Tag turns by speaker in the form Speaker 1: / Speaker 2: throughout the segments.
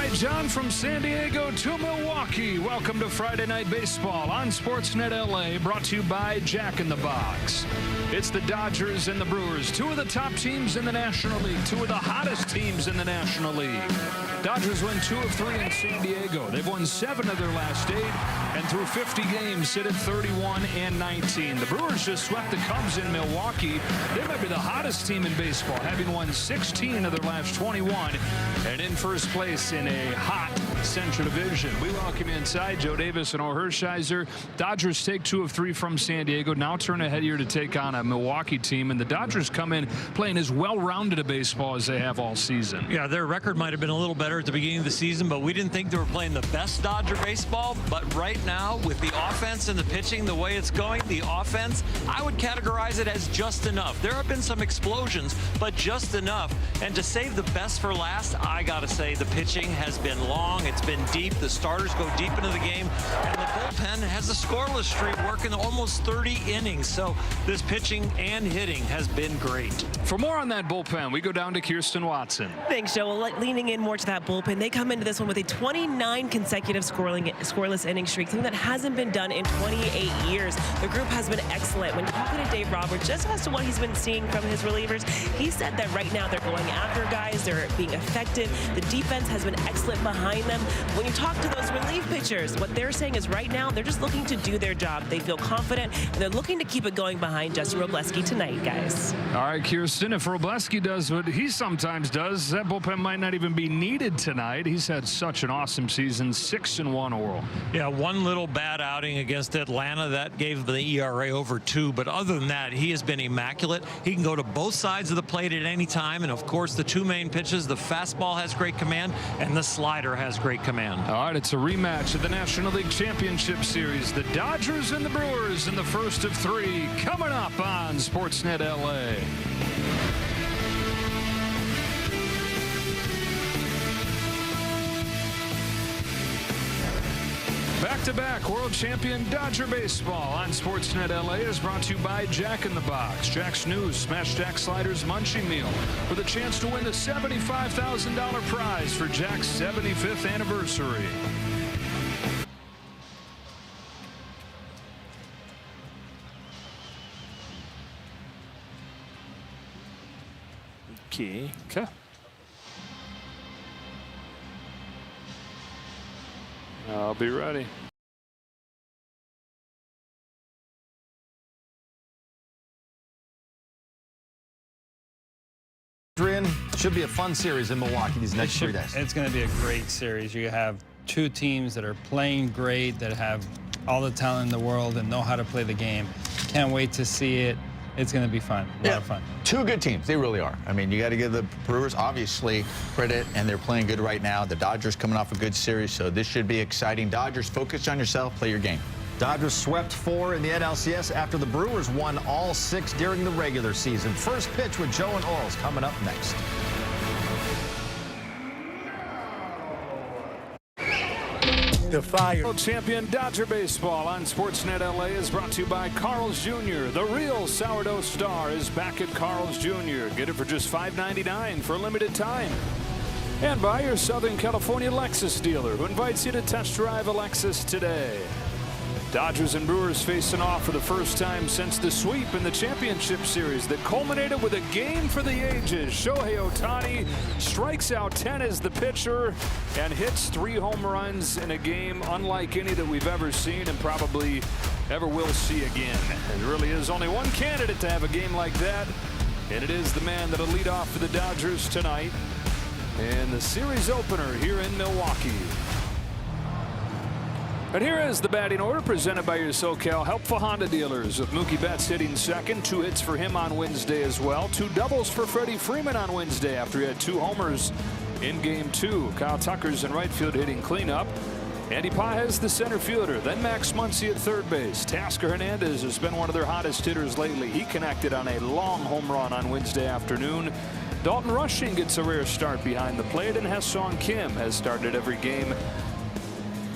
Speaker 1: right, John, from San Diego to Milwaukee. Welcome to Friday Night Baseball on Sportsnet LA, brought to you by Jack in the Box. It's the Dodgers and the Brewers, two of the top teams in the National League, two of the hottest teams in the National League. Dodgers win 2 of 3 in San Diego. They've won 7 of their last 8, and through 50 games sit at 31-19. The Brewers just swept the Cubs in Milwaukee. They might be the hottest team in baseball, having won 16 of their last 21, and in first place in a hot Central Division. We welcome you inside. Joe Davis and Ohersheiser. Dodgers take 2 of 3 from San Diego. Now turn ahead here to take on a Milwaukee team, and the Dodgers come in playing as well-rounded a baseball as they have all season.
Speaker 2: Yeah, their record might have been a little better at the beginning of the season, but we didn't think they were playing the best Dodger baseball. But right now, with the offense and the pitching, the way it's going, the offense, I would categorize it as just enough. There have been some explosions, but just enough. And to save the best for last, I gotta say the pitching has been long. It's been deep. The starters go deep into the game, and the bullpen has a scoreless streak working almost 30 innings. So this pitching and hitting has been great.
Speaker 1: For more on that bullpen, we go down to Kirsten Watson.
Speaker 3: Thanks, Joe. Well, leaning in more to that bullpen, they come into this one with a 29 consecutive scoreless inning streak, something that hasn't been done in 28 years. The group has been excellent. When talking to Dave Roberts just as to what he's been seeing from his relievers, he said that right now they're going after guys, they're being effective. The defense has been excellent behind them. When you talk to those relief pitchers, what they're saying is right now they're just looking to do their job. They feel confident, and they're looking to keep it going behind Justin Robleski tonight, guys.
Speaker 1: All right, Kirsten, if Robleski does what he sometimes does, that bullpen might not even be needed tonight. He's had such an awesome season, 6-1 overall.
Speaker 2: Yeah, one little bad outing against Atlanta that gave the ERA over 2, but other than that, he has been immaculate. He can go to both sides of the plate at any time, and of course the 2 main pitches, the fastball has great command and the slider has great command.
Speaker 1: All right, it's a rematch of the National League Championship Series. The Dodgers and the Brewers in the first of 3 coming up on Sportsnet LA. Back-to-back world champion Dodger baseball on Sportsnet LA is brought to you by Jack in the Box. Jack's new Smash Jack Sliders Munchie Meal with a chance to win the $75,000 prize for Jack's 75th anniversary. Okay. I'll be ready.
Speaker 4: Should be a fun series in Milwaukee these next 3 days.
Speaker 5: It's going to be a great series. You have 2 teams that are playing great, that have all the talent in the world and know how to play the game. Can't wait to see it. It's going to be fun. A lot of fun.
Speaker 4: 2 good teams. They really are. I mean, you got to give the Brewers, obviously, credit, and they're playing good right now. The Dodgers coming off a good series, so this should be exciting. Dodgers, focus on yourself. Play your game.
Speaker 6: Dodgers swept 4 in the NLCS after the Brewers won all 6 during the regular season. First pitch with Joe and Orals coming up next.
Speaker 1: The Fire. World champion Dodger baseball on Sportsnet LA is brought to you by Carl's Jr. The real sourdough star is back at Carl's Jr. Get it for just $5.99 for a limited time. And by your Southern California Lexus dealer, who invites you to test drive a Lexus today. Dodgers and Brewers facing off for the first time since the sweep in the championship series that culminated with a game for the ages. Shohei OHTANI strikes out 10 as the pitcher and hits 3 home runs in a game unlike any that we've ever seen and probably ever will see again. There really is only one candidate to have a game like that, and it is the man that'll lead off for the Dodgers tonight in the series opener here in Milwaukee. And here is the batting order presented by your SoCal Helpful Honda dealers, with Mookie Betts hitting second. 2 hits for him on Wednesday as well. 2 doubles for Freddie Freeman on Wednesday after he had 2 homers in Game 2. Kyle Tucker's in right field hitting cleanup. Andy Pages, the center fielder. Then Max Muncy at third base. Tasker Hernandez has been one of their hottest hitters lately. He connected on a long home run on Wednesday afternoon. Dalton Rushing gets a rare start behind the plate, and Ha-Seong Kim has started every game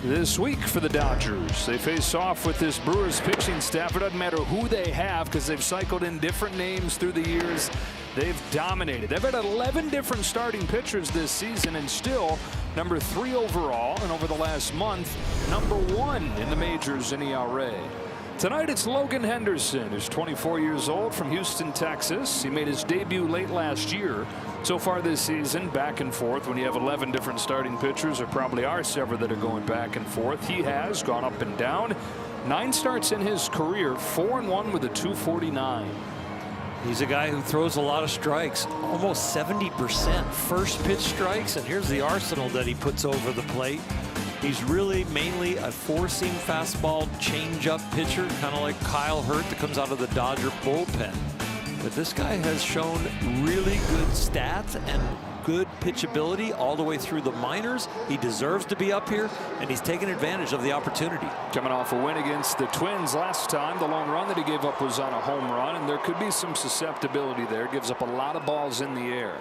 Speaker 1: this week for the Dodgers. They face off with this Brewers pitching staff. It doesn't matter who they have because they've cycled in different names through the years. they've dominated. They've had 11 different starting pitchers this season and still number 3 overall, and over the last month, number 1 in the majors in ERA. Tonight it's Logan Henderson, who's 24 years old, from Houston, Texas. He made his debut late last year. So far this season, back and forth. When you have 11 different starting pitchers, there probably are several that are going back and forth. He has gone up and down. 9 starts in his career, 4-1 with a 249.
Speaker 2: He's a guy who throws a lot of strikes, almost 70% first pitch strikes, and here's the arsenal that he puts over the plate. He's really mainly a four-seam fastball change-up pitcher, kind of like Kyle Hurt that comes out of the Dodger bullpen. But this guy has shown really good stats and good pitchability all the way through the minors. He deserves to be up here, and he's taken advantage of the opportunity.
Speaker 1: Coming off a win against the Twins last time, the long run that he gave up was on a home run, and there could be some susceptibility there. Gives up a lot of balls in the air.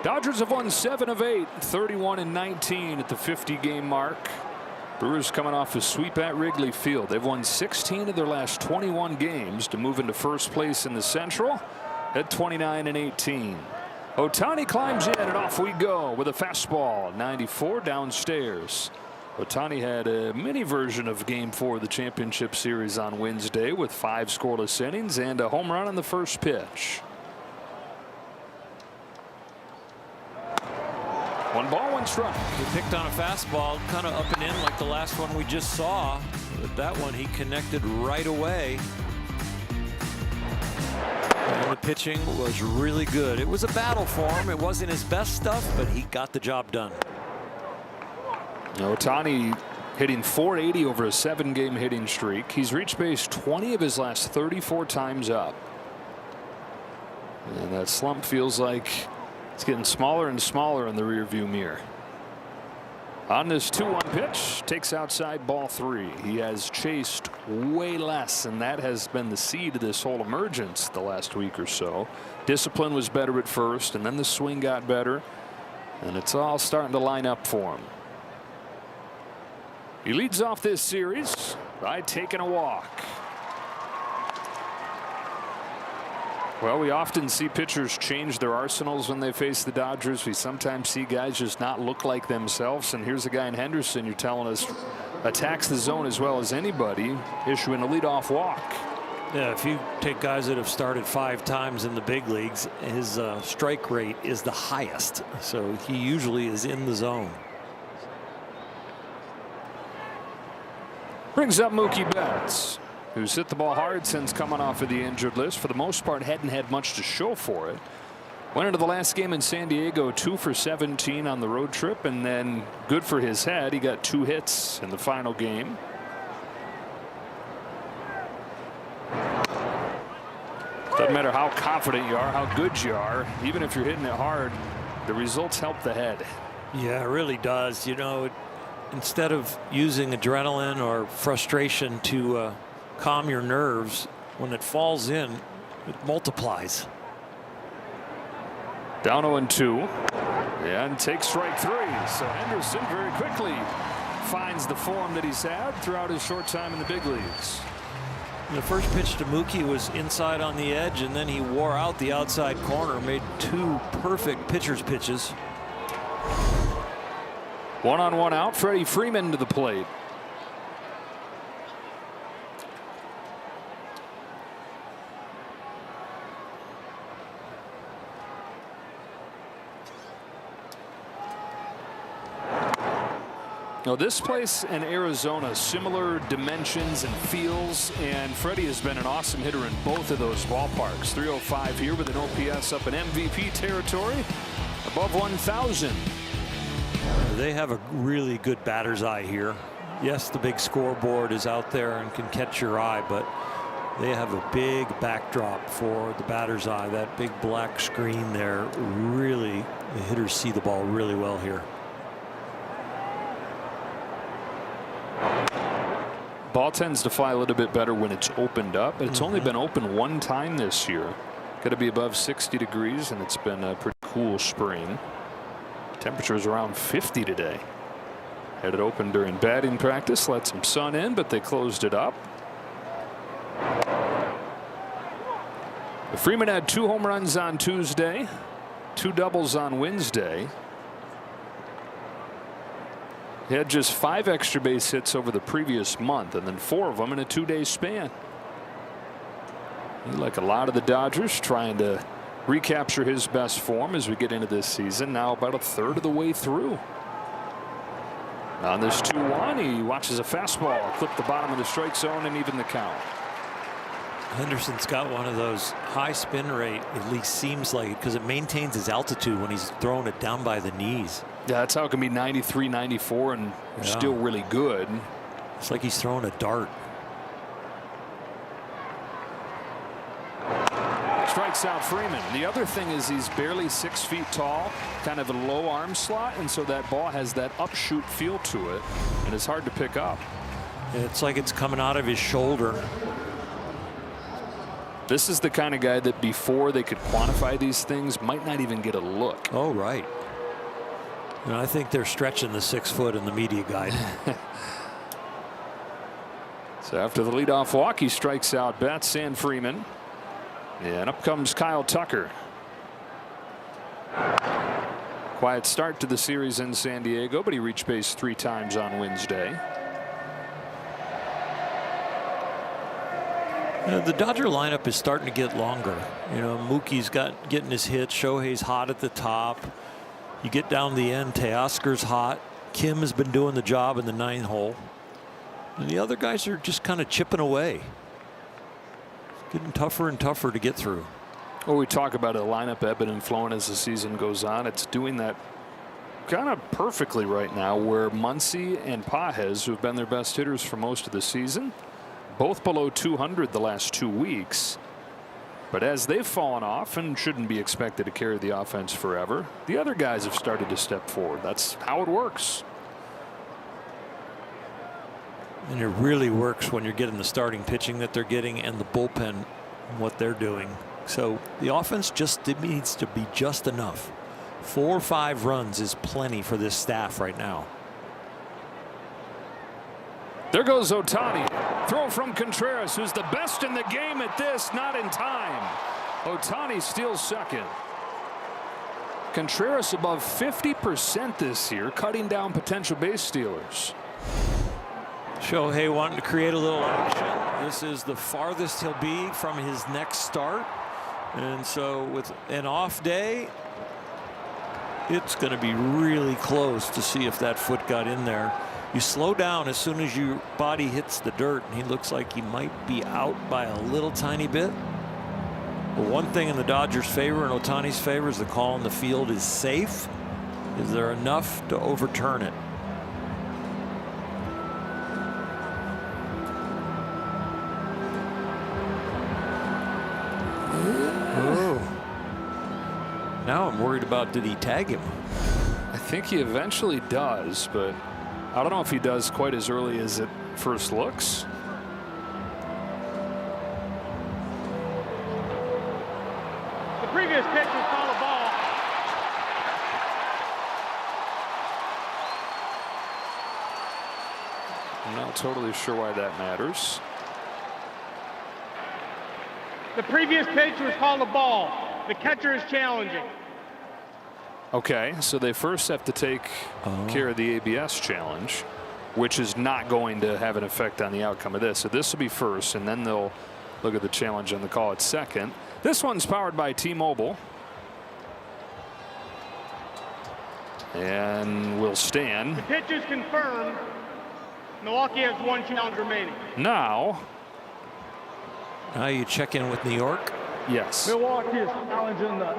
Speaker 1: Dodgers have won 7 of 8, 31-19 at the 50-game mark. Brewers coming off a sweep at Wrigley Field. They've won 16 of their last 21 games to move into first place in the Central at 29-18. OHTANI climbs in, and off we go with a fastball, 94 downstairs. OHTANI had a mini version of Game 4 of the championship series on Wednesday with 5 scoreless innings and a home run on the first pitch. 1 ball, 1 strike.
Speaker 2: He picked on a fastball, kind of up and in like the last one we just saw. But that one he connected right away. And the pitching was really good. It was a battle for him. It wasn't his best stuff, but he got the job done.
Speaker 1: OHTANI hitting .480 over a 7-game hitting streak. He's reached base 20 of his last 34 times up. And that slump feels like it's getting smaller and smaller in the rearview mirror. On this 2-1 pitch, takes outside, ball 3. He has chased way less, and that has been the seed of this whole emergence the last week or so. Discipline was better at first, and then the swing got better, and it's all starting to line up for him. He leads off this series by taking a walk. Well, we often see pitchers change their arsenals when they face the Dodgers. We sometimes see guys just not look like themselves. And here's a guy in Henderson, you're telling us, attacks the zone as well as anybody, issuing a leadoff walk.
Speaker 2: Yeah, if you take guys that have started 5 times in the big leagues, his strike rate is the highest. So he usually is in the zone.
Speaker 1: Brings up Mookie Betts, who's hit the ball hard since coming off of the injured list. For the most part, hadn't had much to show for it. Went into the last game in San Diego 2 for 17 on the road trip, and then good for his head. He got 2 hits in the final game. Doesn't matter how confident you are, how good you are, even if you're hitting it hard, the results help the head.
Speaker 2: Yeah, it really does. You know, instead of using adrenaline or frustration to calm your nerves, when it falls in, it multiplies.
Speaker 1: Down 0-2, and takes strike 3. So Henderson very quickly finds the form that he's had throughout his short time in the big leagues.
Speaker 2: The first pitch to Mookie was inside on the edge, and then he wore out the outside corner, made 2 perfect pitcher's pitches.
Speaker 1: 1-on-1 out. Freddie Freeman to the plate. Now, this place in Arizona, similar dimensions and feels, and Freddie has been an awesome hitter in both of those ballparks. 305 here with an OPS up in MVP territory, above 1,000.
Speaker 2: They have a really good batter's eye here. Yes, the big scoreboard is out there and can catch your eye, but they have a big backdrop for the batter's eye. That big black screen there, really, the hitters see the ball really well here.
Speaker 1: Ball tends to fly a little bit better when it's opened up, but it's only been open 1 time this year. Got to be above 60 degrees, and it's been a pretty cool spring. Temperatures around 50 today. Had it open during batting practice, let some sun in, but they closed it up. Freeman had 2 home runs on Tuesday, 2 doubles on Wednesday. He had just 5 extra base hits over the previous month, and then 4 of them in a 2-day span. He, like a lot of the Dodgers, trying to recapture his best form as we get into this season. Now about a third of the way through. On this 2-1, he watches a fastball clip the bottom of the strike zone and even the count.
Speaker 7: Henderson's got one of those high spin rate, at least seems like, because it maintains his altitude when he's throwing it down by the knees.
Speaker 1: Yeah, that's how it can be 93, 94 and still really good.
Speaker 7: It's like he's throwing a dart.
Speaker 1: Strikes out Freeman. The other thing is he's barely 6 feet tall, kind of a low arm slot, and so that ball has that upshoot feel to it, and it's hard to pick up.
Speaker 7: It's like it's coming out of his shoulder.
Speaker 1: This is the kind of guy that before they could quantify these things might not even get a look.
Speaker 7: Oh, right. And I think they're stretching the 6 foot in the media guide.
Speaker 1: So after the leadoff walk, he strikes out Betts and Freeman. And up comes Kyle Tucker. Quiet start to the series in San Diego, but he reached base 3 times on Wednesday.
Speaker 7: The Dodger lineup is starting to get longer. You know, Mookie's getting his hits. Shohei's hot at the top. You get down the end, Teoscar's hot. Kim has been doing the job in the 9th hole. And the other guys are just kind of chipping away. It's getting tougher and tougher to get through.
Speaker 1: Well, we talk about a lineup ebbing and flowing as the season goes on. It's doing that kind of perfectly right now, where Muncy and Pages, who have been their best hitters for most of the season, both below 200 the last 2 weeks. But as they've fallen off and shouldn't be expected to carry the offense forever, the other guys have started to step forward. That's how it works.
Speaker 7: And it really works when you're getting the starting pitching that they're getting and the bullpen, what they're doing. So the offense just needs to be just enough. 4 or 5 runs is plenty for this staff right now.
Speaker 1: There goes Ohtani. Throw from Contreras, who's the best in the game at this, not in time. Ohtani steals second. Contreras above 50% this year, cutting down potential base stealers.
Speaker 7: Shohei wanting to create a little action. This is the farthest he'll be from his next start. And so with an off day, it's going to be really close to see if that foot got in there. You slow down as soon as your body hits the dirt, and he looks like he might be out by a little tiny bit. But one thing in the Dodgers' favor and Ohtani's favor is the call on the field is safe. Is there enough to overturn it? Oh. Now I'm worried about, did he tag him?
Speaker 1: I think he eventually does, but I don't know if he does quite as early as it first looks.
Speaker 8: The previous pitch was called a ball.
Speaker 1: I'm not totally sure why that matters.
Speaker 8: The previous pitch was called a ball. The catcher is challenging.
Speaker 1: Okay, so they first have to take care of the ABS challenge, which is not going to have an effect on the outcome of this. So this will be first, and then they'll look at the challenge on the call at second. This one's powered by T-Mobile. And will stand.
Speaker 8: The pitch is confirmed. Milwaukee has 1 challenge remaining.
Speaker 1: Now
Speaker 7: you check in with New York.
Speaker 1: Yes.
Speaker 8: Milwaukee is challenging the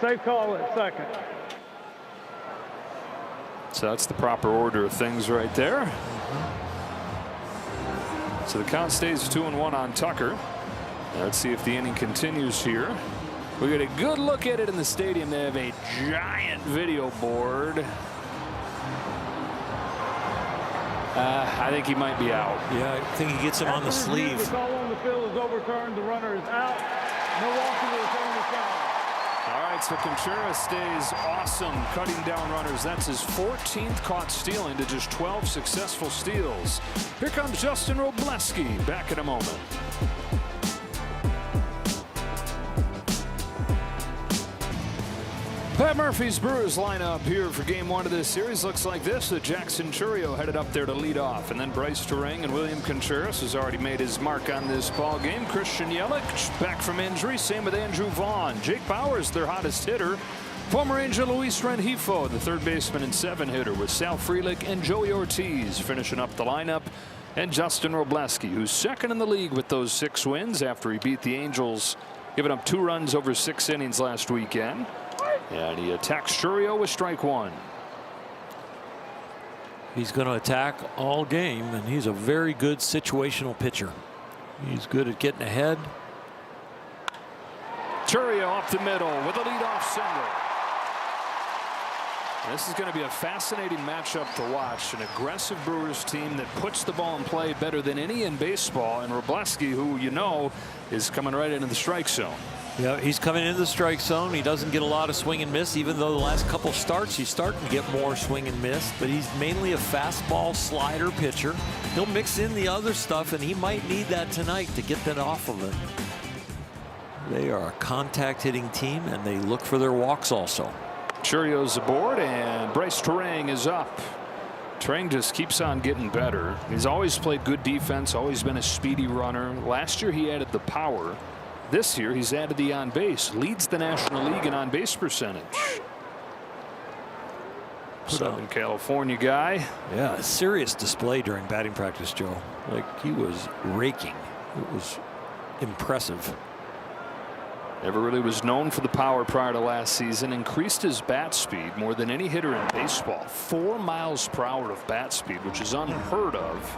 Speaker 8: safe call at second.
Speaker 1: So that's the proper order of things right there. So the count stays 2-1 on Tucker. Now let's see if the inning continues here. We get a good look at it in the stadium. They have a giant video board. I think he might be out.
Speaker 7: Yeah, I think he gets him on the sleeve.
Speaker 8: The call on the field is overturned. The runner is out. Milwaukee will return the challenge.
Speaker 1: All right, so Contreras stays awesome cutting down runners. That's his 14th caught stealing to just 12 successful steals. Here comes Justin Robleski back in a moment. Pat Murphy's Brewers lineup here for game 1 of this series looks like this. Jackson Chourio headed up there to lead off, and then Bryce Terang and William Contreras has already made his mark on this ball game. Christian Yelich back from injury. Same with Andrew Vaughn. Jake Bauers, their hottest hitter. Former Angel Luis Rengifo, the third baseman and 7-hitter, with Sal Frelick and Joey Ortiz finishing up the lineup. And Justin Robleski, who's second in the league with those 6 wins after he beat the Angels, giving up 2 runs over 6 innings last weekend. And he attacks Chourio with strike 1.
Speaker 7: He's going to attack all game, and he's a very good situational pitcher. He's good at getting ahead.
Speaker 1: Chourio up the middle with a leadoff single. This is going to be a fascinating matchup to watch. An aggressive Brewers team that puts the ball in play better than any in baseball. And Robleski, who you know is coming right into the strike zone.
Speaker 7: Yeah, he's coming into the strike zone. He doesn't get a lot of swing and miss, even though the last couple starts he's starting to get more swing and miss. But he's mainly a fastball slider pitcher. He'll mix in the other stuff, and he might need that tonight to get that off of it. They are a contact hitting team, and they look for their walks also.
Speaker 1: Chourio's aboard, and Bryce Terang is up. Terang just keeps on getting better. He's always played good defense, always been a speedy runner. Last year he added the power. This year he's added the on base. Leads the National League in on base percentage. Southern California guy.
Speaker 7: Yeah, a serious display during batting practice, Joe. Like, he was raking. It was impressive.
Speaker 1: Never really was known for the power prior to last season. Increased his bat speed more than any hitter in baseball. 4 miles per hour of bat speed, which is unheard of.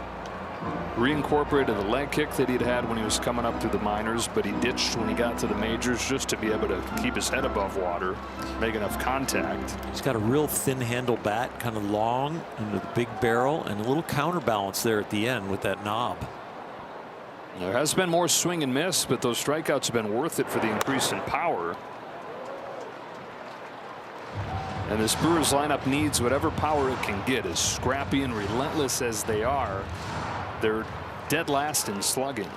Speaker 1: Reincorporated the leg kick that he'd had when he was coming up through the minors, but he ditched when he got to the majors just to be able to keep his head above water, make enough contact.
Speaker 7: He's got a real thin handle bat, kind of long into the big barrel, and a little counterbalance there at the end with that knob.
Speaker 1: There has been more swing and miss, but those strikeouts have been worth it for the increase in power. And this Brewers lineup needs whatever power it can get. As scrappy and relentless as they are, they're dead last in slugging.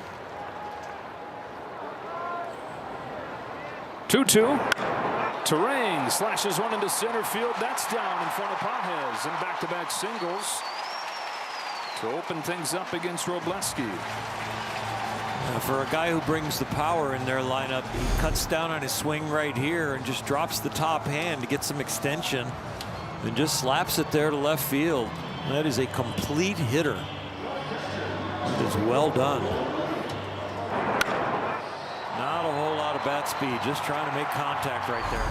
Speaker 1: 2-2. Terang slashes one into center field. That's down in front of Pages, and back-to-back singles to open things up against Robleski.
Speaker 7: For a guy who brings the power in their lineup, he cuts down on his swing right here and just drops the top hand to get some extension and just slaps it there to left field. That is a complete hitter. It is well done. Not a whole lot of bat speed, just trying to make contact right there.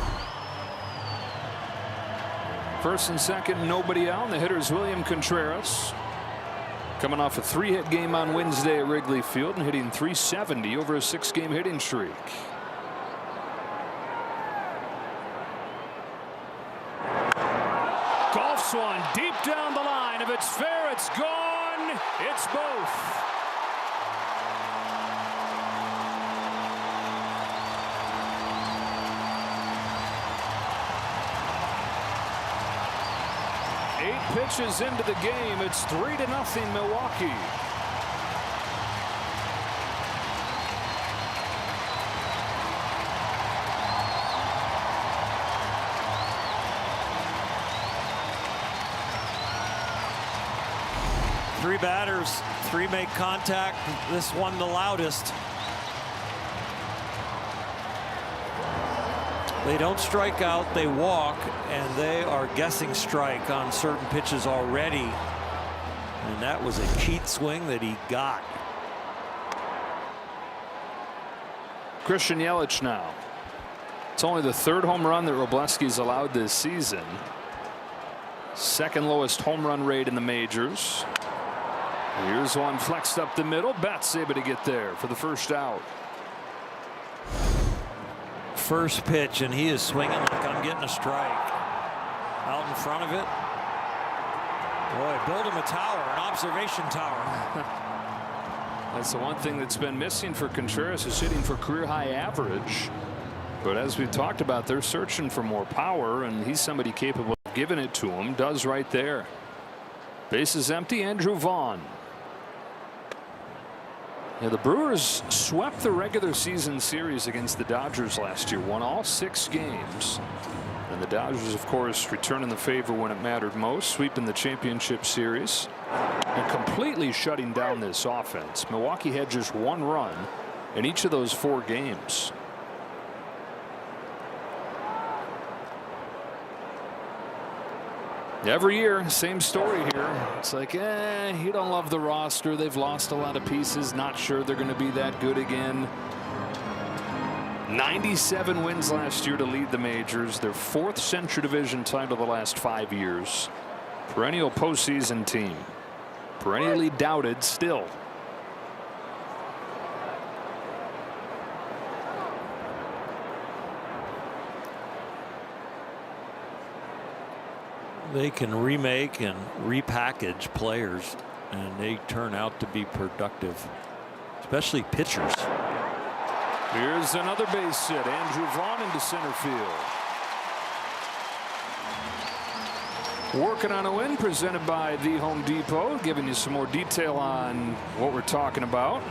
Speaker 1: First and second, nobody out. The hitter is William Contreras. Coming off a 3-hit game on Wednesday at Wrigley Field and hitting .370 over a 6-game hitting streak. Golfs one deep down the line. If it's fair, it's gone. It's both. Pitches into the game. It's 3-0 Milwaukee.
Speaker 7: Three batters, 3 make contact. This one the loudest. They don't strike out, they walk, and they are guessing strike on certain pitches already. And that was a cheat swing that he got.
Speaker 1: Christian Yelich now. It's only the 3rd home run that Robleski's allowed this season. 2nd lowest home run rate in the majors. Here's one flexed up the middle. Betts able to get there for the first out.
Speaker 7: First pitch, and he is swinging like I'm getting a strike. Out in front of it. Boy, build him a tower, an observation tower.
Speaker 1: That's the one thing that's been missing for Contreras, is hitting for career high average. But as we've talked about, they're searching for more power, and he's somebody capable of giving it to him. Does right there. Base is empty. Andrew Vaughn. Yeah, the Brewers swept the regular season series against the Dodgers last year, won all 6 games. And the Dodgers, of course, returning the favor when it mattered most, sweeping the championship series and completely shutting down this offense. Milwaukee had just 1 run in each of those 4 games. Every year, same story here. It's like, you don't love the roster. They've lost a lot of pieces. Not sure they're going to be that good again. 97 wins last year to lead the majors. Their 4th Central Division title the last 5 years. Perennial postseason team. Perennially doubted still.
Speaker 7: They can remake and repackage players, and they turn out to be productive, especially pitchers.
Speaker 1: Here's another base hit. Andrew Vaughn into center field. Working on a win presented by the Home Depot, giving you some more detail on what we're talking about.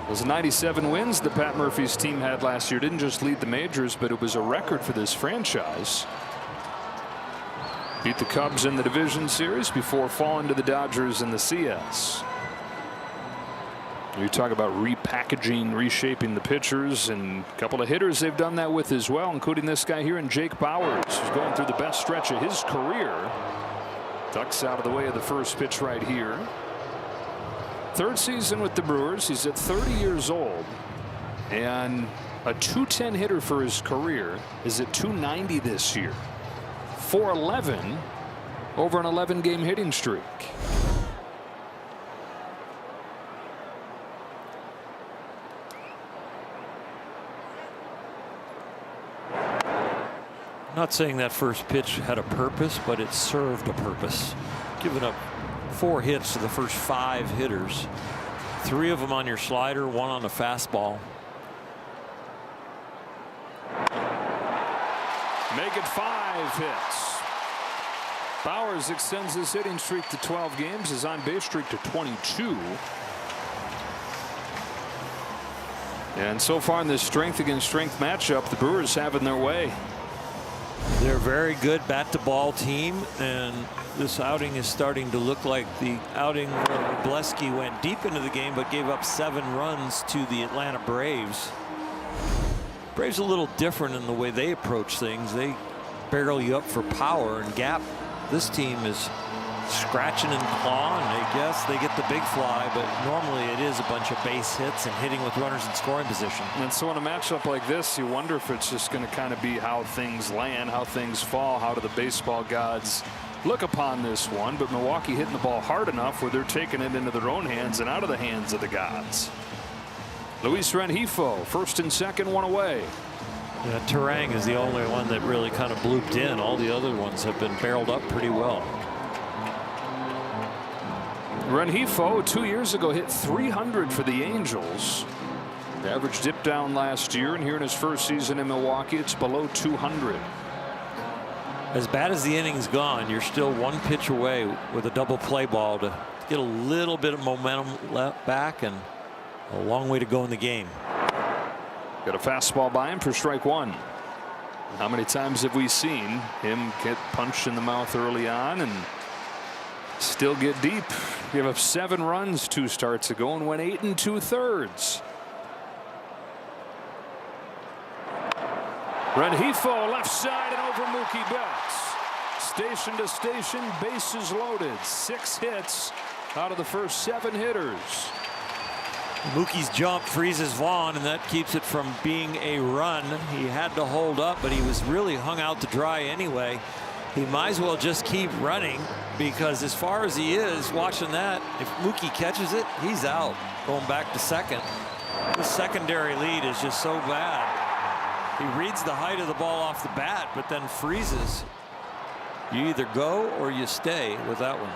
Speaker 1: Those 97 wins that Pat Murphy's team had last year didn't just lead the majors, but it was a record for this franchise. Beat the Cubs in the division series before falling to the Dodgers in the CS. You talk about repackaging, reshaping the pitchers, and a couple of hitters they've done that with as well, including this guy here in Jake Bauers, who's going through the best stretch of his career. Ducks out of the way of the first pitch right here. 3rd season with the Brewers. He's at 30 years old, and a .210 hitter for his career. Is at .290 this year. 411 over an 11-game hitting streak.
Speaker 7: Not saying that first pitch had a purpose, but it served a purpose. Giving up 4 hits to the first 5 hitters. 3 of them on your slider, 1 on the fastball.
Speaker 1: Make it 5 hits. Bauers extends his hitting streak to 12 games, his on-base streak to 22. And so far in this strength against strength matchup, the Brewers having their way.
Speaker 7: They're a very good bat-to-ball team, and this outing is starting to look like the outing where Wroblewski went deep into the game but gave up 7 runs to the Atlanta Braves. Braves a little different in the way they approach things. They barrel you up for power and gap. This team is scratching and clawing. I guess they get the big fly, but normally it is a bunch of base hits and hitting with runners in scoring position.
Speaker 1: And so in a matchup like this, you wonder if it's just going to kind of be how things land, how things fall, how do the baseball gods look upon this one. But Milwaukee hitting the ball hard enough where they're taking it into their own hands and out of the hands of the gods. Luis Rengifo, 1st and 2nd, 1 away.
Speaker 7: Yeah, Terang is the only one that really kind of blooped in. All the other ones have been barreled up pretty well.
Speaker 1: Rengifo 2 years ago hit .300 for the Angels. The average dipped down last year, and here in his first season in Milwaukee, it's below .200.
Speaker 7: As bad as the inning's gone, you're still 1 pitch away with a double play ball to get a little bit of momentum back, and a long way to go in the game.
Speaker 1: Got a fastball by him for strike 1. How many times have we seen him get punched in the mouth early on and still get deep? Give up 7 runs 2 starts ago and went 8 2/3. Rengifo left side and over Mookie Betts. Station to station, bases loaded. 6 hits out of the first 7 hitters.
Speaker 7: Mookie's jump freezes Vaughn, and that keeps it from being a run. He had to hold up, but he was really hung out to dry anyway. He might as well just keep running, because as far as he is watching that, if Mookie catches it, he's out going back to second. The secondary lead is just so bad. He reads the height of the ball off the bat, but then freezes. You either go or you stay with that one.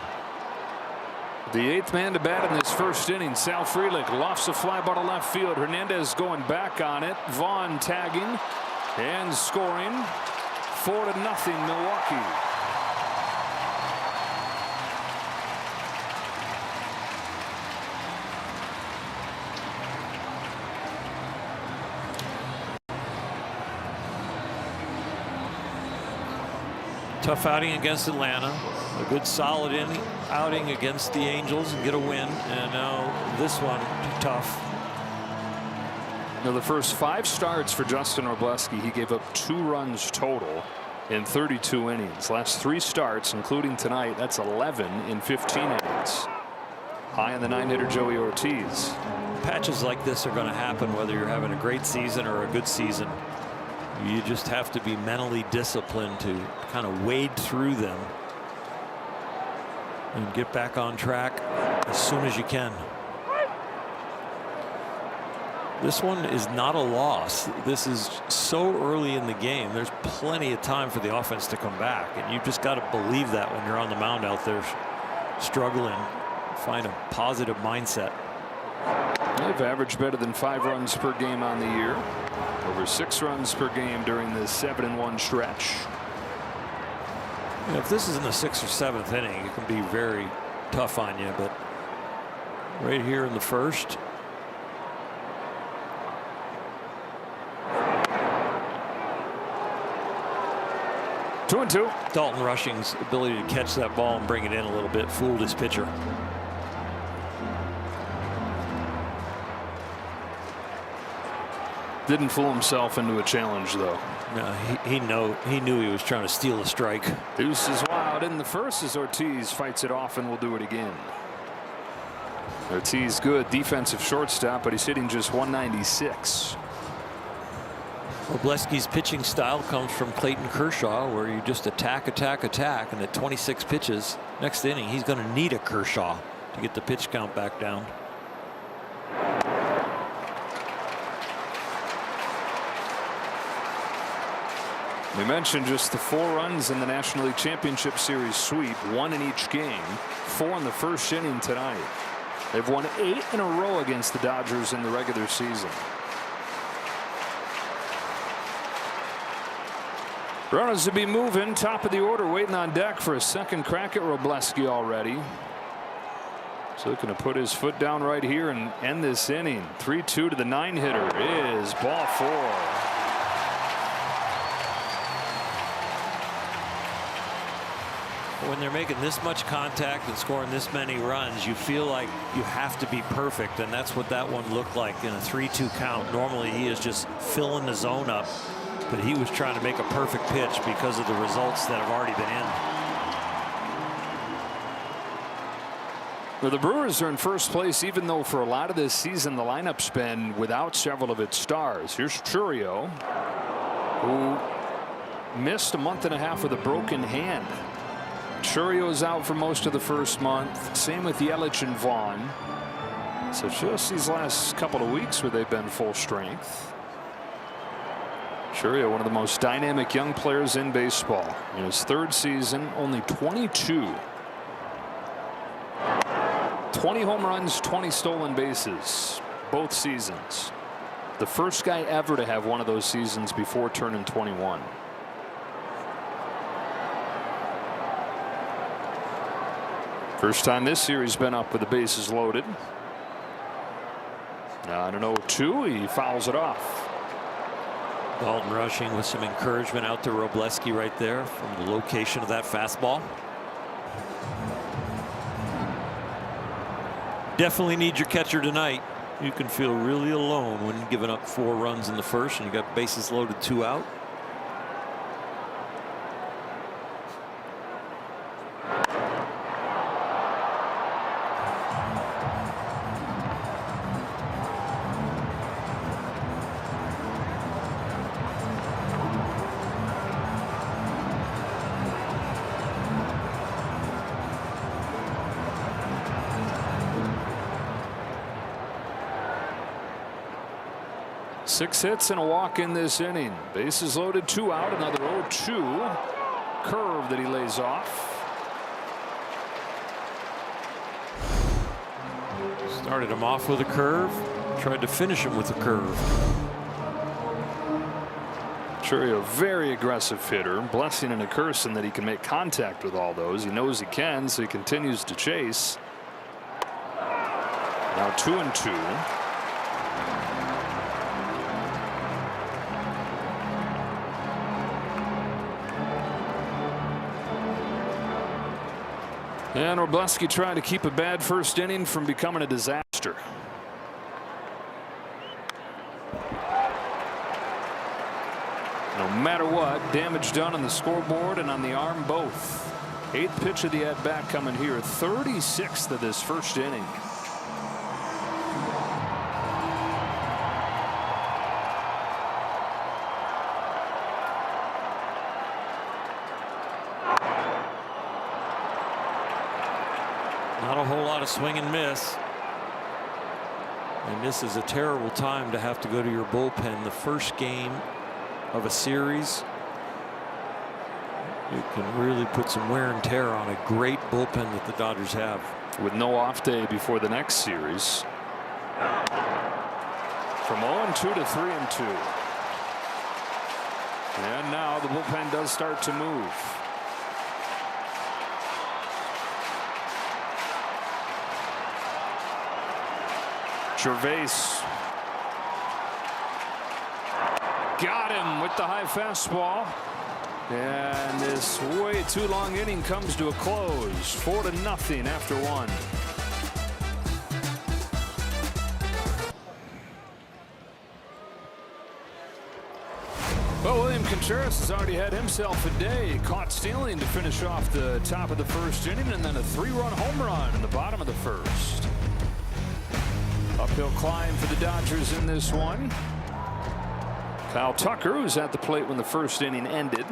Speaker 1: The 8th man to bat in this first inning. Sal Frelick lofts a fly ball to left field. Hernandez going back on it. Vaughn tagging and scoring. 4-0 Milwaukee.
Speaker 7: Tough outing against Atlanta. A good solid outing against the Angels and get a win. And now this one tough.
Speaker 9: Now the first 5 starts for Justin Wroblewski, he gave up 2 runs total in 32 innings. Last 3 starts, including tonight, that's 11 in 15 innings. High on the 9-hitter Joey Ortiz.
Speaker 7: Patches like this are going to happen whether you're having a great season or a good season. You just have to be mentally disciplined to kind of wade through them and get back on track as soon as you can. This one is not a loss. This is so early in the game. There's plenty of time for the offense to come back, and you just got to believe that when you're on the mound out there struggling. Find a positive mindset.
Speaker 9: They've averaged better than 5 runs per game on the year. Over 6 runs per game during this 7-1 stretch.
Speaker 7: If this is in the 6th or 7th inning, it can be very tough on you, but right here in the first.
Speaker 9: Two and two.
Speaker 7: Dalton Rushing's ability to catch that ball and bring it in a little bit fooled his pitcher.
Speaker 9: Didn't fool himself into a challenge, though.
Speaker 7: No, he knew he was trying to steal a strike.
Speaker 9: Deuce is wild in the first as Ortiz fights it off and will do it again. Ortiz, good defensive shortstop, but he's hitting just 196.
Speaker 7: Wroblewski's pitching style comes from Clayton Kershaw, where you just attack, and at 26 pitches next inning, he's going to need a Kershaw to get the pitch count back down.
Speaker 9: We mentioned just the 4 runs in the National League Championship Series sweep, 1 in each game, 4 in the first inning tonight. They've won 8 in a row against the Dodgers in the regular season. Runners to be moving, top of the order, waiting on deck for a second crack at Wroblewski already. So looking to put his foot down right here and end this inning. 3-2 to the 9-hitter is ball 4.
Speaker 7: When they're making this much contact and scoring this many runs, you feel like you have to be perfect, and that's what that one looked like in a 3-2 count. Normally he is just filling the zone up, but he was trying to make a perfect pitch because of the results that have already been in.
Speaker 9: Well, the Brewers are in first place, even though for a lot of this season the lineup's been without several of its stars. Here's Churio, who missed a month and a half with a broken hand. Churio's out for most of the first month. Same with Yelich and Vaughn. So just these last couple of weeks where they've been full strength. Churio, one of the most dynamic young players in baseball. In his 3rd season, only 22. 20 home runs, 20 stolen bases, both seasons. The first guy ever to have one of those seasons before turning 21. First time this series been up with the bases loaded. Now, I don't know, 2, he fouls it off.
Speaker 7: Dalton Rushing with some encouragement out to Wroblewski right there from the location of that fastball. Definitely need your catcher tonight. You can feel really alone when giving up 4 runs in the first and you got bases loaded, 2 out.
Speaker 9: Six hits and a walk in this inning. Bases loaded, 2 out. Another 0-2 curve that he lays off.
Speaker 7: Started him off with a curve, tried to finish him with a curve.
Speaker 9: Churio, very aggressive hitter, blessing and a curse in that he can make contact with all those. He knows he can, so he continues to chase. Now 2-2. And Wroblewski trying to keep a bad first inning from becoming a disaster. No matter what, damage done on the scoreboard and on the arm both. 8th pitch of the at-bat coming here, 36th of this first inning.
Speaker 7: Not a whole lot of swing and miss. And this is a terrible time to have to go to your bullpen. The first game of a series, it can really put some wear and tear on a great bullpen that the Dodgers have.
Speaker 9: With no off day before the next series. From 0-2 to 3-2. And now the bullpen does start to move. Gervais got him with the high fastball. And this way too long inning comes to a close. 4-0 after 1. Well, William Contreras has already had himself a day. Caught stealing to finish off the top of the first inning, and then a 3-run home run in the bottom of the first. Uphill climb for the Dodgers in this one. Kyle Tucker, who's at the plate when the first inning ended,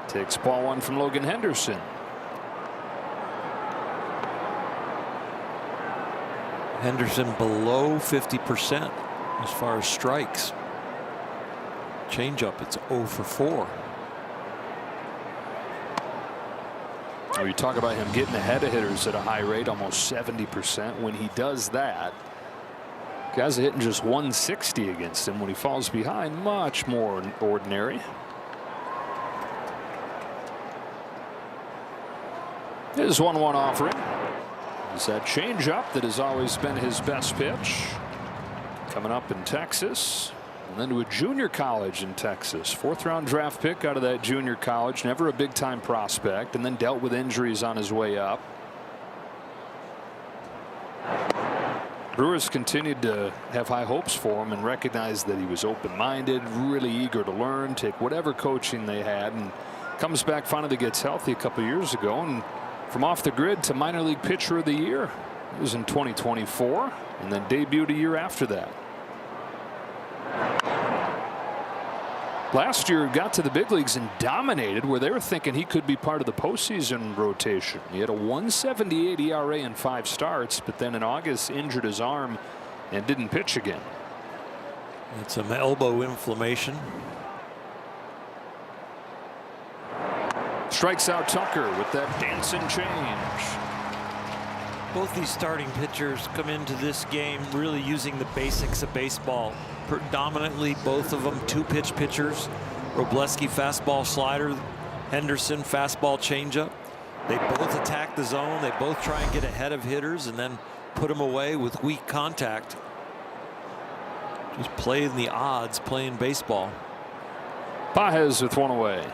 Speaker 9: takes ball 1 from Logan Henderson.
Speaker 7: Henderson below 50% as far as strikes. Changeup, it's 0 for 4.
Speaker 9: Oh, you talk about him getting ahead of hitters at a high rate, almost 70%. When he does that, guys are hitting just 160 against him. When he falls behind, much more ordinary. Here's 1-1 offering. It's that changeup that has always been his best pitch. Coming up in Texas. And then to a junior college in Texas. 4th-round draft pick out of that junior college. Never a big-time prospect. And then dealt with injuries on his way up. Brewers continued to have high hopes for him and recognized that he was open-minded, really eager to learn, take whatever coaching they had, and comes back, finally gets healthy a couple years ago, and from off the grid to minor league pitcher of the year. It was in 2024, and then debuted a year after that. Last year got to the big leagues and dominated, where they were thinking he could be part of the postseason rotation. He had a 1.78 ERA in 5 starts, but then in August injured his arm and didn't pitch again.
Speaker 7: It's some elbow inflammation.
Speaker 9: Strikes out Tucker with that dancing change.
Speaker 7: Both these starting pitchers come into this game really using the basics of baseball. Predominantly both of them 2-pitch pitchers. Wroblewski fastball slider, Henderson fastball changeup. They both attack the zone. They both try and get ahead of hitters and then put them away with weak contact. Just playing the odds, playing baseball.
Speaker 9: Pages with 1 away.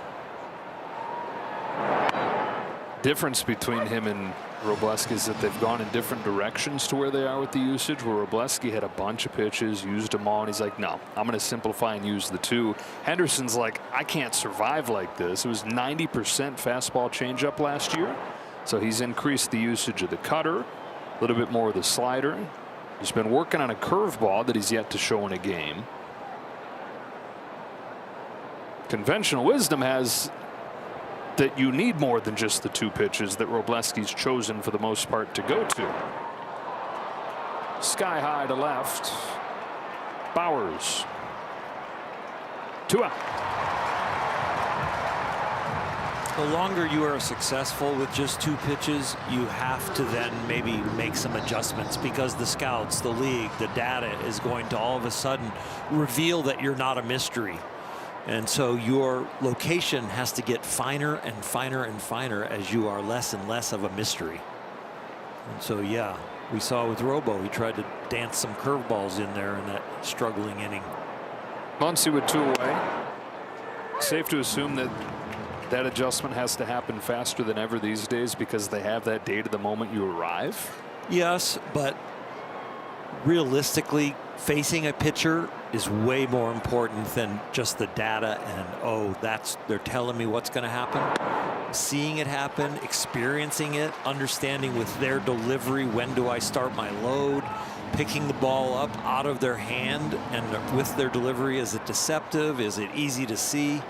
Speaker 9: Difference between him and Wroblewski is that they've gone in different directions to where they are with the usage, where Wroblewski had a bunch of pitches, used them all, and he's like, no, I'm going to simplify and use the 2. Henderson's like, I can't survive like this. It was 90% fastball changeup last year, so he's increased the usage of the cutter, a little bit more of the slider. He's been working on a curveball that he's yet to show in a game. Conventional wisdom has that you need more than just the 2 pitches that Wroblewski's chosen for the most part to go to. Sky high to left. Bowers. 2 out.
Speaker 7: The longer you are successful with just 2 pitches, you have to then maybe make some adjustments, because the scouts, the league, the data is going to all of a sudden reveal that you're not a mystery. And so your location has to get finer and finer and finer as you are less and less of a mystery. And so, yeah, we saw with Robo, he tried to dance some curveballs in there in that struggling inning.
Speaker 9: Muncy with 2 away. Safe to assume that that adjustment has to happen faster than ever these days because they have that date of the moment you arrive?
Speaker 7: Yes, but realistically, facing a pitcher is way more important than just the data and, oh, they're telling me what's going to happen. Seeing it happen, experiencing it, understanding with their delivery, when do I start my load, picking the ball up out of their hand and with their delivery, is it deceptive? Is it easy to see?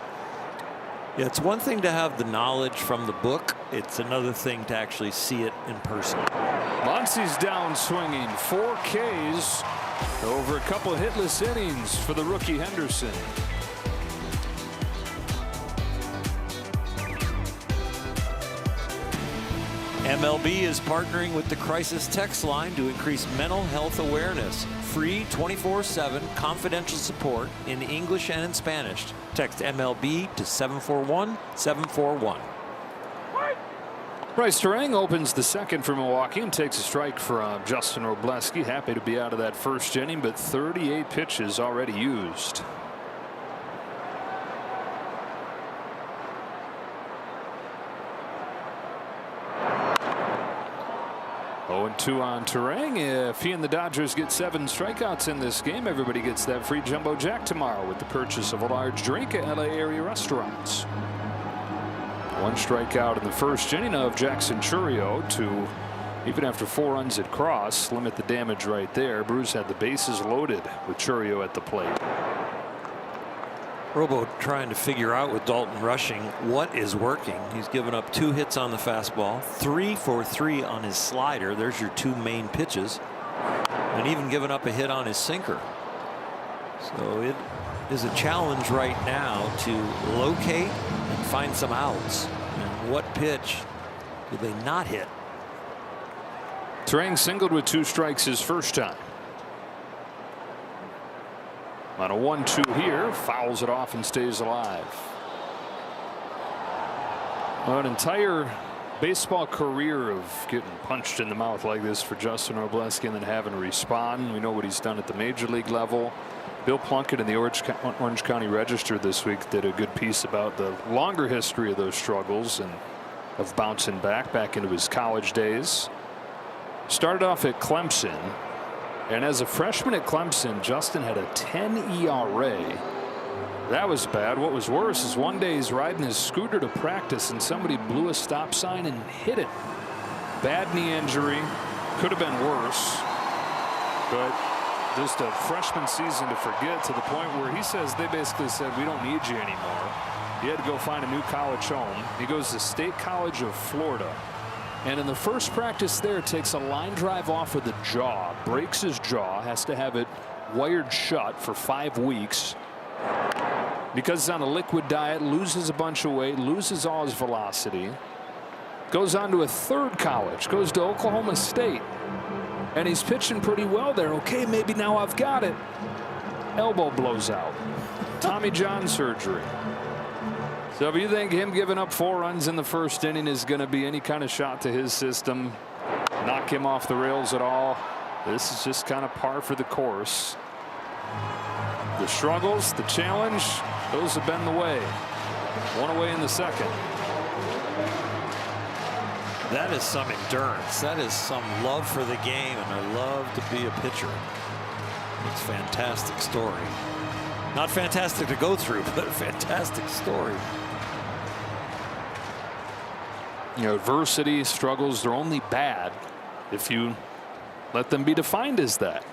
Speaker 7: Yeah, it's one thing to have the knowledge from the book. It's another thing to actually see it in person.
Speaker 9: Muncy's down swinging, 4 Ks over a couple of hitless innings for the rookie Henderson.
Speaker 7: MLB is partnering with the Crisis Text Line to increase mental health awareness. Free 24/7 confidential support in English and in Spanish. Text MLB to 741-741.
Speaker 9: Bryce Terang opens the second for Milwaukee and takes a strike from Justin Wrobleski. Happy to be out of that first inning, but 38 pitches already used. And 2 on Terang. If he and the Dodgers get 7 strikeouts in this game, everybody gets that free Jumbo Jack tomorrow with the purchase of a large drink at LA area restaurants. 1 strikeout in the first inning of Jackson Chourio to, even after 4 runs at Cross, limit the damage right there. Brewers had the bases loaded with Chourio at the plate.
Speaker 7: Robo trying to figure out with Dalton rushing what is working. He's given up 2 hits on the fastball, 3 for 3 on his slider. There's your 2 main pitches, and even given up a hit on his sinker. So it is a challenge right now to locate and find some outs. And what pitch do they not hit?
Speaker 9: Terang singled with 2 strikes his first time. On a 1-2 here, fouls it off and stays alive. An entire baseball career of getting punched in the mouth like this for Justin Wrobleski and then having to respond. We know what he's done at the major league level. Bill Plunkett in the Orange County Register this week did a good piece about the longer history of those struggles and of bouncing back into his college days. Started off at Clemson. And as a freshman at Clemson, Justin had a 10 ERA. That was bad. What was worse is one day he's riding his scooter to practice and somebody blew a stop sign and hit it. Bad knee injury. Could have been worse. But just a freshman season to forget, to the point where he says they basically said, we don't need you anymore. He had to go find a new college home. He goes to State College of Florida. And in the first practice there, takes a line drive off of the jaw, breaks his jaw, has to have it wired shut for 5 weeks because he's on a liquid diet, loses a bunch of weight, loses all his velocity, goes on to a 3rd college, goes to Oklahoma State, and he's pitching pretty well there. Okay, maybe now I've got it. Elbow blows out. Tommy John surgery. So if you think him giving up 4 runs in the first inning is going to be any kind of shot to his system, knock him off the rails at all, this is just kind of par for the course. The struggles, the challenge, those have been the way. 1 away in the second.
Speaker 7: That is some endurance. That is some love for the game, and I love to be a pitcher. It's a fantastic story. Not fantastic to go through, but a fantastic story.
Speaker 9: You know, adversity, struggles, they're only bad if you let them be defined as that.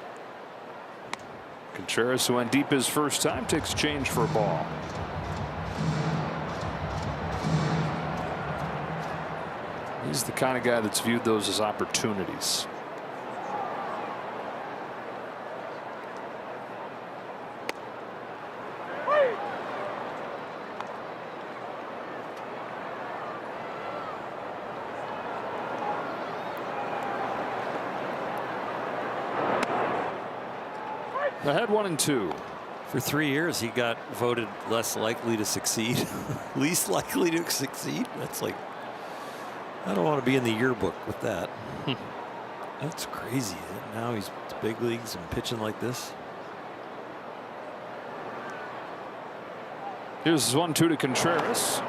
Speaker 9: Contreras, who went deep his first time, takes change for a ball. He's the kind of guy that's viewed those as opportunities. Ahead 1-2.
Speaker 7: For 3 years, he got voted less likely to succeed, least likely to succeed. That's like, I don't want to be in the yearbook with that. That's crazy. Now he's big leagues and pitching like this.
Speaker 9: Here's 1-2 to Contreras.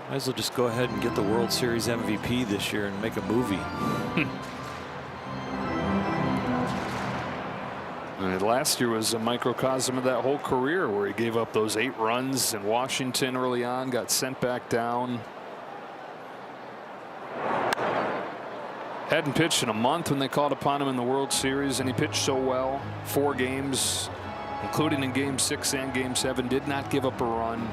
Speaker 7: Might as well just go ahead and get the World Series MVP this year and make a movie.
Speaker 9: And last year was a microcosm of that whole career, where he gave up those 8 runs in Washington early on, got sent back down. Hadn't pitched in a month when they called upon him in the World Series, and he pitched so well. 4 games, including in Game 6 and Game 7, did not give up a run.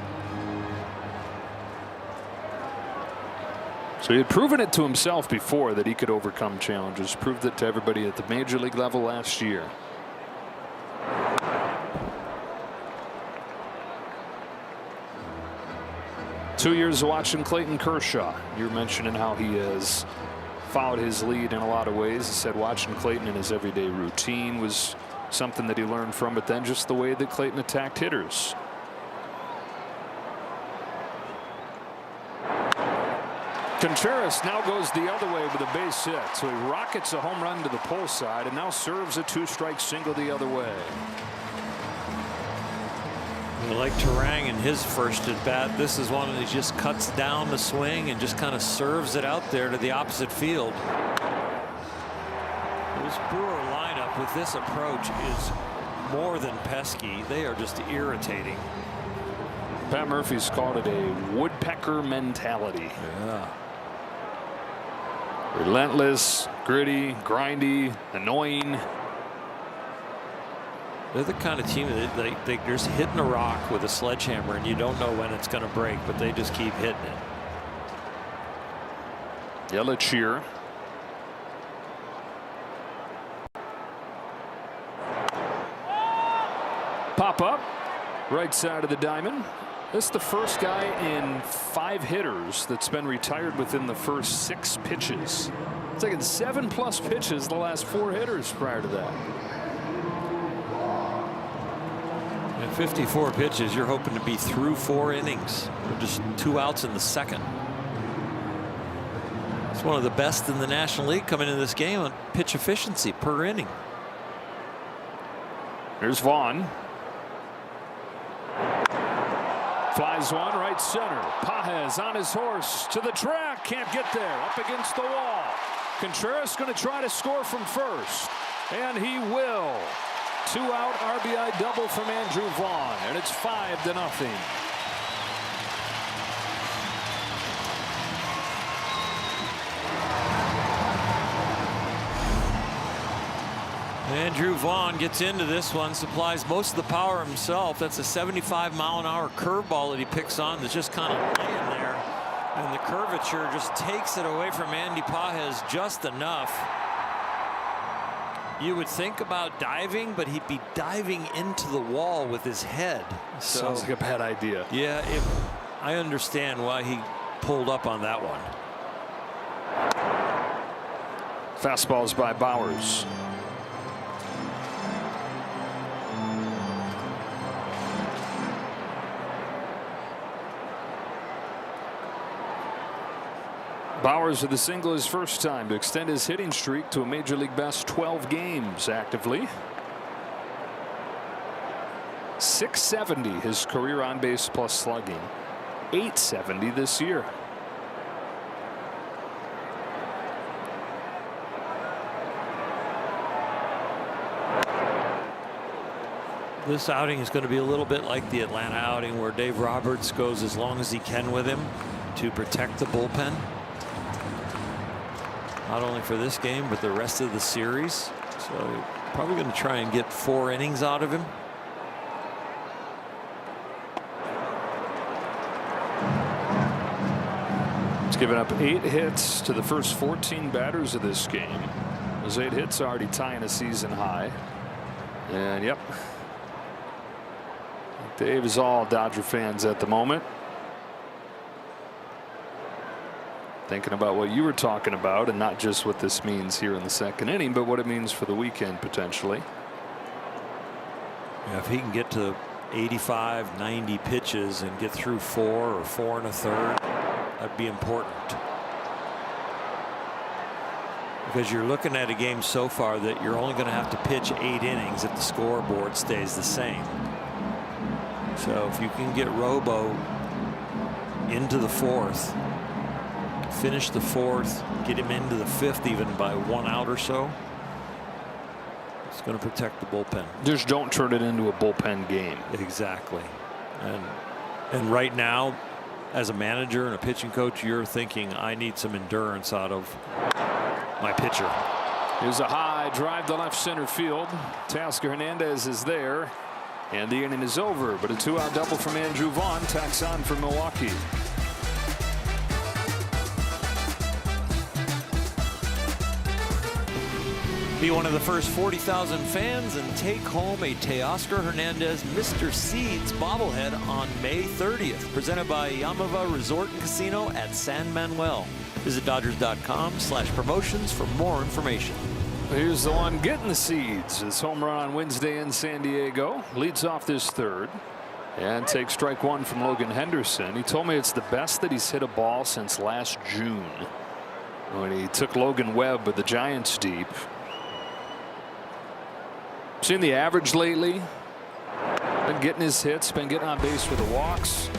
Speaker 9: So he had proven it to himself before that he could overcome challenges. Proved it to everybody at the major league level last year. Two years of watching Clayton Kershaw. You were mentioning how he has followed his lead in a lot of ways. He said watching Clayton in his everyday routine was something that he learned from, but then just the way that Clayton attacked hitters. Contreras now goes the other way with a base hit, so he rockets a home run to the pull side and now serves a 2-strike single the other way.
Speaker 7: Like Terang in his first at bat, this is one that he just cuts down the swing and just kind of serves it out there to the opposite field. This Brewer lineup with this approach is more than pesky. They are just irritating.
Speaker 9: Pat Murphy's called it a woodpecker mentality.
Speaker 7: Yeah.
Speaker 9: Relentless, gritty, grindy, annoying.
Speaker 7: They're the kind of team that they're just hitting a rock with a sledgehammer, and you don't know when it's going to break, but they just keep hitting it.
Speaker 9: Yell a cheer. Pop up, right side of the diamond. This is the first guy in 5 hitters that's been retired within the first 6 pitches. It's taken 7+ pitches the last 4 hitters prior to that.
Speaker 7: At 54 pitches, you're hoping to be through 4 innings. We're just 2 outs in the second. It's one of the best in the National League coming into this game on pitch efficiency per inning.
Speaker 9: Here's Vaughn. Flies one right center. Pages on his horse to the track. Can't get there. Up against the wall. Contreras going to try to score from first. And he will. 2-out RBI double from Andrew Vaughn. And it's 5-0.
Speaker 7: Andrew Vaughn gets into this one, supplies most of the power himself. That's a 75-mile-an-hour curveball that he picks on that's just kind of laying there. And the curvature just takes it away from Andy Pages just enough. You would think about diving, but he'd be diving into the wall with his head. So,
Speaker 9: sounds like a bad idea.
Speaker 7: Yeah, I understand why he pulled up on that one.
Speaker 9: Fastballs by Bowers. Bowers with a single his first time to extend his hitting streak to a major league best 12 games actively. .670 his career on base plus slugging. .870 this year.
Speaker 7: This outing is going to be a little bit like the Atlanta outing, where Dave Roberts goes as long as he can with him to protect the bullpen. Not only for this game, but the rest of the series. So you're probably going to try and get 4 innings out of him.
Speaker 9: He's given up 8 hits to the first 14 batters of this game. Those 8 hits already tying a season high. And yep, Dave is all Dodger fans at the moment. Thinking about what you were talking about, and not just what this means here in the second inning, but what it means for the weekend potentially.
Speaker 7: Yeah, if he can get to 85, 90 pitches and get through 4 or 4 1/3, that'd be important. Because you're looking at a game so far that you're only going to have to pitch 8 innings if the scoreboard stays the same. So if you can get Robo into the fourth. Finish the fourth, get him into the fifth even by 1 out or so. It's going to protect the bullpen.
Speaker 9: Just don't turn it into a bullpen game.
Speaker 7: Exactly. And right now, as a manager and a pitching coach, you're thinking, I need some endurance out of my pitcher.
Speaker 9: Here's a high drive to left center field. Teoscar Hernandez is there, and the inning is over. But a 2-out double from Andrew Vaughn tacks on for Milwaukee.
Speaker 7: Be one of the first 40,000 fans and take home a Teoscar Hernandez Mr. Seeds bobblehead on May 30th. Presented by Yamava Resort and Casino at San Manuel. Visit Dodgers.com/promotions for more information.
Speaker 9: Here's the one getting the Seeds. His home run on Wednesday in San Diego. Leads off this third and takes strike one from Logan Henderson. He told me it's the best that he's hit a ball since last June when he took Logan Webb with the Giants deep. Seen the average lately. Been getting his hits, been getting on base for the walks.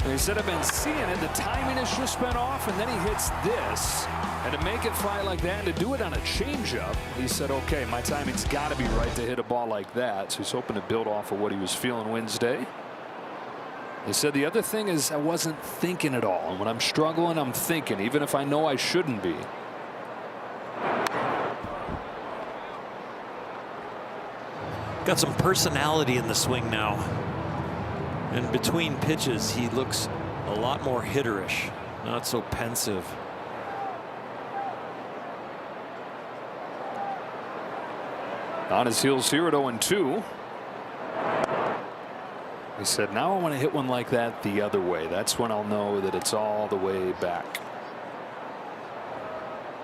Speaker 9: And he said, I've been seeing it. The timing has just been off, and then he hits this. And to make it fly like that and to do it on a changeup, he said, okay, my timing's got to be right to hit a ball like that. So he's hoping to build off of what he was feeling Wednesday. He said the other thing is I wasn't thinking at all. And when I'm struggling, I'm thinking, even if I know I shouldn't be.
Speaker 7: Got some personality in the swing now. And between pitches, he looks a lot more hitterish, not so pensive.
Speaker 9: On his heels here at 0-2. He said, now I want to hit one like that the other way. That's when I'll know that it's all the way back.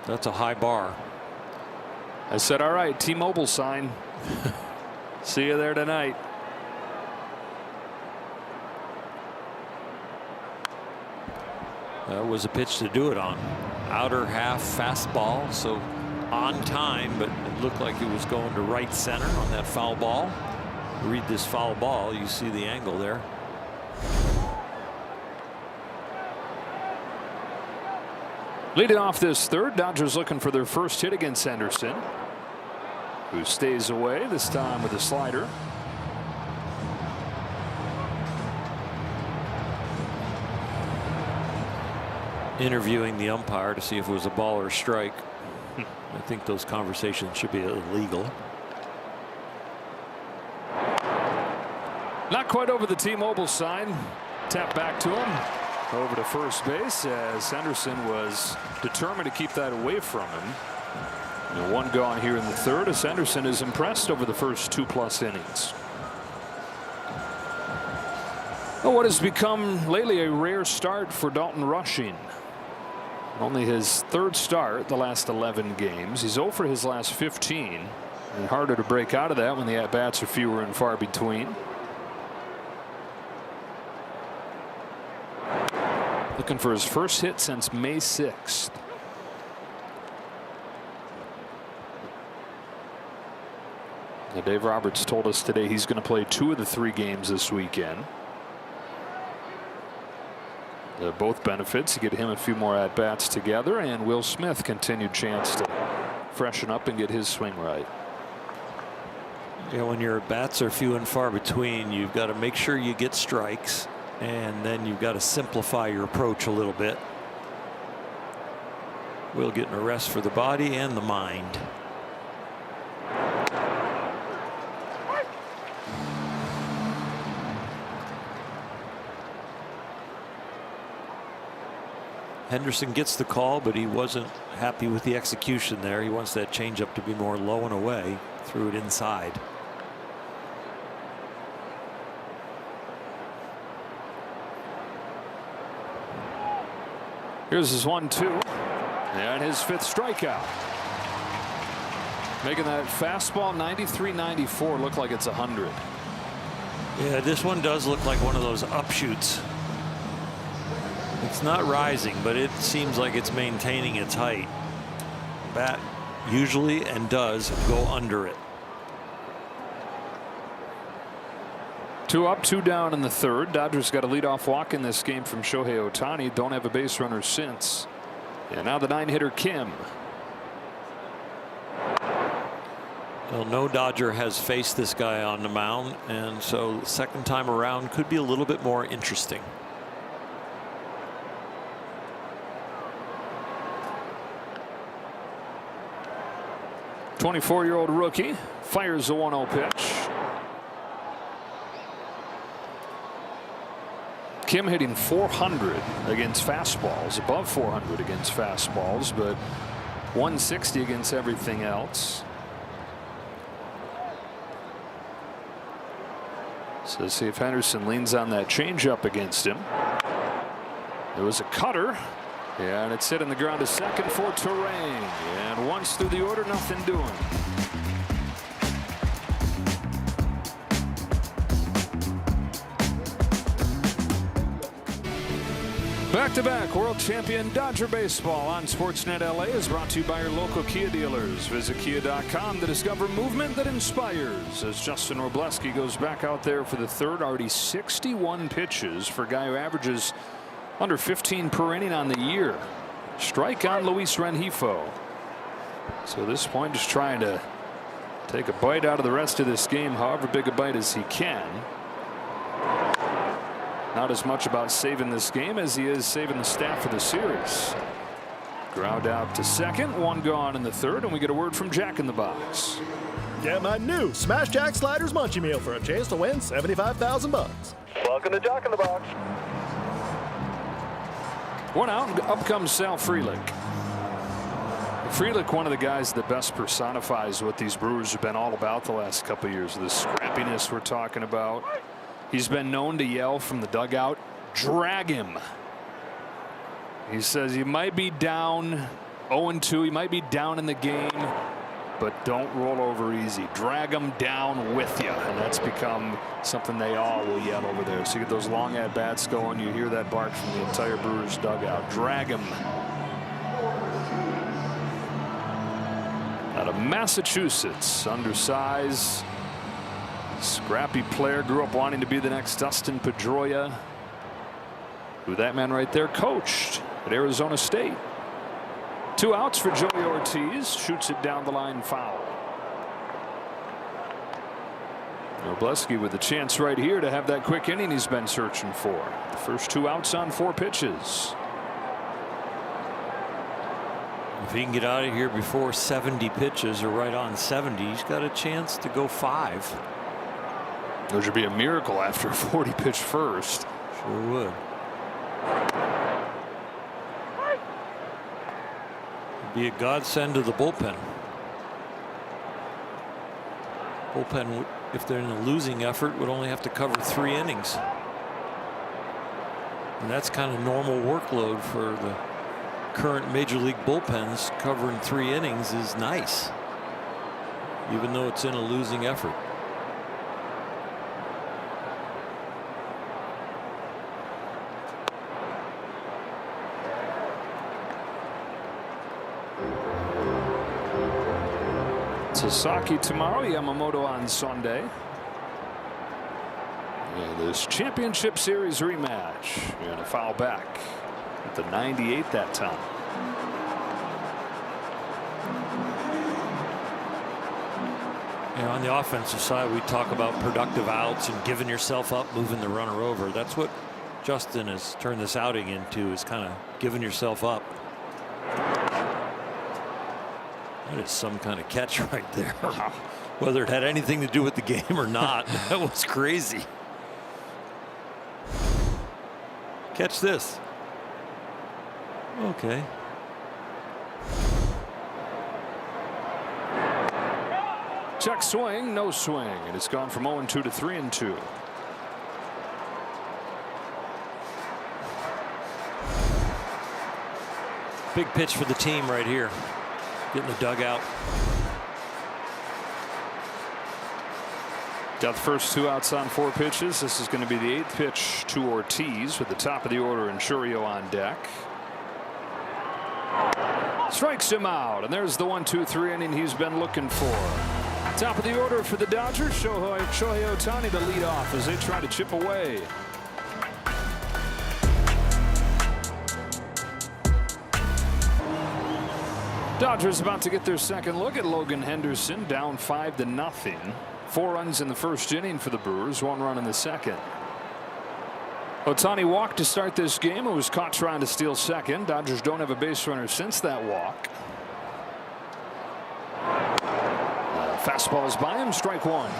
Speaker 7: That's a high bar.
Speaker 9: I said, all right, T-Mobile sign. See you there tonight.
Speaker 7: That was a pitch to do it on. Outer half fastball, so on time, but it looked like it was going to right center on that foul ball. Read this foul ball, you see the angle there.
Speaker 9: Leading off this third, Dodgers looking for their first hit against Henderson, who stays away this time with a slider.
Speaker 7: Interviewing the umpire to see if it was a ball or a strike. I think those conversations should be illegal.
Speaker 9: Not quite over the T-Mobile sign. Tap back to him. Over to first base as Henderson was determined to keep that away from him. And one gone here in the third as Henderson is impressed over the first 2+ innings. Well, what has become lately a rare start for Dalton Rushing. Only his third start the last 11 games. He's 0 for his last 15. And harder to break out of that when the at-bats are fewer and far between. Looking for his first hit since May 6th. Now, Dave Roberts told us today he's going to play 2 of the 3 games this weekend. Both benefits. You get him a few more at-bats together, and Will Smith continued chance to freshen up and get his swing right.
Speaker 7: Yeah, when your at-bats are few and far between, you've got to make sure you get strikes, and then you've got to simplify your approach a little bit. Will getting a rest for the body and the mind. Henderson gets the call, but he wasn't happy with the execution there. He wants that changeup to be more low and away. Threw it inside.
Speaker 9: Here's his 1-2 and his 5th strikeout. Making that fastball 93-94 look like it's 100.
Speaker 7: Yeah, this one does look like one of those upshoots. It's not rising, but it seems like it's maintaining its height. Bat usually and does go under it.
Speaker 9: 2 up, 2 down in the third. Dodgers got a leadoff walk in this game from Shohei Ohtani. Don't have a base runner since. And now the 9-hitter Kim.
Speaker 7: Well, no Dodger has faced this guy on the mound, and so the second time around could be a little bit more interesting.
Speaker 9: The 24-year-old rookie fires a 1-0 pitch. Kim hitting .400 against fastballs, above .400 against fastballs, but .160 against everything else. So let's see if Henderson leans on that changeup against him. There was a cutter, and it's hit in the ground to second for Terrain. And once through the order, nothing doing.
Speaker 1: Back-to-back world champion Dodger baseball on Sportsnet LA is brought to you by your local Kia dealers. Visit Kia.com to discover movement that inspires. As Justin Robleski goes back out there for the third, already 61 pitches for a guy who averages under 15 per inning on the year. Strike on Luis Rengifo. So at this point, just trying to take a bite out of the rest of this game, however big a bite as he can. Not as much about saving this game as he is saving the staff for the series. Ground out to second, 1 gone in the third, and we get a word from Jack in the Box.
Speaker 10: Get my new Smash Jack Sliders Munchie Meal for a chance to win $75,000. Welcome to Jack in the Box.
Speaker 9: 1 out, and up comes Sal Frelick. Frelick, one of the guys that best personifies what these Brewers have been all about the last couple of years. The scrappiness we're talking about. He's been known to yell from the dugout, "Drag him." He says you might be down 0-2, you might be down in the game, but don't roll over easy. Drag him down with you. And that's become something they all will yell over there. So you get those long at-bats going, you hear that bark from the entire Brewers dugout. Drag him. Out of Massachusetts, undersized, scrappy player, grew up wanting to be the next Dustin Pedroia, who that man right there coached at Arizona State. 2 outs for Joey Ortiz, shoots it down the line, foul. Robleski with a chance right here to have that quick inning he's been searching for. The first 2 outs on 4 pitches.
Speaker 7: If he can get out of here before 70 pitches or right on 70, he's got a chance to go 5.
Speaker 9: There should be a miracle after a 40-pitch first.
Speaker 7: Sure would. It'd be a godsend to the bullpen. Bullpen, if they're in a losing effort, would only have to cover 3 innings. And that's kind of normal workload for the current major league bullpens. Covering 3 innings is nice, even though it's in a losing effort.
Speaker 9: Sasaki tomorrow, Yamamoto on Sunday. And this championship series rematch. And a foul back at the 98 that time.
Speaker 7: You know, on the offensive side, we talk about productive outs and giving yourself up, moving the runner over. That's what Justin has turned this outing into, is kind of giving yourself up. That is some kind of catch right there. Whether it had anything to do with the game or not, that was crazy. Catch this. Okay.
Speaker 9: Check swing, no swing, and it's gone from 0-2 to 3-2.
Speaker 7: Big pitch for the team right here. Getting the dugout.
Speaker 9: Got the first 2 outs on 4 pitches. This is going to be the 8th pitch to Ortiz with the top of the order and Churio on deck. Strikes him out, and there's the 1-2-3 inning he's been looking for.
Speaker 7: Top of the order for the Dodgers, Shohei OHTANI to lead off as they try to chip away. Dodgers about to get their second look at Logan Henderson, down 5-0. 4 runs in the first inning for the Brewers, 1 run in the second. OHTANI walked to start this game and was caught trying to steal second. Dodgers don't have a base runner since that walk. Fastball's by him, strike 1.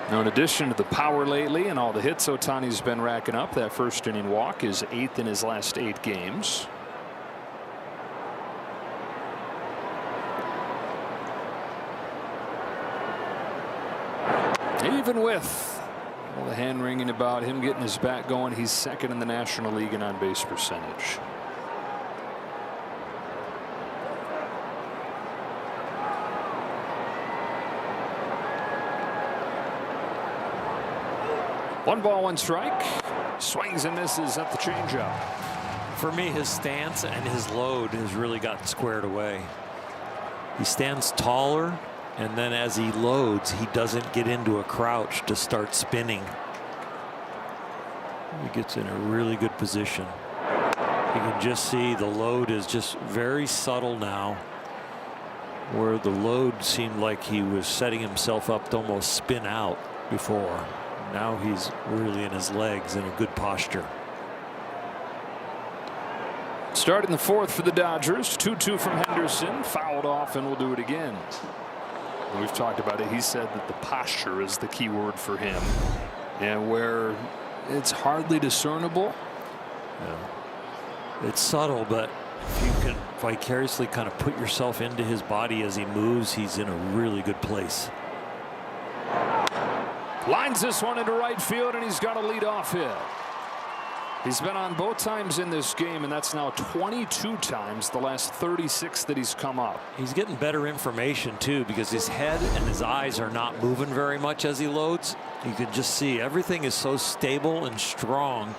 Speaker 7: Now, in addition to the power lately and all the hits OHTANI's been racking up, that first inning walk is 8th in his last 8 games. Even with all the hand wringing about him getting his bat going, he's second in the National League in on-base percentage. One ball, one strike. Swings and misses at the changeup. For me, his stance and his load has really gotten squared away. He stands taller, and then as he loads, he doesn't get into a crouch to start spinning. He gets in a really good position. You can just see the load is just very subtle now, where the load seemed like he was setting himself up to almost spin out before. Now he's really in his legs in a good posture.
Speaker 9: Start in the 4th for the Dodgers. 2-2 from Henderson. Fouled off, and we'll do it again. We've talked about it. He said that the posture is the key word for him, and where it's hardly discernible.
Speaker 7: Yeah. It's subtle, but if you can vicariously kind of put yourself into his body as he moves, he's in a really good place.
Speaker 9: Lines this one into right field, and he's got a leadoff hit. He's been on both times in this game, and that's now 22 times the last 36 that he's come up.
Speaker 7: He's getting better information too, because his head and his eyes are not moving very much as he loads. You can just see everything is so stable and strong.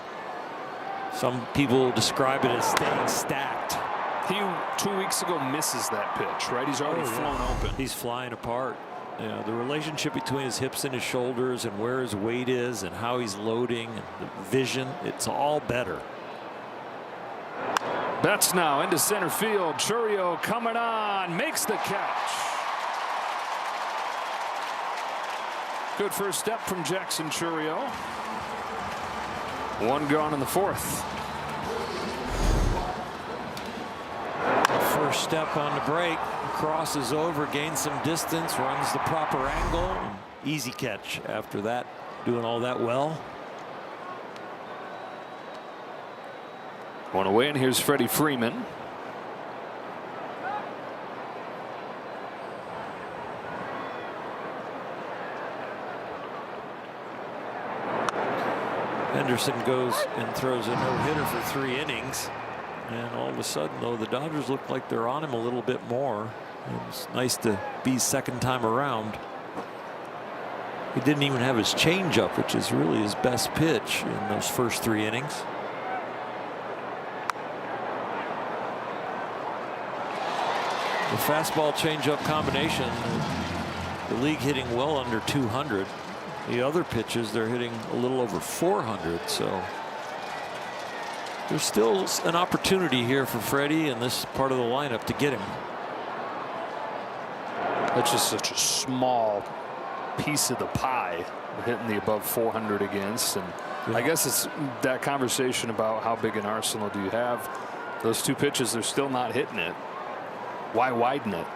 Speaker 7: Some people describe it as staying stacked.
Speaker 9: He 2 weeks ago misses that pitch, right? He's already flown open.
Speaker 7: He's flying apart. You know, the relationship between his hips and his shoulders and where his weight is and how he's loading and the vision, it's all better.
Speaker 9: Betts now into center field. Chourio coming on, makes the catch. Good first step from Jackson Chourio. 1 gone in the 4th.
Speaker 7: First step on the break, crosses over, gains some distance, runs the proper angle, and easy catch after that, doing all that well.
Speaker 9: 1 away, and here's Freddie Freeman.
Speaker 7: Henderson goes and throws a no-hitter for 3 innings. And all of a sudden, though, the Dodgers look like they're on him a little bit more. It's nice to be second time around. He didn't even have his changeup, which is really his best pitch in those first 3 innings. The fastball changeup combination, the league hitting well under 200. The other pitches, they're hitting a little over 400. So there's still an opportunity here for Freddie in this part of the lineup to get him.
Speaker 9: That's just such a small piece of the pie, hitting the above 400 against. And I guess it's that conversation about how big an arsenal do you have. Those 2 pitches, they're still not hitting it. Why widen it?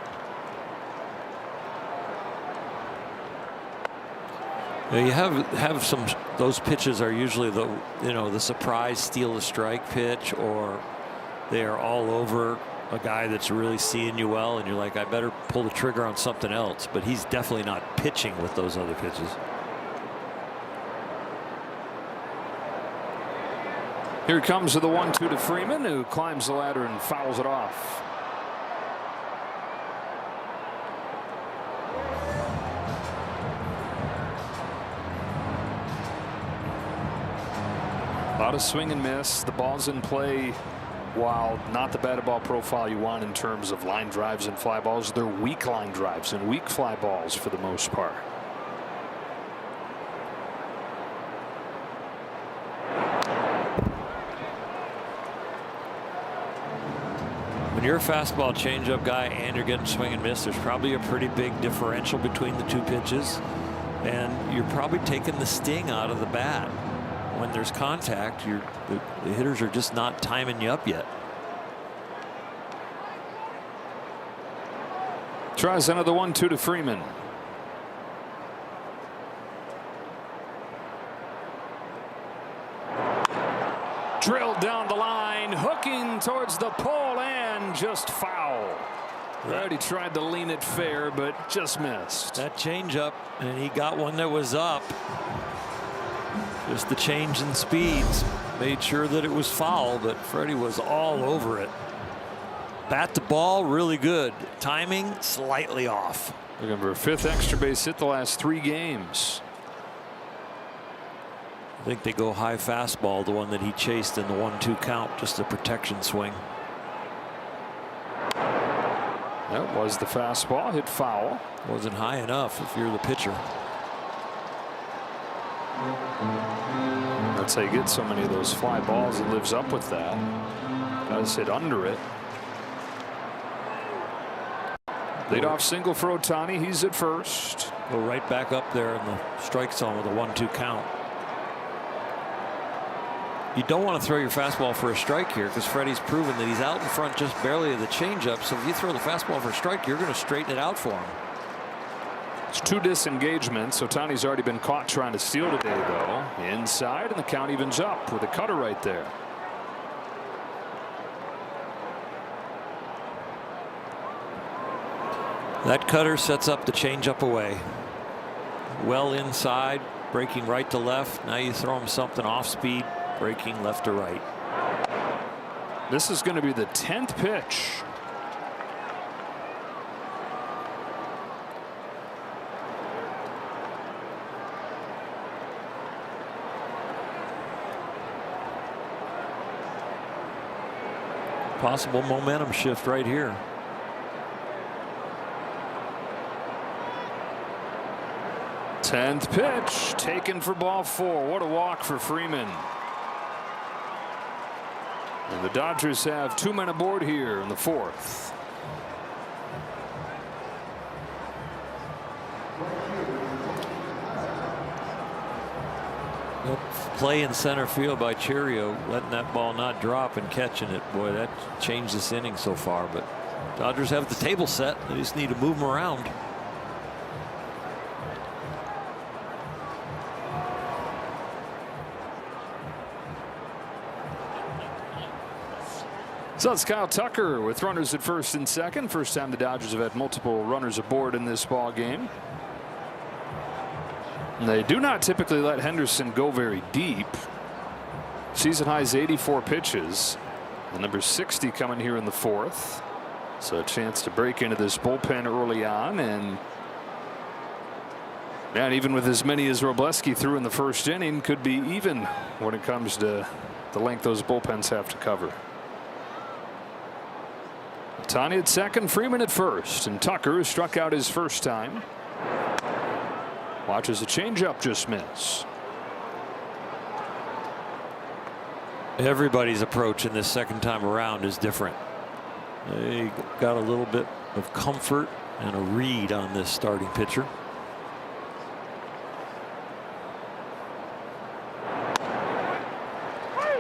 Speaker 7: You have some. Those pitches are usually the surprise steal the strike pitch, or they are all over a guy that's really seeing you well, and you're like, I better pull the trigger on something else. But he's definitely not pitching with those other pitches.
Speaker 9: Here comes the 1-2 to Freeman, who climbs the ladder and fouls it off. A lot of swing and miss. The ball's in play while not the batted ball profile you want in terms of line drives and fly balls, they're weak line drives and weak fly balls for the most part.
Speaker 7: When you're a fastball changeup guy and you're getting swing and miss, there's probably a pretty big differential between the two pitches, and you're probably taking the sting out of the bat. When there's contact, the hitters are just not timing you up yet.
Speaker 9: Tries another 1-2 to Freeman. Drilled down the line, hooking towards the pole, and just foul. Already tried to lean it fair, but just missed.
Speaker 7: That changeup, and he got one that was up. Just the change in speeds made sure that it was foul, but Freddie was all over it. Bat to ball, really good. Timing, slightly off.
Speaker 9: Looking for a 5th extra base hit the last 3 games.
Speaker 7: I think they go high fastball, the one that he chased in the 1-2 count, just a protection swing.
Speaker 9: That was the fastball, hit foul.
Speaker 7: Wasn't high enough if you're the pitcher.
Speaker 9: That's how you get so many of those fly balls. It lives up with that. Does hit under it. Leadoff single for Ohtani. He's at first.
Speaker 7: Go right back up there in the strike zone with a 1-2 count. You don't want to throw your fastball for a strike here, because Freddie's proven that he's out in front just barely of the changeup. So if you throw the fastball for a strike, you're going to straighten it out for him.
Speaker 9: It's 2 disengagements. Ohtani's already been caught trying to steal today, though. Inside, and the count evens up with a cutter right there.
Speaker 7: That cutter sets up the changeup away. Well inside, breaking right to left. Now you throw him something off speed, breaking left to right.
Speaker 9: This is going to be the 10th pitch.
Speaker 7: Possible momentum shift right here.
Speaker 9: Tenth pitch taken for ball 4. What a walk for Freeman. And the Dodgers have 2 men aboard here in the 4th.
Speaker 7: Play in center field by Cheerio, letting that ball not drop and catching it. Boy, that changed this inning so far. But Dodgers have the table set. They just need to move them around.
Speaker 9: So it's Kyle Tucker with runners at first and second. First time the Dodgers have had multiple runners aboard in this ball game. And they do not typically let Henderson go very deep. Season high is 84 pitches. The number 60 coming here in the 4th. So a chance to break into this bullpen early on, and even with as many as Robleski threw in the first inning, could be even when it comes to the length those bullpens have to cover. Ohtani at second, Freeman at first, and Tucker struck out his first time. Watches a changeup just miss.
Speaker 7: Everybody's approach in this second time around is different. They got a little bit of comfort and a read on this starting pitcher.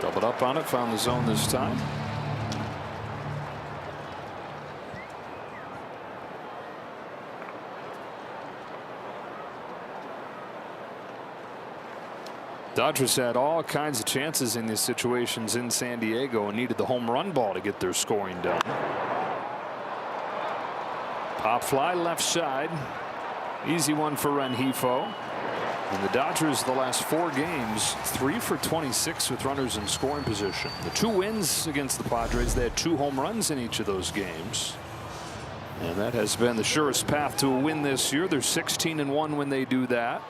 Speaker 9: Doubled up on it, found the zone this time. Dodgers had all kinds of chances in these situations in San Diego and needed the home run ball to get their scoring done. Pop fly left side. Easy one for Rengifo. And the Dodgers the last 4 games 3 for 26 with runners in scoring position. The 2 wins against the Padres, they had 2 home runs in each of those games. And that has been the surest path to a win this year. They're 16-1 when they do that.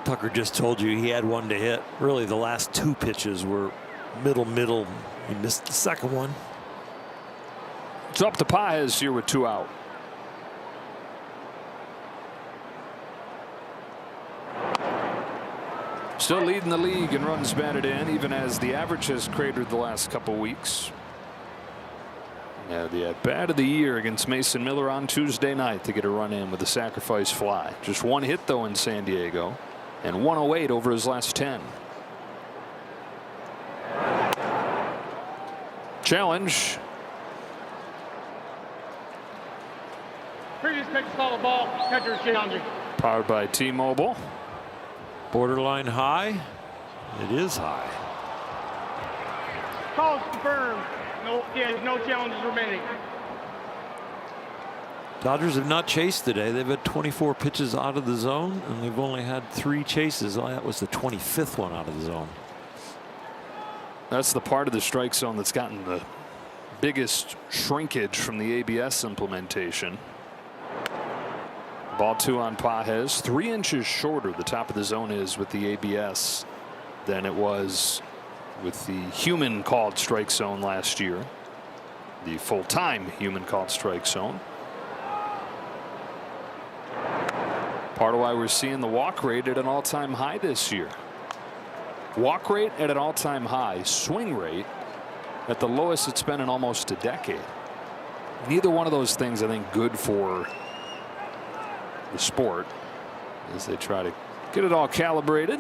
Speaker 7: Tucker just told you he had one to hit. Really, the last 2 pitches were middle. He missed the second one.
Speaker 9: It's up to Paez here with 2 out. Still leading the league in runs batted in, even as the average has cratered the last couple weeks. Yeah, the at-bat of the year against Mason Miller on Tuesday night to get a run in with a sacrifice fly. Just 1 hit, though, in San Diego, and 108 over his last 10. Challenge.
Speaker 8: Previous pitch, foul ball, catcher challenging.
Speaker 9: Powered by T-Mobile.
Speaker 7: Borderline high. It is high.
Speaker 8: Call confirmed. No challenges remaining.
Speaker 7: Dodgers have not chased today. They've had 24 pitches out of the zone, and they've only had 3 chases. Oh, that was the 25th one out of the zone.
Speaker 9: That's the part of the strike zone that's gotten the biggest shrinkage from the ABS implementation. Ball 2 on Paez. 3 inches shorter the top of the zone is with the ABS than it was with the human called strike zone last year. The full-time human called strike zone. Part of why we're seeing the walk rate at an all-time high this year. Walk rate at an all-time high. Swing rate at the lowest it's been in almost a decade. Neither one of those things, I think, good for the sport as they try to get it all calibrated.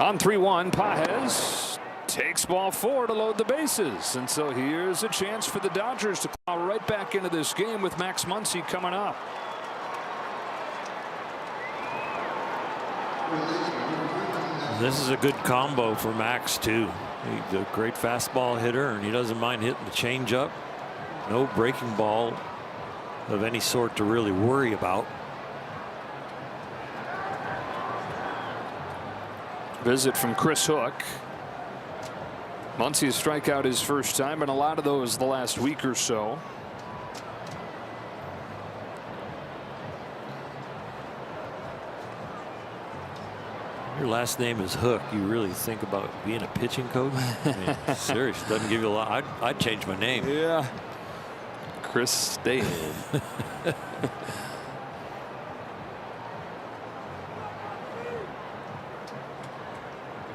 Speaker 9: On 3-1, Paez takes ball 4 to load the bases, and so here's a chance for the Dodgers to claw right back into this game with Max Muncy coming up.
Speaker 7: This is a good combo for Max too. He's a great fastball hitter, and he doesn't mind hitting the changeup. No breaking ball of any sort to really worry about.
Speaker 9: Visit from Chris Hook. Muncy's strikeout his first time, and a lot of those the last week or so.
Speaker 7: Your last name is Hook. You really think about being a pitching coach? I mean, seriously, doesn't give you a lot. I'd change my name.
Speaker 9: Yeah. Chris stayed.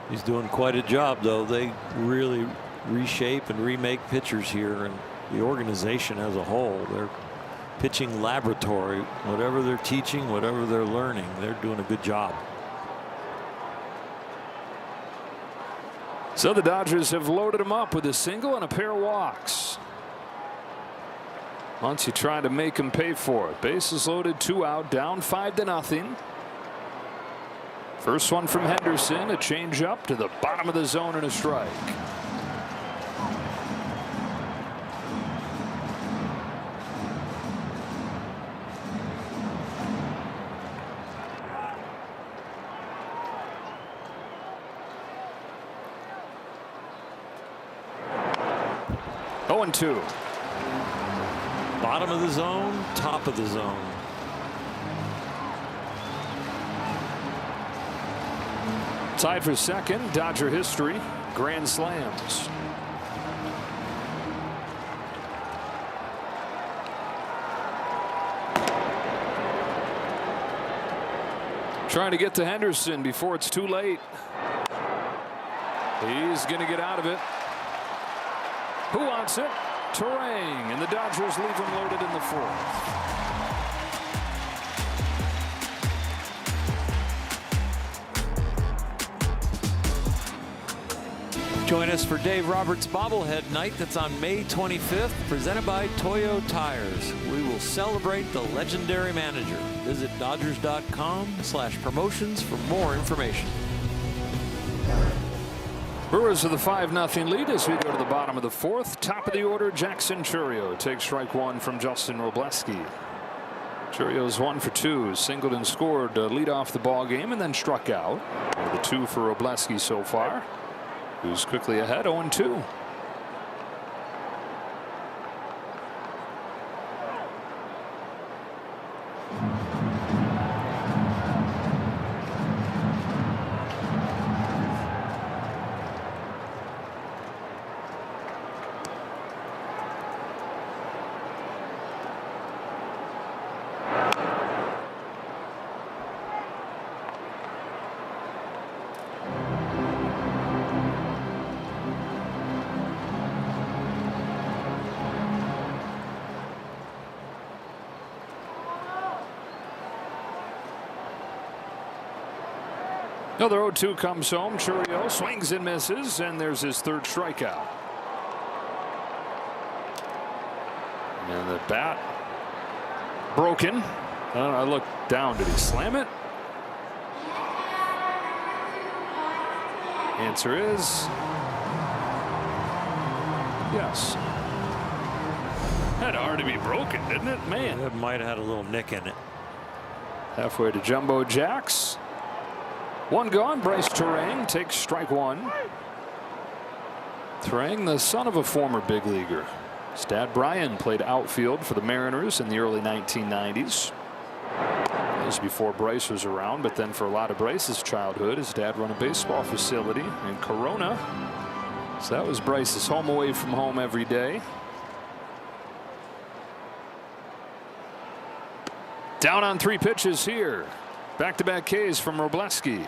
Speaker 7: He's doing quite a job, though. They really reshape and remake pitchers here, and the organization as a whole, their pitching laboratory, whatever they're teaching, whatever they're learning, they're doing a good job.
Speaker 9: So the Dodgers have loaded him up with a single and a pair of walks. Muncy trying to make him pay for it. Bases loaded, 2 out, down 5-0. First one from Henderson, a changeup to the bottom of the zone and a strike. Oh, 2.
Speaker 7: Bottom of the zone, top of the zone.
Speaker 9: Tied for second, Dodger history, grand slams. Trying to get to Henderson before it's too late. He's going to get out of it. Who wants it? Terang, and the Dodgers leave him loaded in the 4th.
Speaker 7: Join us for Dave Roberts' bobblehead night that's on May 25th, presented by Toyo Tires. We will celebrate the legendary manager. Visit Dodgers.com/promotions for more information.
Speaker 9: Brewers with a 5-0 lead as we go to the bottom of the 4th. Top of the order, Jackson Chourio takes strike 1 from Justin Robleski. Chourio's 1 for 2, singled and scored to lead off the ball game and then struck out. The 2 for Robleski so far, who's quickly ahead, 0-2. Another 0-2 comes home. Chourio swings and misses, and there's his third strikeout. And the bat broken. I looked down. Did he slam it? Answer is yes. Had already be broken, didn't it? Man,
Speaker 7: It might have had a little nick in it.
Speaker 9: halfway to Jumbo Jacks. One gone. Bryce Terang takes strike one. Terang, the son of a former big leaguer. His dad Brian played outfield for the Mariners in the early 1990s. That was before Bryce was around, but then for a lot of Bryce's childhood, his dad ran a baseball facility in Corona. So that was Bryce's home away from home every day. Down on 3 pitches here. Back-to-back Ks from Robleski.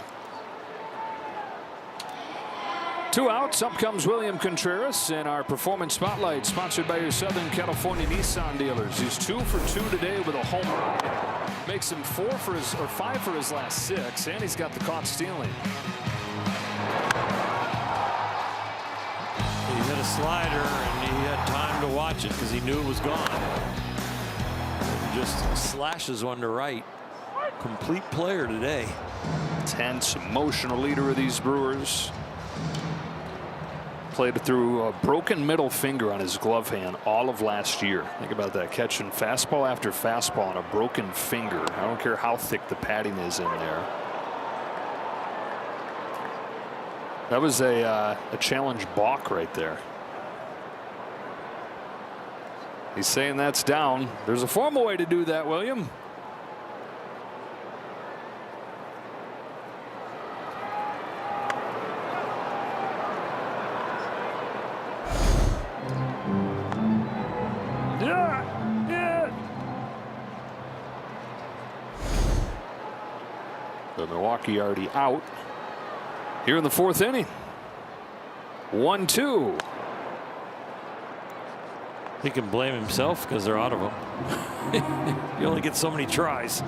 Speaker 9: 2 outs. Up comes William Contreras in our Performance Spotlight, sponsored by your Southern California Nissan dealers. He's 2 for 2 today with a homer. Makes him 5 for his last 6, and he's got the caught stealing.
Speaker 7: He hit a slider, and he had time to watch it because he knew it was gone. Just slashes one to right. Complete player today.
Speaker 9: Tense, emotional leader of these Brewers. Played through a broken middle finger on his glove hand all of last year. Think about that, catching fastball after fastball on a broken finger. I don't care how thick the padding is in there. That was a challenge balk right there. He's saying that's down. There's a formal way to do that, William. The Milwaukee already out here in the 4th inning. 1-2.
Speaker 7: He can blame himself because they're out of him. You only get so many tries.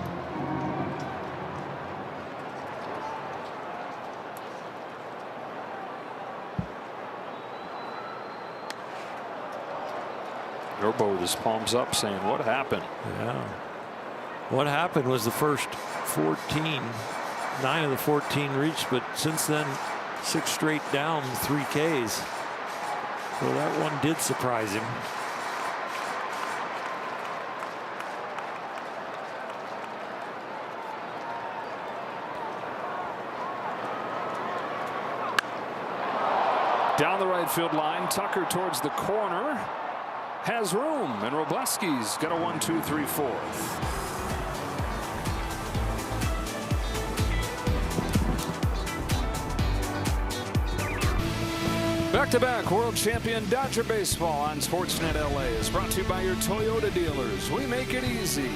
Speaker 9: Norbo with his palms up saying, what happened?
Speaker 7: Yeah. What happened was the first 14, 9 of the 14 reached, but since then 6 straight down, 3 Ks. Well, that one did surprise him.
Speaker 9: Down the right field line, Tucker towards the corner. Has room, and Robleski's got a 1-2-3-4. Back-to-back world champion Dodger baseball on Sportsnet LA is brought to you by your Toyota dealers. We make it easy.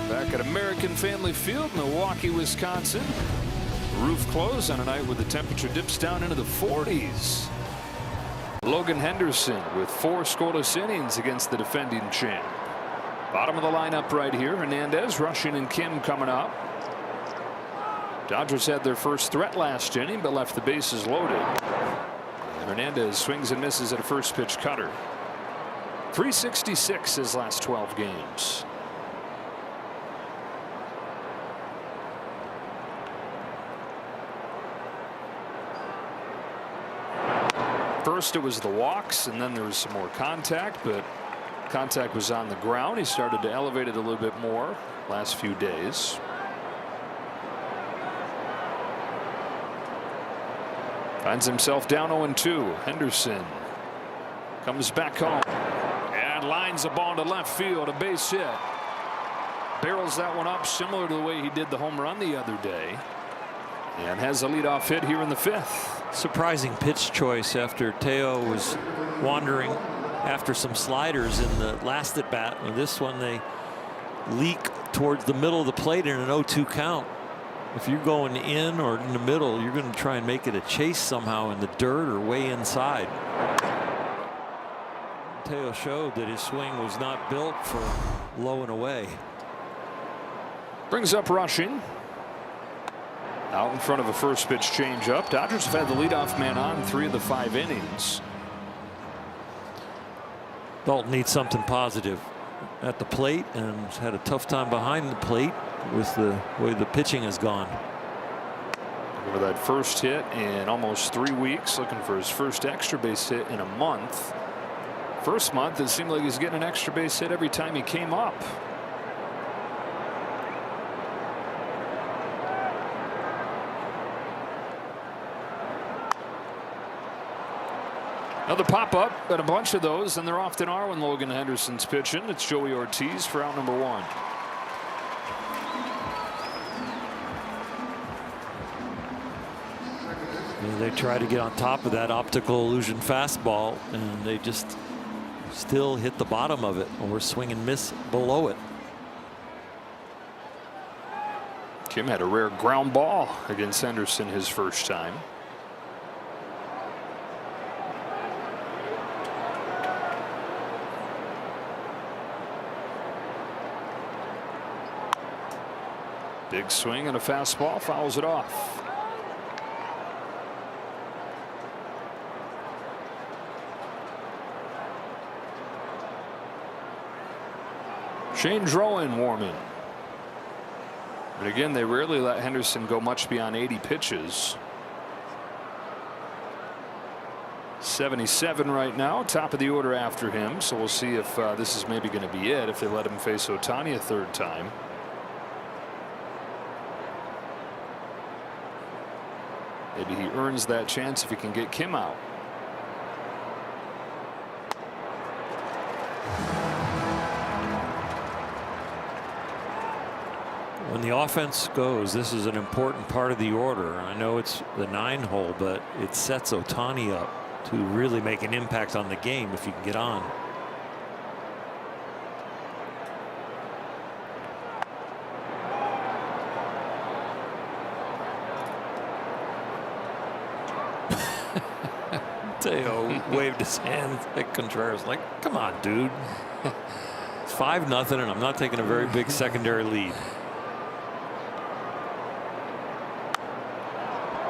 Speaker 9: Back at American Family Field, Milwaukee, Wisconsin. Roof closed on a night where the temperature dips down into the 40s. Logan Henderson with 4 scoreless innings against the defending champ. Bottom of the lineup right here. Hernandez, Rushing, and Kim coming up. Dodgers had their first threat last inning, but left the bases loaded. And Hernandez swings and misses at a first pitch cutter. 366 his last 12 games. First it was the walks, and then there was some more contact, but contact was on the ground. He started to elevate it a little bit more last few days. Finds himself down 0-2. Henderson comes back home and lines a ball to left field, a base hit. Barrels that one up similar to the way he did the home run the other day, and has a leadoff hit here in the 5th.
Speaker 7: Surprising pitch choice after Teo was wandering after some sliders in the last at bat. And this one, they leak towards the middle of the plate in an 0-2 count. If you're going in or in the middle, you're going to try and make it a chase somehow in the dirt or way inside. Teo showed that his swing was not built for low and away.
Speaker 9: Brings up Rushing. Out in front of a first pitch changeup. Dodgers have had the leadoff man on 3 of the 5 innings.
Speaker 7: Dalton needs something positive at the plate and has had a tough time behind the plate with the way the pitching has gone.
Speaker 9: Over that first hit in almost 3 weeks, looking for his first extra base hit in a month. First month, it seemed like he's getting an extra base hit every time he came up. Another pop-up, and a bunch of those, and there often are when Logan Henderson's pitching. It's Joey Ortiz for out number 1.
Speaker 7: They try to get on top of that optical illusion fastball, and they just still hit the bottom of it or swing and miss below it.
Speaker 9: Kim had a rare ground ball against Henderson his first time. Big swing and a fastball, fouls it off. Shane Drowan warming. But again, they rarely let Henderson go much beyond 80 pitches. 77 right now, top of the order after him. So we'll see if this is maybe going to be it if they let him face Ohtani a 3rd time. Maybe he earns that chance if he can get Kim out.
Speaker 7: When the offense goes, this is an important part of the order. I know it's the 9 hole, but it sets Ohtani up to really make an impact on the game if you can get on. Teo waved his hand at Contreras like, come on, dude. It's 5-0, and I'm not taking a very big secondary lead.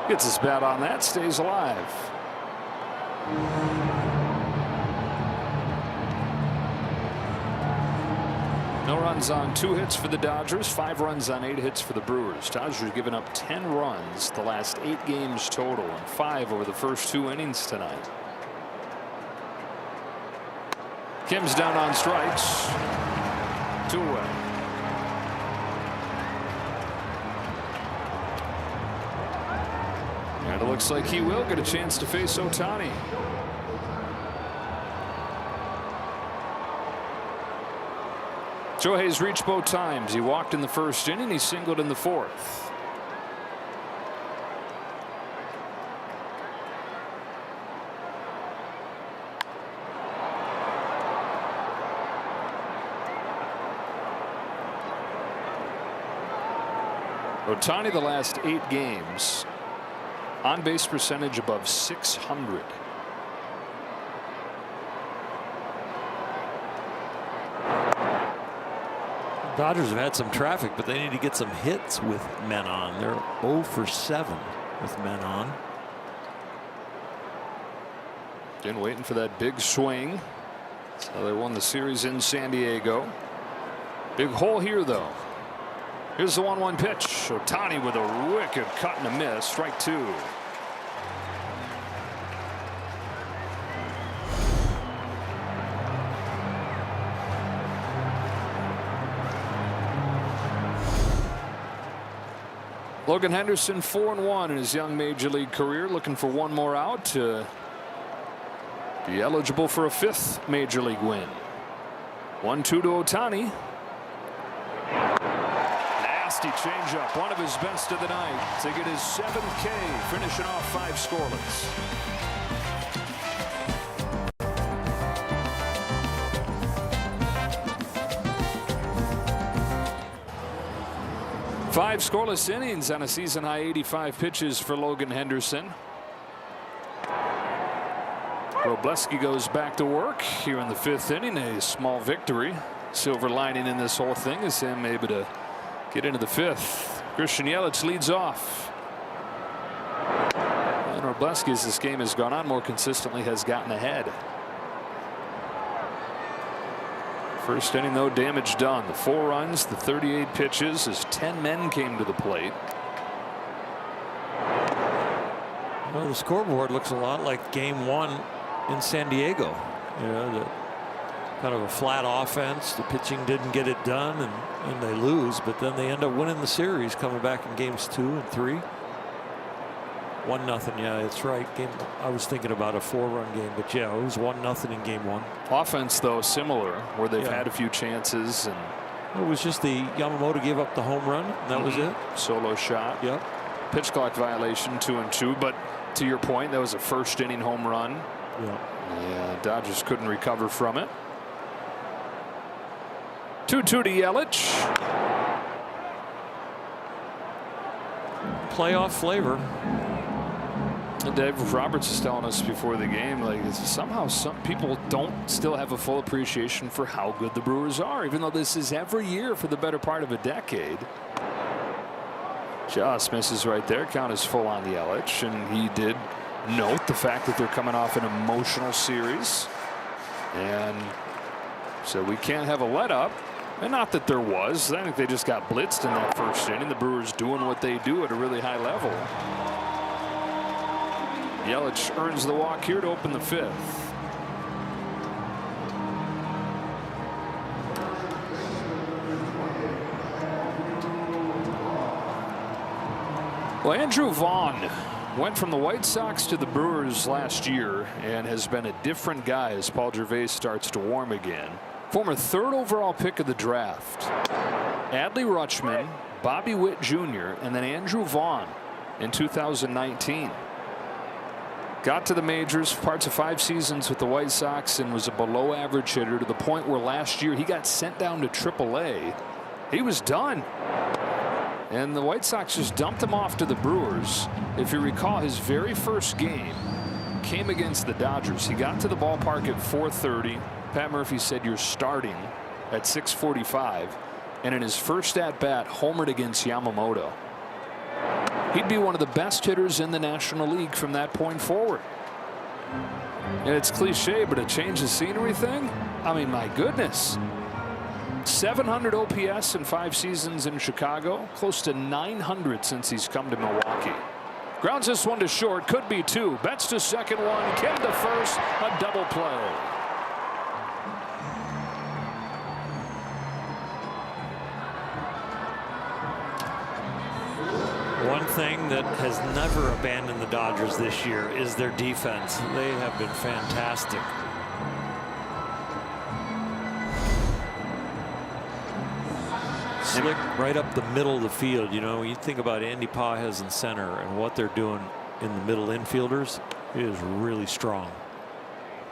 Speaker 9: Gets his bat on that, stays alive. No runs on 2 hits for the Dodgers, 5 runs on 8 hits for the Brewers. Dodgers have given up 10 runs the last 8 games total, and 5 over the first 2 innings tonight. Kim's down on strikes. 2 away. And it looks like he will get a chance to face Ohtani. Shohei's reached both times. He walked in the first inning. He singled in the 4th. Ohtani the last 8 games. On base percentage above 600.
Speaker 7: Dodgers have had some traffic, but they need to get some hits with men on. They're 0 for 7 with men on.
Speaker 9: Again, waiting for that big swing. So they won the series in San Diego. Big hole here, though. Here's the 1-1 pitch. Ohtani with a wicked cut and a miss. Strike 2. Logan Henderson 4-1 in his young major league career, looking for 1 more out to be eligible for a 5th major league win. 1-2 to Ohtani. Nasty changeup, one of his best of the night to get his 7th K, finishing off 5 scoreless. Five scoreless innings on a season high 85 pitches for Logan Henderson. Robleski goes back to work here in the 5th inning. A small victory. Silver lining in this whole thing is him able to get into the 5th. Christian Yelich leads off. And Wroblewski, as this game has gone on more consistently, has gotten ahead. First inning, though, damage done. The 4 runs, the 38 pitches, as 10 men came to the plate.
Speaker 7: Well, the scoreboard looks a lot like Game 1 in San Diego. You know, the kind of a flat offense. The pitching didn't get it done, and they lose. But then they end up winning the series, coming back in games 2 and 3. 1-0. Yeah, it's right. I was thinking about a 4-run game, but yeah, it was 1-0 in Game 1.
Speaker 9: Offense, though, similar, where they've had a few chances, and
Speaker 7: it was just the Yamamoto gave up the home run. And that was it.
Speaker 9: Solo shot.
Speaker 7: Yep.
Speaker 9: Pitch clock violation, 2-2. But to your point, that was a first inning home run.
Speaker 7: Yeah.
Speaker 9: Dodgers couldn't recover from it. 2-2 to Yelich.
Speaker 7: Playoff flavor.
Speaker 9: And Dave Roberts is telling us before the game, like, somehow some people don't still have a full appreciation for how good the Brewers are, even though this is every year for the better part of a decade. Just misses right there. Count is full on Yelich, and he did note the fact that they're coming off an emotional series, and so we can't have a let up. And not that there was. I think they just got blitzed in that first inning. The Brewers doing what they do at a really high level. Yelich earns the walk here to open the 5th. Well, Andrew Vaughn went from the White Sox to the Brewers last year and has been a different guy as Paul Gervais starts to warm again. Former 3rd overall pick of the draft. Adley Rutschman, Bobby Witt Jr., and then Andrew Vaughn in 2019. Got to the majors, parts of 5 seasons with the White Sox, and was a below average hitter to the point where last year he got sent down to AAA. He was done. And the White Sox just dumped him off to the Brewers. If you recall, his very first game came against the Dodgers. He got to the ballpark at 4:30. Pat Murphy said, "You're starting," at 6:45, and in his first at bat, homered against Yamamoto. He'd be one of the best hitters in the National League from that point forward. And it's cliche, but a change of scenery thing, I mean, my goodness. 700 OPS in 5 seasons in Chicago, close to 900 since he's come to Milwaukee. Grounds this one to short, could be 2. Betts to second one, Kim to first, a double play.
Speaker 7: One thing that has never abandoned the Dodgers this year is their defense. They have been fantastic. Slick right up the middle of the field. You know, you think about Andy Pages in center and what they're doing in the middle infielders. It is really strong.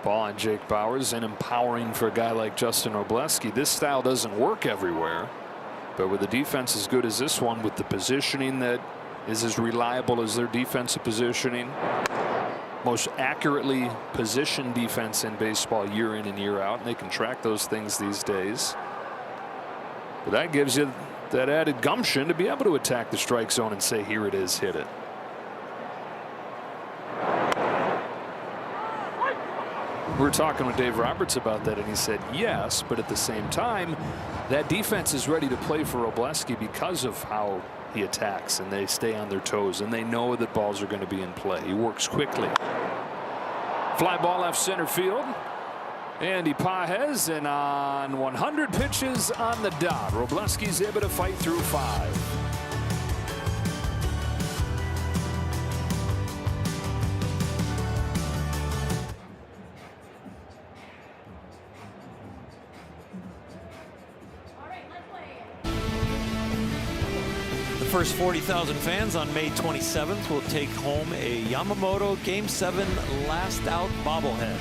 Speaker 9: Ball on Jake Bauers, and empowering for a guy like Justin Wroblewski. This style doesn't work everywhere, but with a defense as good as this one, with the positioning that is as reliable as their defensive positioning, most accurately positioned defense in baseball year in and year out, and they can track those things these days. But that gives you that added gumption to be able to attack the strike zone and say, here it is, hit it. We were talking with Dave Roberts about that, and he said yes, but at the same time, that defense is ready to play for Wroblewski because of how he attacks, and they stay on their toes, and they know that balls are going to be in play. He works quickly. Fly ball left center field. Andy Pages, and on 100 pitches on the dot, Wroblewski's able to fight through 5.
Speaker 7: The first 40,000 fans on May 27th will take home a Yamamoto Game 7 last out bobblehead.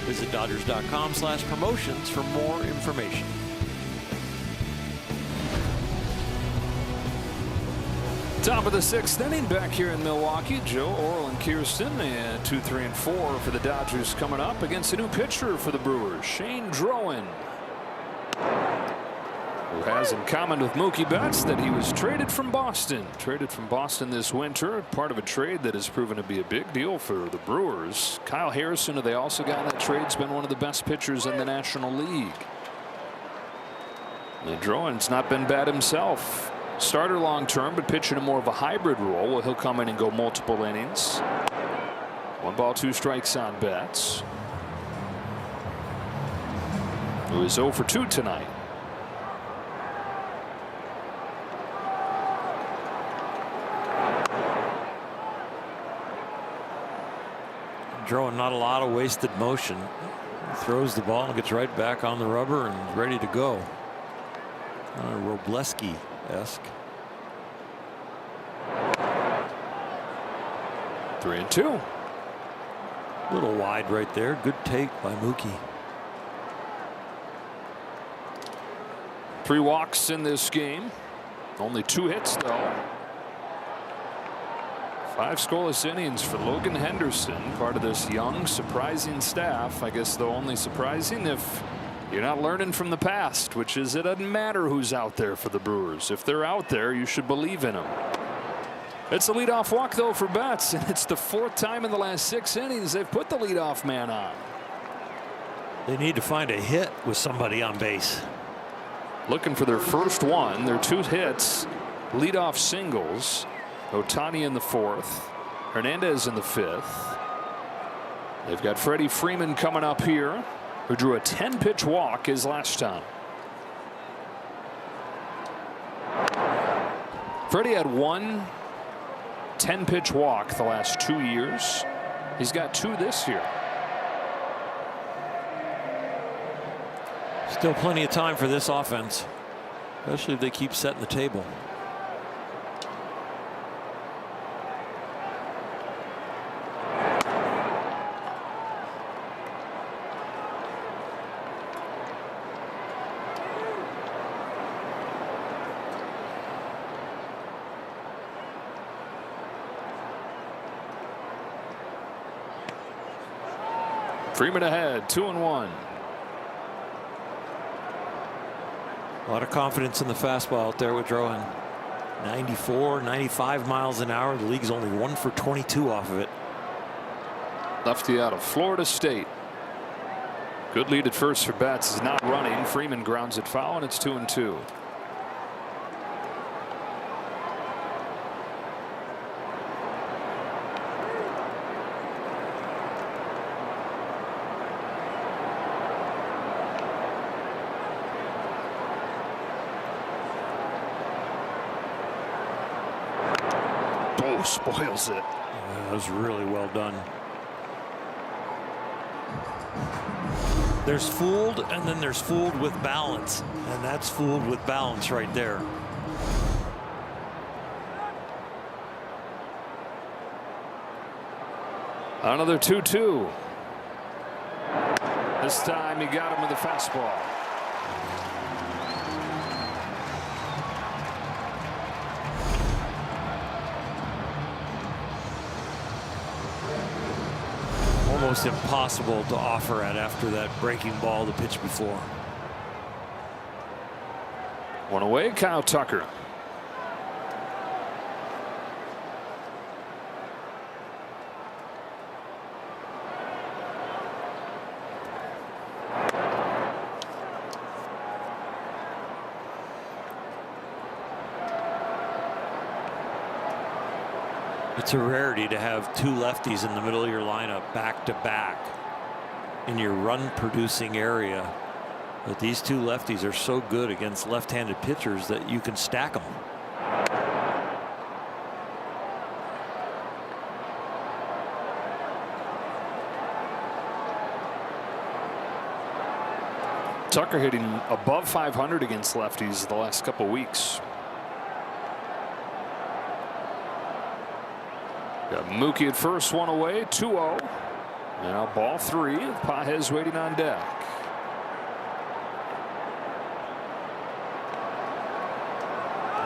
Speaker 7: Visit Dodgers.com/promotions for more information.
Speaker 9: Top of the 6th inning back here in Milwaukee. Joe, Orel, and Kirsten, and 2, 3, and 4 for the Dodgers coming up against a new pitcher for the Brewers, Shane Drowan. who has in common with Mookie Betts that he was traded from Boston. Traded from Boston this winter, part of a trade that has proven to be a big deal for the Brewers. Kyle Harrison, who they also got in that trade, has been one of the best pitchers in the National League. Drowan's not been bad himself. Starter long term, but pitching in more of a hybrid role where he'll come in and go multiple innings. 1 ball, 2 strikes on Betts, who is 0 for 2 tonight.
Speaker 7: Drowan, not a lot of wasted motion. He throws the ball and gets right back on the rubber and ready to go. Robleski-esque.
Speaker 9: 3-2.
Speaker 7: A little wide right there. Good take by Mookie.
Speaker 9: 3 walks in this game. Only 2 hits though. 5 scoreless innings for Logan Henderson, part of this young, surprising staff. I guess though only surprising if you're not learning from the past, which is it doesn't matter who's out there for the Brewers. If they're out there, you should believe in them. It's a leadoff walk though for Betts, and it's the 4th time in the last 6 innings they've put the leadoff man on.
Speaker 7: They need to find a hit with somebody on base.
Speaker 9: Looking for their first one. Their 2 hits, leadoff singles. OHTANI in the 4th, Hernandez in the 5th. They've got Freddie Freeman coming up here, who drew a 10-pitch walk his last time. Freddie had 1 10-pitch walk the last 2 years. He's got 2 this year.
Speaker 7: Still plenty of time for this offense, especially if they keep setting the table.
Speaker 9: Freeman ahead, 2-1.
Speaker 7: A lot of confidence in the fastball out there with Drowan. 94, 95 miles an hour. The league's only 1 for 22 off of it.
Speaker 9: Lefty out of Florida State. Good lead at first for Betts. Is not running. Freeman grounds it foul, and it's 2-2. Spoils it.
Speaker 7: Yeah, that was really well done. There's fooled, and then there's fooled with balance, and that's fooled with balance right there.
Speaker 9: Another 2-2. This time he got him with a fastball.
Speaker 7: Almost impossible to offer at after that breaking ball the pitch before.
Speaker 9: 1 away, Kyle Tucker.
Speaker 7: It's a rarity to have 2 lefties in the middle of your lineup back to back in your run producing area. But these 2 lefties are so good against left-handed pitchers that you can stack them.
Speaker 9: Tucker hitting above 500 against lefties the last couple weeks. Got Mookie at first, 1 away, 2-0. Now ball 3. Pages waiting on deck.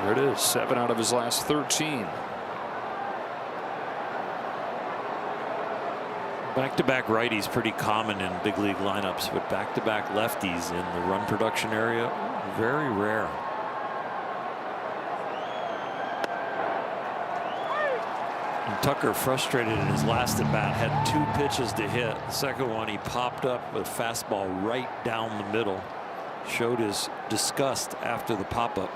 Speaker 9: There it is, 7 out of his last 13.
Speaker 7: Back-to-back righties pretty common in big league lineups, but back-to-back lefties in the run production area, Very rare. And Tucker, frustrated in his last at bat, had 2 pitches to hit. The second one, he popped up with a fastball right down the middle. Showed his disgust after the pop-up.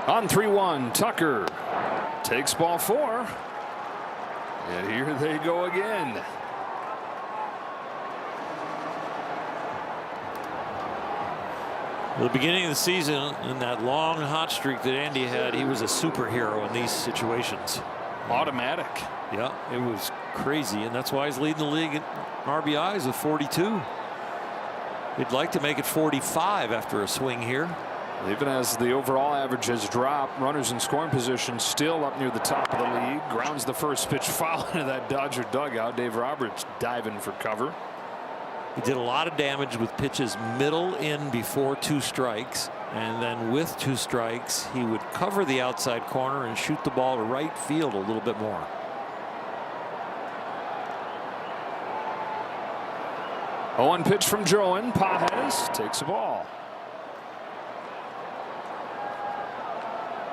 Speaker 9: On 3-1, Tucker takes ball 4. And here they go again.
Speaker 7: At the beginning of the season, in that long hot streak that Andy had, he was a superhero in these situations.
Speaker 9: Automatic.
Speaker 7: Yeah, it was crazy, and that's why he's leading the league in RBIs with 42. He'd like to make it 45 after a swing here.
Speaker 9: Even as the overall average has dropped, runners in scoring position still up near the top of the league. Grounds the first pitch foul into that Dodger dugout. Dave Roberts diving for cover.
Speaker 7: He did a lot of damage with pitches middle in before 2 strikes, and then with 2 strikes he would cover the outside corner and shoot the ball to right field a little bit more.
Speaker 9: One pitch from Joan. Pages takes the ball.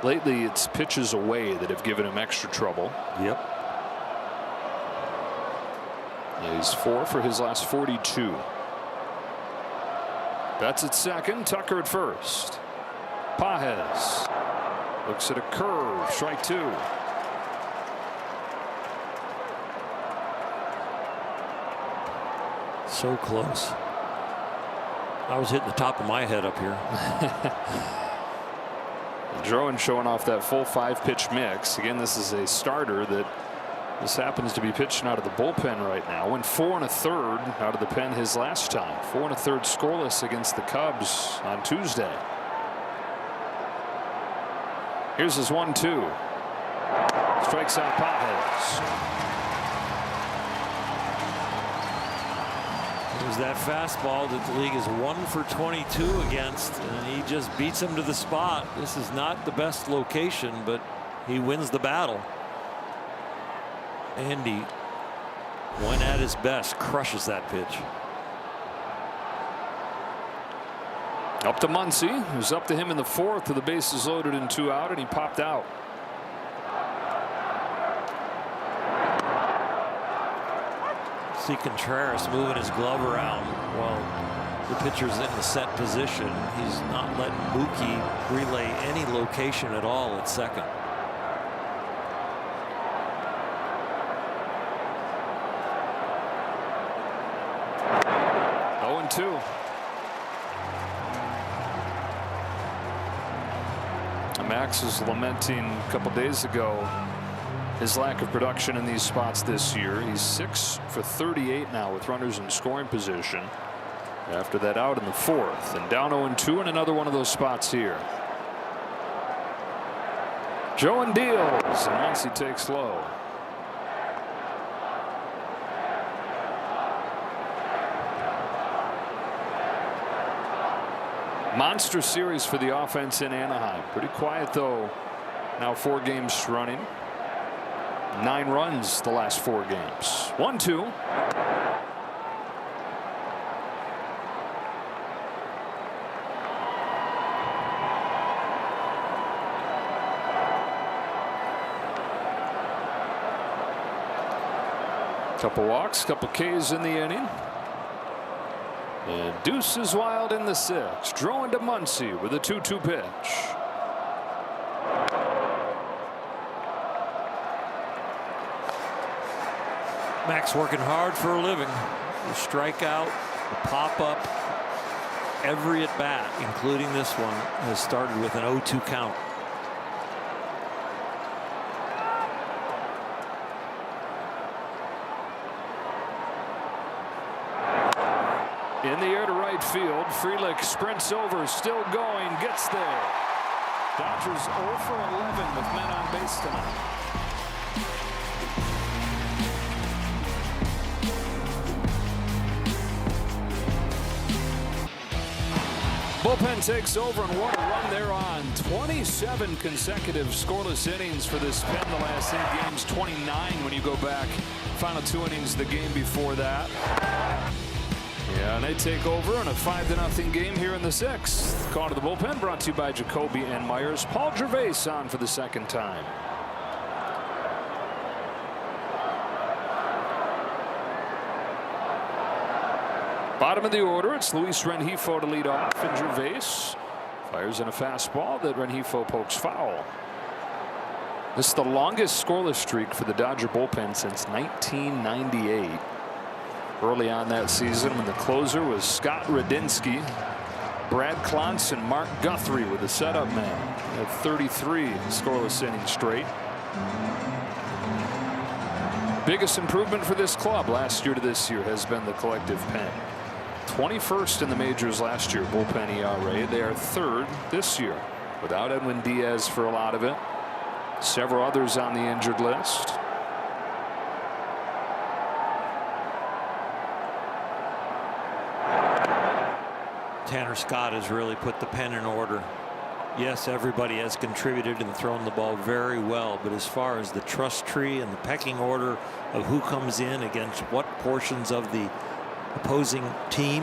Speaker 9: Lately it's pitches away that have given him extra trouble.
Speaker 7: Yep.
Speaker 9: Yeah, he's 4 for his last 42. That's at second. Tucker at first. Pages looks at a curve. Strike 2.
Speaker 7: So close. I was hitting the top of my head up here.
Speaker 9: Drowan showing off that full 5-pitch mix. Again, this is a starter that this happens to be pitching out of the bullpen right now. Went 4 1/3 out of the pen his last time. 4 1/3 scoreless against the Cubs on Tuesday. Here's his 1-2. Strikes out Pages.
Speaker 7: It was that fastball that the league is 1 for 22 against, and he just beats him to the spot. This is not the best location, but he wins the battle. Andy, when at his best, crushes that pitch.
Speaker 9: Up to Muncy, who's up to him in the 4th with the bases loaded and 2 out, and he popped out.
Speaker 7: See Contreras moving his glove around while the pitcher's in the set position. He's not letting Mookie relay any location at all at second.
Speaker 9: Max was lamenting a couple days ago his lack of production in these spots this year. He's 6 for 38 now with runners in scoring position after that out in the 4th, and down 0-2 in another one of those spots here. Joan deals, and Muncy takes low. Monster series for the offense in Anaheim. Pretty quiet though. Now 4 games running. 9 runs the last 4 games. 1-2. Couple walks, couple Ks in the inning. And Deuce is wild in the 6th. Drawing to Muncy with a 2-2 pitch.
Speaker 7: Max working hard for a living. The strikeout, the pop up, every at bat, including this one, has started with an 0-2 count.
Speaker 9: In the air to right field. Frelick sprints over, still going, gets there. Dodgers 0 for 11 with men on base tonight.
Speaker 1: Bullpen takes over, and what a run they're on. 27 consecutive scoreless innings for this pen. The last 8 games, 29 when you go back. Final 2 innings the game before that. Yeah, and they take over in a 5-0 game here in the 6th. Call to the bullpen brought to you by Jacoby and Myers. Paul Gervais on for the 2nd time. Bottom of the order, it's Luis Rengifo to lead off, and Gervais fires in a fastball that Rengifo pokes foul. This is the longest scoreless streak for the Dodger bullpen since 1998. Early on that season, when the closer was Scott Radinsky, Brad Klontz and Mark Guthrie were the setup man at 33 scoreless innings straight. Biggest improvement for this club last year to this year has been the collective pen. 21st in the majors last year, bullpen ERA. They are 3rd this year, without Edwin Diaz for a lot of it. Several others on the injured list.
Speaker 7: Tanner Scott has really put the pen in order. Yes, everybody has contributed and thrown the ball very well, but as far as the trust tree and the pecking order of who comes in against what portions of the opposing team,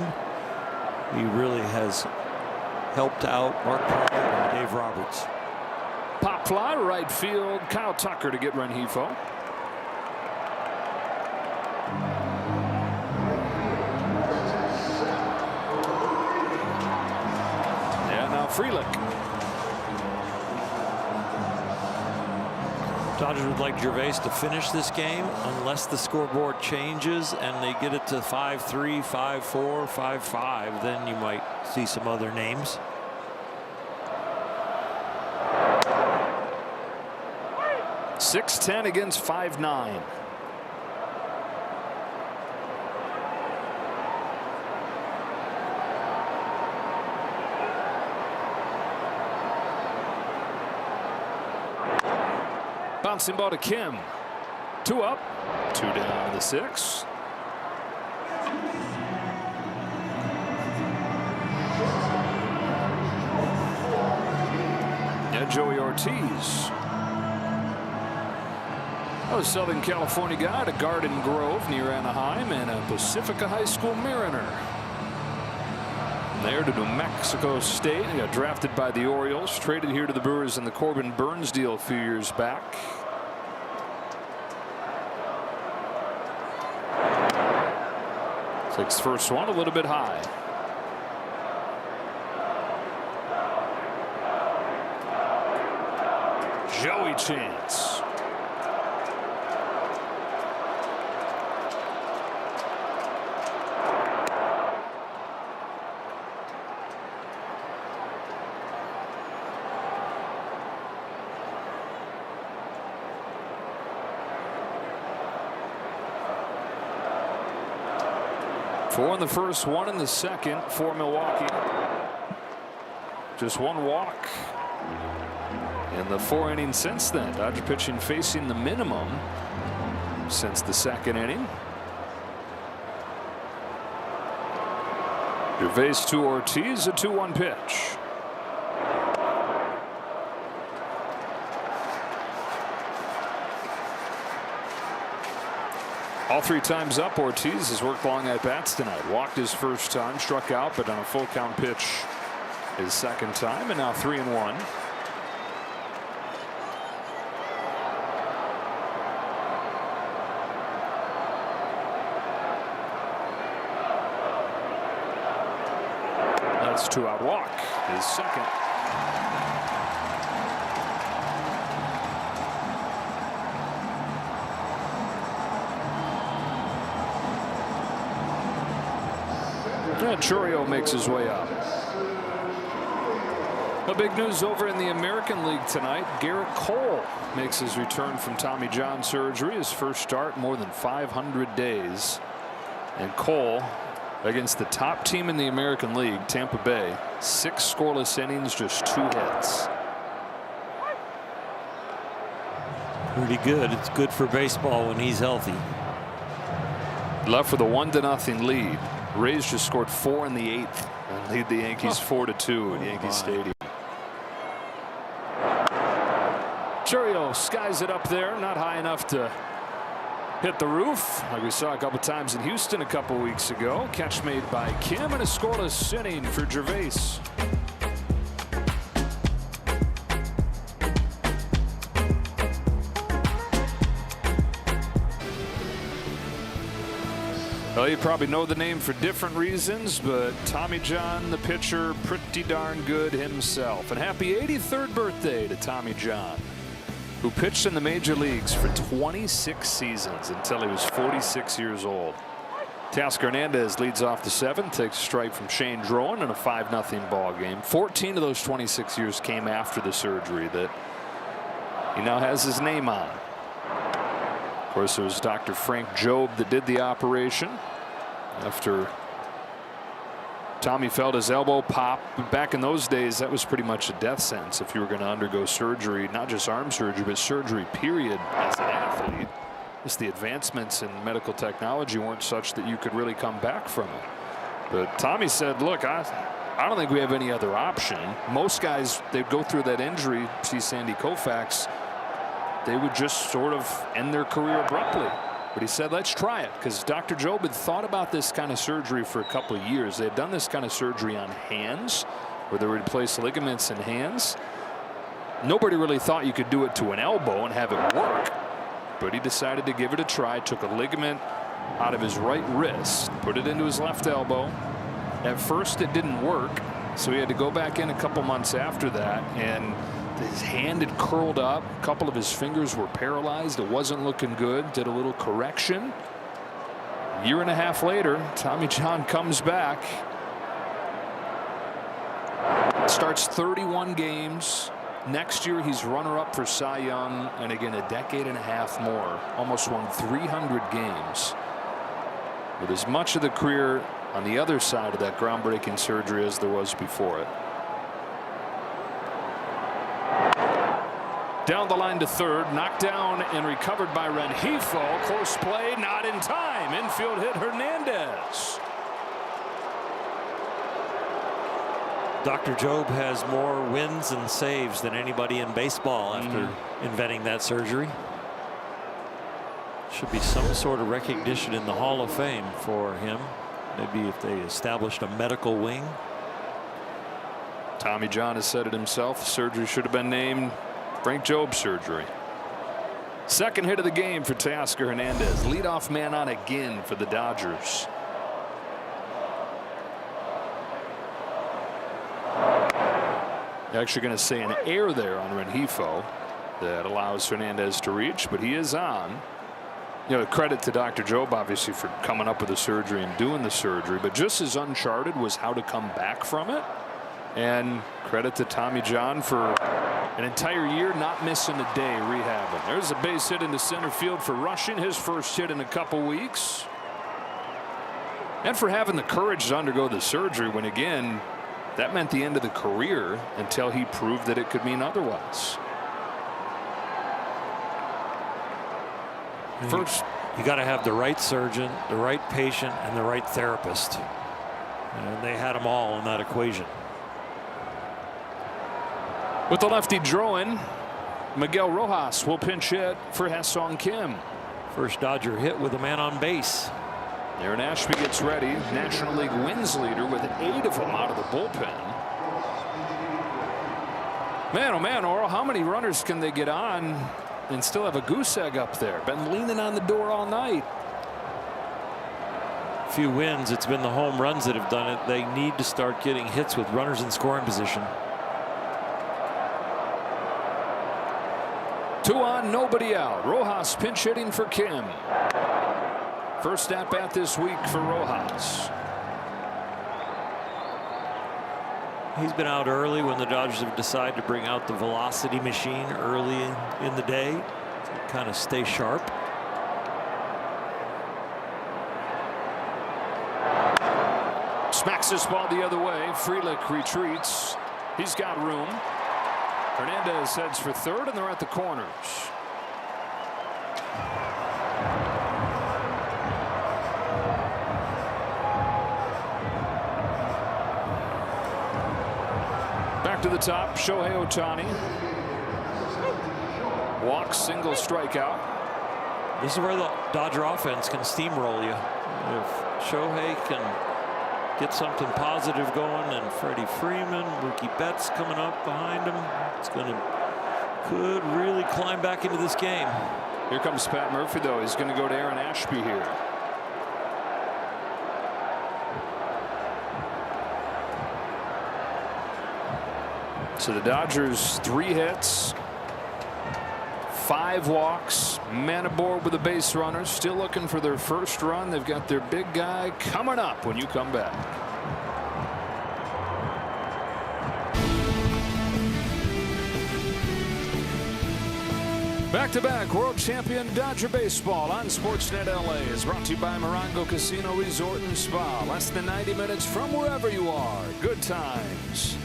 Speaker 7: he really has helped out Mark Parker and Dave Roberts.
Speaker 9: Pop fly to right field. Kyle Tucker to get Rengifo.
Speaker 1: Yeah, now Frelick.
Speaker 7: Dodgers would like Gervais to finish this game unless the scoreboard changes and they get it to 5-3, 5-4, 5-5. Then you might see some other names.
Speaker 9: .610 against 5.9. Bouncing ball to Kim. 2 up, 2 down to the 6. Yeah, Joey Ortiz. A Southern California guy to Garden Grove near Anaheim and a Pacifica High School Mariner. There to New Mexico State. He got drafted by the Orioles, traded here to the Brewers in the Corbin Burns deal a few years back. Takes the first one a little bit high. Joey Chance. Four in the first, 1 in the second for Milwaukee. Just 1 walk in the 4 innings since then. Dodger pitching facing the minimum since the 2nd inning. Gervais to Ortiz, a 2-1 pitch. All 3 times up, Ortiz has worked long at bats tonight. Walked his first time, struck out, but on a full count pitch his 2nd time, and now 3-1. That's 2-out walk, his 2nd. Churio makes his way up. The big news over in the American League tonight. Garrett Cole makes his return from Tommy John surgery. His first start more than 500 days. And Cole against the top team in the American League, Tampa Bay. 6 scoreless innings, just 2 hits.
Speaker 7: Pretty good. It's good for baseball when he's healthy.
Speaker 9: Left with a 1-0 lead. Rays just scored 4 in the 8th and lead the Yankees 4-2 at Yankee Stadium. Churio skies it up there, not high enough to hit the roof like we saw a couple times in Houston a couple weeks ago. Catch made by Kim and a scoreless inning for Gervais. Well, you probably know the name for different reasons, but Tommy John, the pitcher, pretty darn good himself. And happy 83rd birthday to Tommy John, who pitched in the major leagues for 26 seasons until he was 46 years old. Teoscar Hernandez leads off the 7th, takes a strike from Shane Drowan in a 5-0 ball game. 14 of those 26 years came after the surgery that he now has his name on. Of course, it was Dr. Frank Jobe that did the operation after Tommy felt his elbow pop. Back in those days, that was pretty much a death sentence if you were going to undergo surgery, not just arm surgery, but surgery period as an athlete. Just the advancements in medical technology weren't such that you could really come back from it. But Tommy said, look, I don't think we have any other option. Most guys, they'd go through that injury, see Sandy Koufax, they would just sort of end their career abruptly. But he said, let's try it, because Dr. Jobe had thought about this kind of surgery for a couple of years. They had done this kind of surgery on hands, where they would replace ligaments in hands. Nobody really thought you could do it to an elbow and have it work. But he decided to give it a try, took a ligament out of his right wrist, put it into his left elbow. At first, it didn't work, so he had to go back in a couple months after that, and his hand had curled up. A couple of his fingers were paralyzed. It wasn't looking good. Did a little correction. A year and a half later, Tommy John comes back. Starts 31 games. Next year, he's runner-up for Cy Young. And again, a decade and a half more. Almost won 300 games. With as much of the career on the other side of that groundbreaking surgery as there was before it. Down the line to third, knocked down and recovered by Rengifo. Close play, not in time. Infield hit Hernandez.
Speaker 7: Dr. Jobe has more wins and saves than anybody in baseball after inventing that surgery. Should be some sort of recognition in the Hall of Fame for him. Maybe if they established a medical wing.
Speaker 9: Tommy John has said it himself. Surgery should have been named Frank Jobe surgery. Second hit of the game for Teoscar Hernandez. Leadoff man on again for the Dodgers. Actually going to say an error there on Rengifo that allows Hernandez to reach, but he is on. You know, credit to Dr. Jobe obviously for coming up with the surgery and doing the surgery, but just as uncharted was how to come back from it. And credit to Tommy John for an entire year not missing a day rehabbing. There's a base hit into center field for Rushing, his first hit in a couple weeks. And for having the courage to undergo the surgery when, again, that meant the end of the career until he proved that it could mean otherwise.
Speaker 7: First, you got to have the right surgeon, the right patient, and the right therapist. And they had them all in that equation.
Speaker 9: With the lefty Drowan, Miguel Rojas will pinch hit for Ha-Seong Kim.
Speaker 7: First Dodger hit with a man on base.
Speaker 9: Aaron Ashby gets ready. National League wins leader with 8 of them out of the bullpen. Man, oh man, Oral, how many runners can they get on and still have a goose egg up there? Been leaning on the door all night.
Speaker 7: Few wins. It's been the home runs that have done it. They need to start getting hits with runners in scoring position.
Speaker 9: 2 on, nobody out. Rojas pinch hitting for Kim. First at bat this week for Rojas.
Speaker 7: He's been out early when the Dodgers have decided to bring out the velocity machine early in the day to kind of stay sharp.
Speaker 9: Smacks this ball the other way. Frelick retreats. He's got room. Hernandez heads for third, and they're at the corners. Back to the top, Shohei Ohtani. Walk, single, strikeout.
Speaker 7: This is where the Dodger offense can steamroll you. If Shohei can get something positive going, and Freddie Freeman, Mookie Betts coming up behind him, could really climb back into this game.
Speaker 9: Here comes Pat Murphy, though. He's going to go to Aaron Ashby here. So the Dodgers 3 hits, 5 walks, man aboard with the base runners, still looking for their first run. They've got their big guy coming up when you come back.
Speaker 1: Back-to-back world champion Dodger baseball on Sportsnet LA is brought to you by Morongo Casino Resort and Spa. Less than 90 minutes from wherever you are. Good times.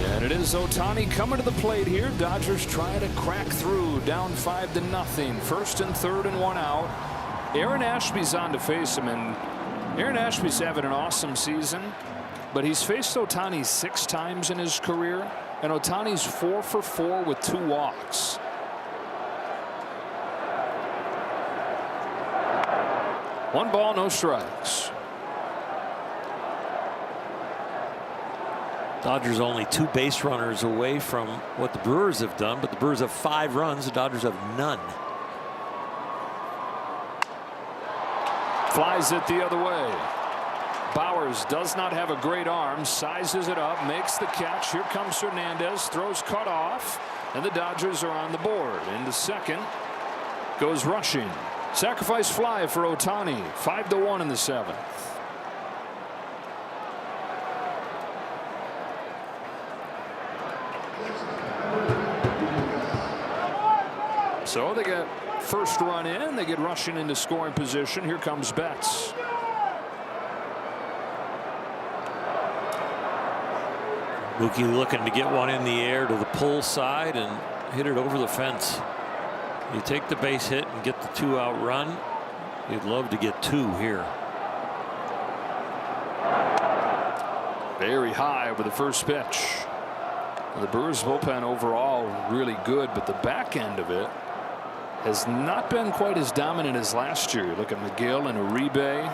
Speaker 1: And it is Ohtani coming to the plate here. Dodgers trying to crack through, down 5-0. First and third and 1 out. Aaron Ashby's on to face him, and Aaron Ashby's having an awesome season, but he's faced Ohtani 6 times in his career, and Ohtani's 4 for 4 with 2 walks. One ball, no strikes.
Speaker 7: Dodgers only 2 base runners away from what the Brewers have done, but the Brewers have 5 runs. The Dodgers have none.
Speaker 9: Flies it the other way. Bowers does not have a great arm, sizes it up, makes the catch. Here comes Hernandez, throws cut off, and the Dodgers are on the board. Into second goes rushing. Sacrifice fly for Ohtani. 5-1 in the 7th. So they get first run in. They get rushing into scoring position. Here comes Betts.
Speaker 7: Mookie looking to get one in the air to the pull side and hit it over the fence. You take the base hit and get the 2-out run. You'd love to get 2 here.
Speaker 9: Very high with the first pitch. The Brewers bullpen overall really good, but the back end of it has not been quite as dominant as last year. Look at McGill and Uribe.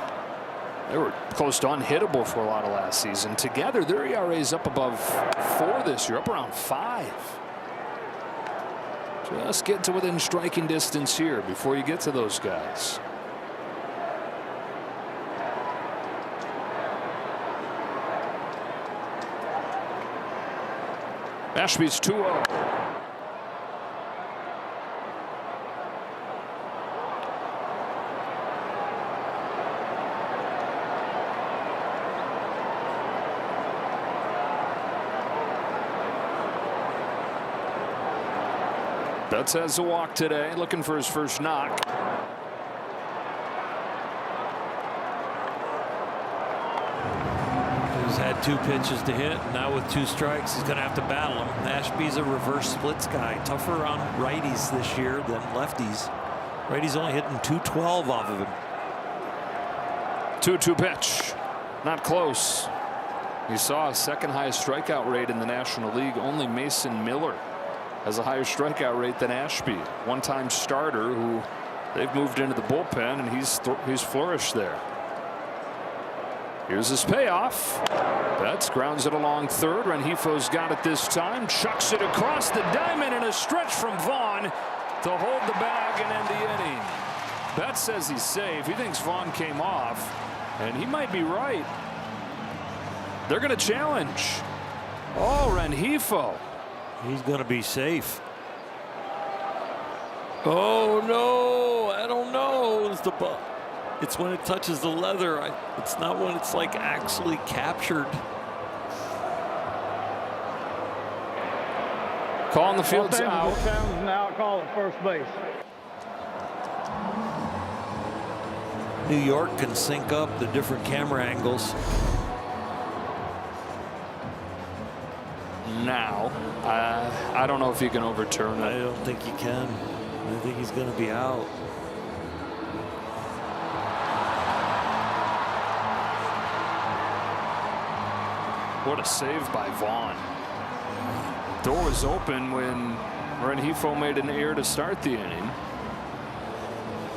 Speaker 9: They were close to unhittable for a lot of last season. Together, their ERA is up above 4 this year, up around 5. Just get to within striking distance here before you get to those guys. Ashby's 2-0. Betts has a walk today, looking for his first knock.
Speaker 7: He's had 2 pitches to hit. Now with 2 strikes, he's going to have to battle him. Ashby's a reverse splits guy. Tougher on righties this year than lefties. Righty's only hitting 212 off of him.
Speaker 9: 2-2 pitch. Not close. You saw a second highest strikeout rate in the National League. Only Mason Miller has a higher strikeout rate than Ashby. One-time starter who they've moved into the bullpen, and he's flourished there. Here's his payoff. Betts grounds it along third. Rengifo's got it this time. Chucks it across the diamond in a stretch from Vaughn to hold the bag and end the inning. Betts says he's safe. He thinks Vaughn came off, and he might be right. They're going to challenge. Oh, Rengifo.
Speaker 7: He's going to be safe. Oh, no. I don't know. It's when it touches the leather. It's not when it's like actually captured.
Speaker 9: Calling the field's out.
Speaker 8: Now call at first base.
Speaker 7: New York can sync up the different camera angles.
Speaker 9: Now, I don't know if you can overturn it.
Speaker 7: I don't think you can. I think he's going to be out.
Speaker 9: What a save by Vaughn. Door was open when Rengifo made an error to start the inning.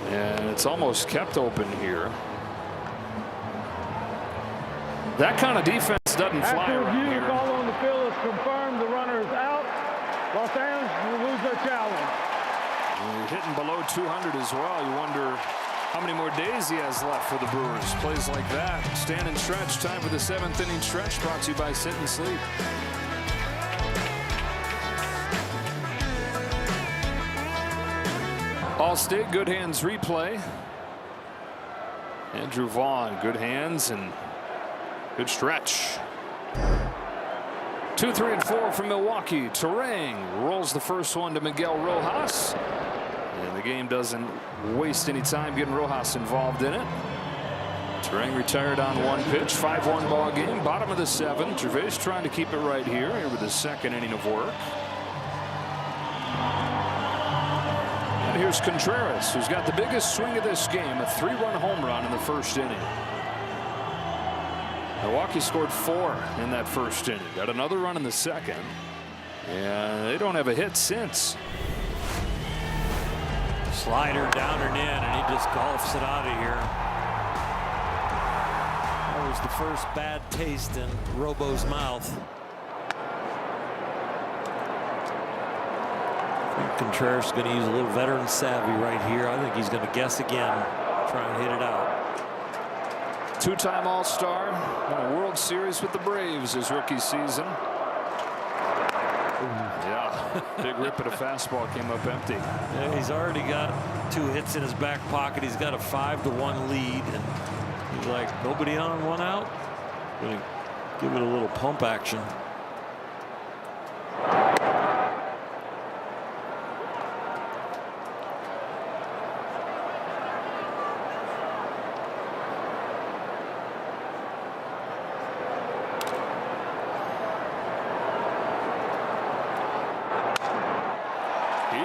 Speaker 9: And it's almost kept open here. That kind of defense doesn't fly
Speaker 8: After
Speaker 9: around
Speaker 8: review,
Speaker 9: here.
Speaker 8: call on the field is confirmed. The runner is out. Los Angeles will lose their challenge.
Speaker 9: And you're hitting below 200 as well. You wonder how many more days he has left for the Brewers. Plays like that. Stand and stretch. Time for the 7th inning stretch, brought to you by Sit and Sleep. Allstate, good hands replay. Andrew Vaughn, good hands and good stretch. 2, 3, and 4 from Milwaukee. Terang rolls the first one to Miguel Rojas. And the game doesn't waste any time getting Rojas involved in it. Terang retired on 1 pitch. 5-1 ball game. Bottom of the 7th. Gervais trying to keep it right here with the 2nd inning of work. And here's Contreras, who's got the biggest swing of this game, a 3-run home run in the 1st inning. Milwaukee scored 4 in that 1st inning. Got another run in the 2nd. And they don't have a hit since.
Speaker 7: Slider down and in, and he just golfs it out of here. That was the first bad taste in Robo's mouth. I think Contreras is going to use a little veteran savvy right here. I think he's going to guess again, try and hit it out.
Speaker 9: 2-time All-Star, won a World Series with the Braves his rookie season. Yeah, big rip at a fastball, came up empty.
Speaker 7: Yeah, he's already got 2 hits in his back pocket. He's got a 5-1 lead, and he's like, nobody on, 1 out. Gonna give it a little pump action.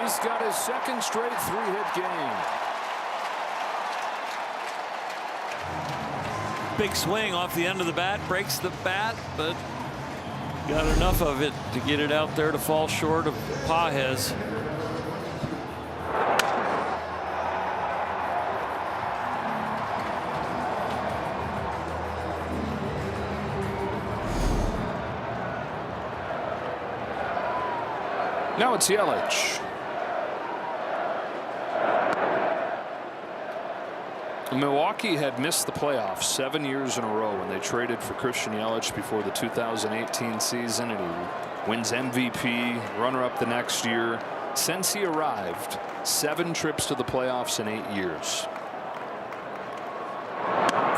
Speaker 9: He's got his 2nd straight 3-hit game.
Speaker 7: Big swing off the end of the bat, breaks the bat, but got enough of it to get it out there to fall short of Pages.
Speaker 9: Now it's Yelich. Milwaukee had missed the playoffs 7 years in a row when they traded for Christian Yelich before the 2018 season, and he wins MVP, runner-up the next year. Since he arrived, 7 trips to the playoffs in 8 years.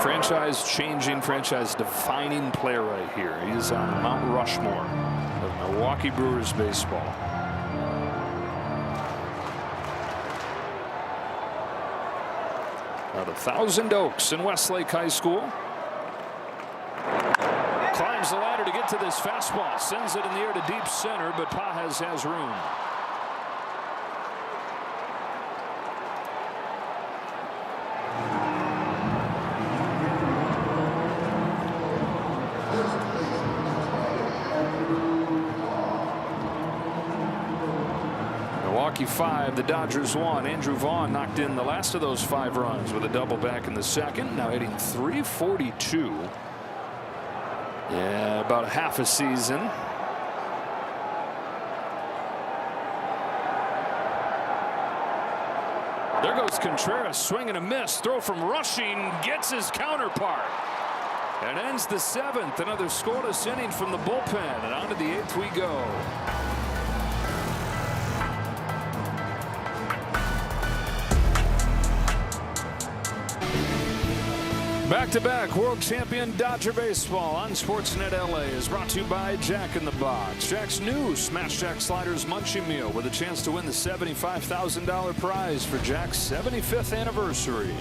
Speaker 9: Franchise-changing, franchise-defining player right here. He is on Mount Rushmore of Milwaukee Brewers baseball. Out of Thousand Oaks in Westlake High School. Climbs the ladder to get to this fastball. Sends it in the air to deep center, but Pages has room. Milwaukee 5, the Dodgers 1. Andrew Vaughn knocked in the last of those 5 runs with a double back in the 2nd. Now hitting .342. Yeah, about a half a season. There goes Contreras, swing and a miss. Throw from Rushing, gets his counterpart. And ends the 7th. Another scoreless inning from the bullpen. And on to the 8th we go. Back-to-back world champion Dodger baseball on Sportsnet LA is brought to you by Jack in the Box. Jack's new Smash Jack Sliders Munchie Meal with a chance to win the $75,000 prize for Jack's 75th anniversary.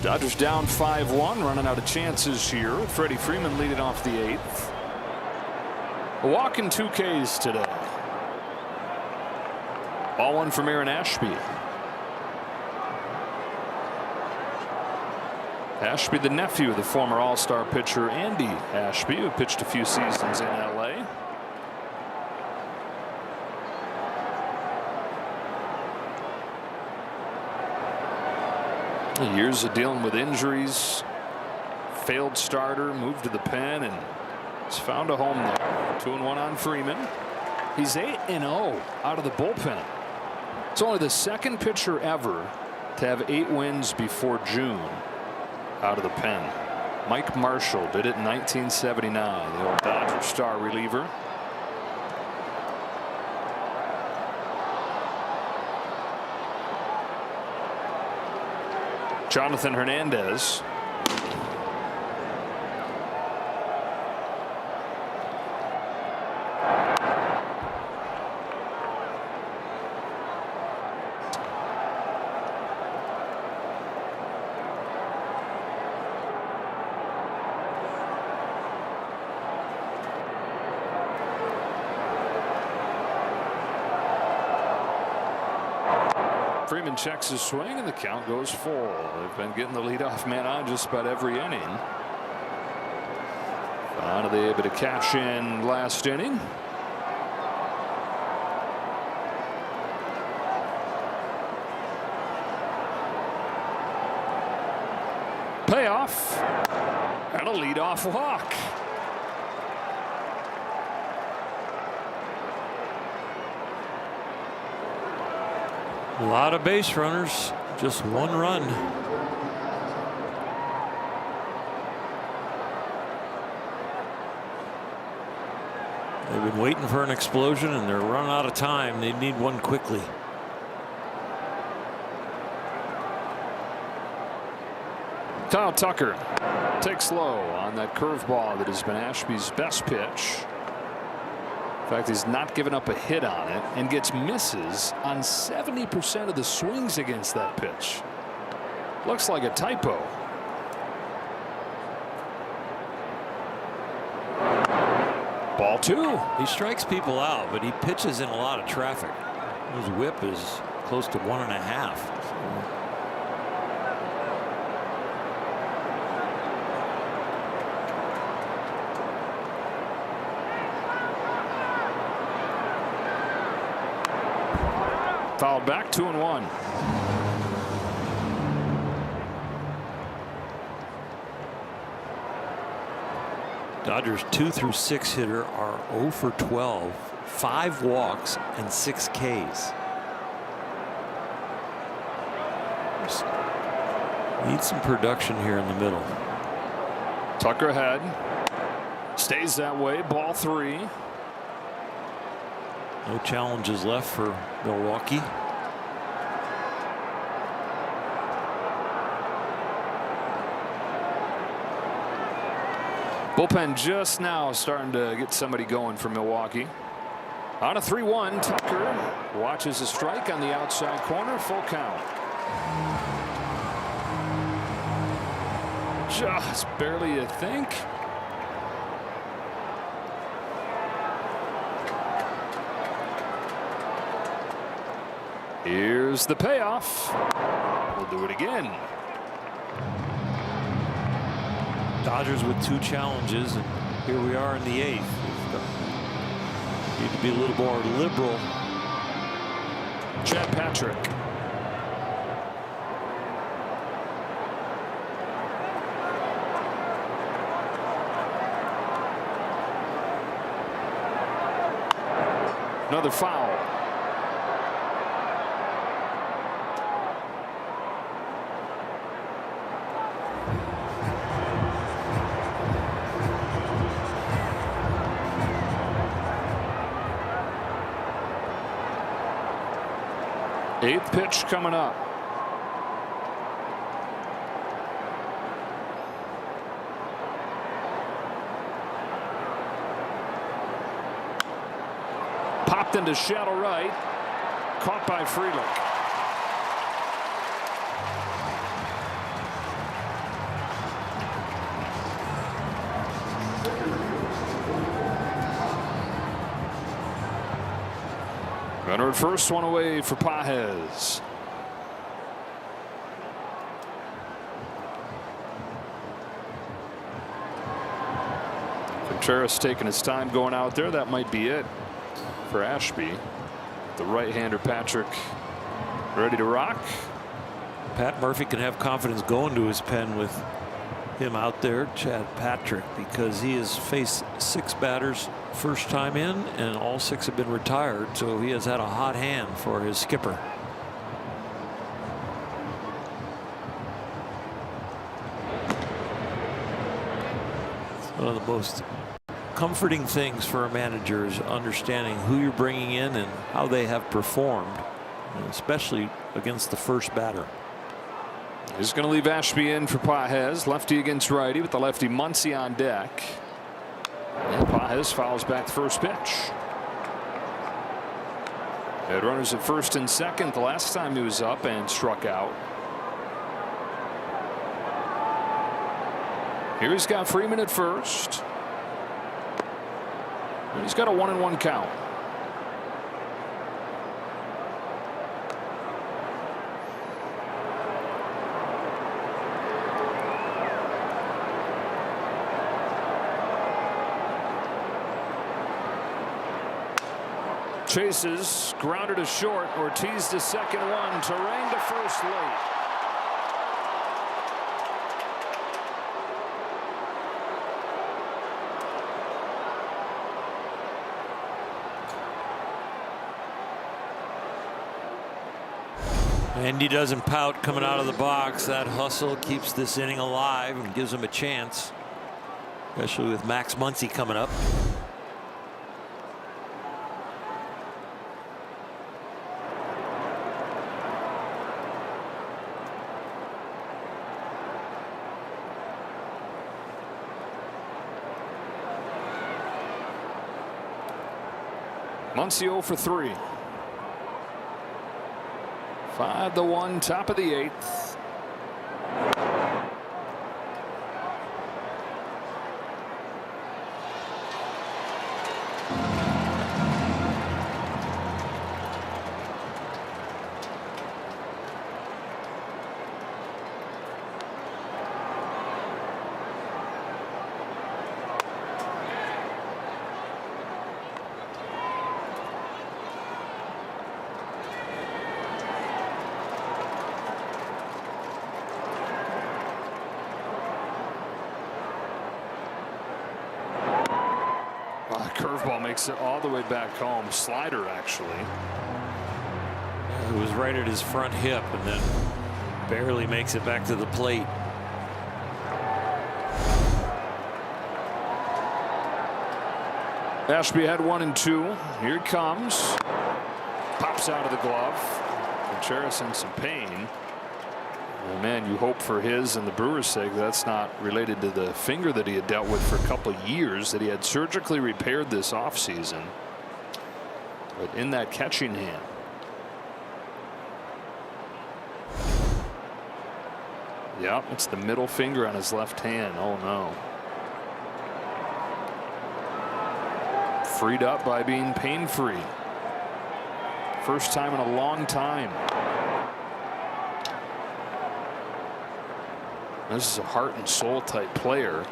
Speaker 9: Dodgers down 5-1, running out of chances here. Freddie Freeman leading off the 8th. A walk and 2 Ks today. Ball 1 from Aaron Ashby. Ashby, the nephew of the former All-Star pitcher Andy Ashby, who pitched a few seasons in LA. Years of dealing with injuries, failed starter, moved to the pen, and has found a home there. 2-1 on Freeman. He's 8-0 out of the bullpen. It's only the second pitcher ever to have 8 wins before June out of the pen. Mike Marshall did it in 1979, the old Dodger star reliever. Jonathan Hernandez. Freeman checks his swing and the count goes full. They've been getting the leadoff man on just about every inning. Finally able to cash in last inning. Payoff and a leadoff walk.
Speaker 7: A lot of base runners, just 1 run. They've been waiting for an explosion and they're running out of time. They need one quickly.
Speaker 9: Kyle Tucker takes low on that curveball that has been Ashby's best pitch. In fact, he's not given up a hit on it and gets misses on 70% of the swings against that pitch. Looks like a typo. Ball 2.
Speaker 7: He strikes people out, but he pitches in a lot of traffic. His whip is close to 1.5.
Speaker 9: Fouled back, 2-1.
Speaker 7: Dodgers 2 through 6 hitter are 0 for 12, 5 walks and 6 Ks. Just need some production here in the middle.
Speaker 9: Tucker ahead. Stays that way. Ball 3.
Speaker 7: No challenges left for Milwaukee.
Speaker 9: Bullpen just now starting to get somebody going for Milwaukee. On a 3-1, Tucker watches a strike on the outside corner. Full count. Just barely a think. Here's the payoff. We'll do it again.
Speaker 7: Dodgers with 2 challenges, and here we are in the 8th. Need to be a little more liberal.
Speaker 9: Chad Patrick. Another foul. Eighth pitch coming up. Popped into shallow right. Caught by Freeland. Runner at first, one away for Pages. Contreras taking his time going out there. That might be it for Ashby. The right-hander Patrick ready to rock.
Speaker 7: Pat Murphy can have confidence going to his pen with him out there, Chad Patrick, because he has faced 6 batters first time in, and all 6 have been retired, so he has had a hot hand for his skipper. One of the most comforting things for a manager is understanding who you're bringing in and how they have performed, especially against the first batter.
Speaker 9: He's going to leave Ashby in for Pages. Lefty against righty with the lefty Muncy on deck. And Pages fouls back the first pitch. Had runners at first and second the last time he was up and struck out. Here he's got Freeman at first. And he's got a 1-1 count. Chases, grounded to short. Ortiz to second one. Terrain to first late.
Speaker 7: And he doesn't pout coming out of the box. That hustle keeps this inning alive and gives him a chance, especially with Max Muncy coming up.
Speaker 9: Muncy 0 for 3. 5-1, top of the 8th. Curveball makes it all the way back home. Slider, actually.
Speaker 7: It was right at his front hip and then barely makes it back to the plate.
Speaker 9: Ashby had 1 and 2. Here it comes. Pops out of the glove. Contreras in some pain. Well, man, you hope for his and the Brewers' sake that's not related to the finger that he had dealt with for a couple of years that he had surgically repaired this offseason. But in that catching hand. Yep, it's the middle finger on his left hand. Oh no. Freed up by being pain-free. First time in a long time. This is a heart and soul type player.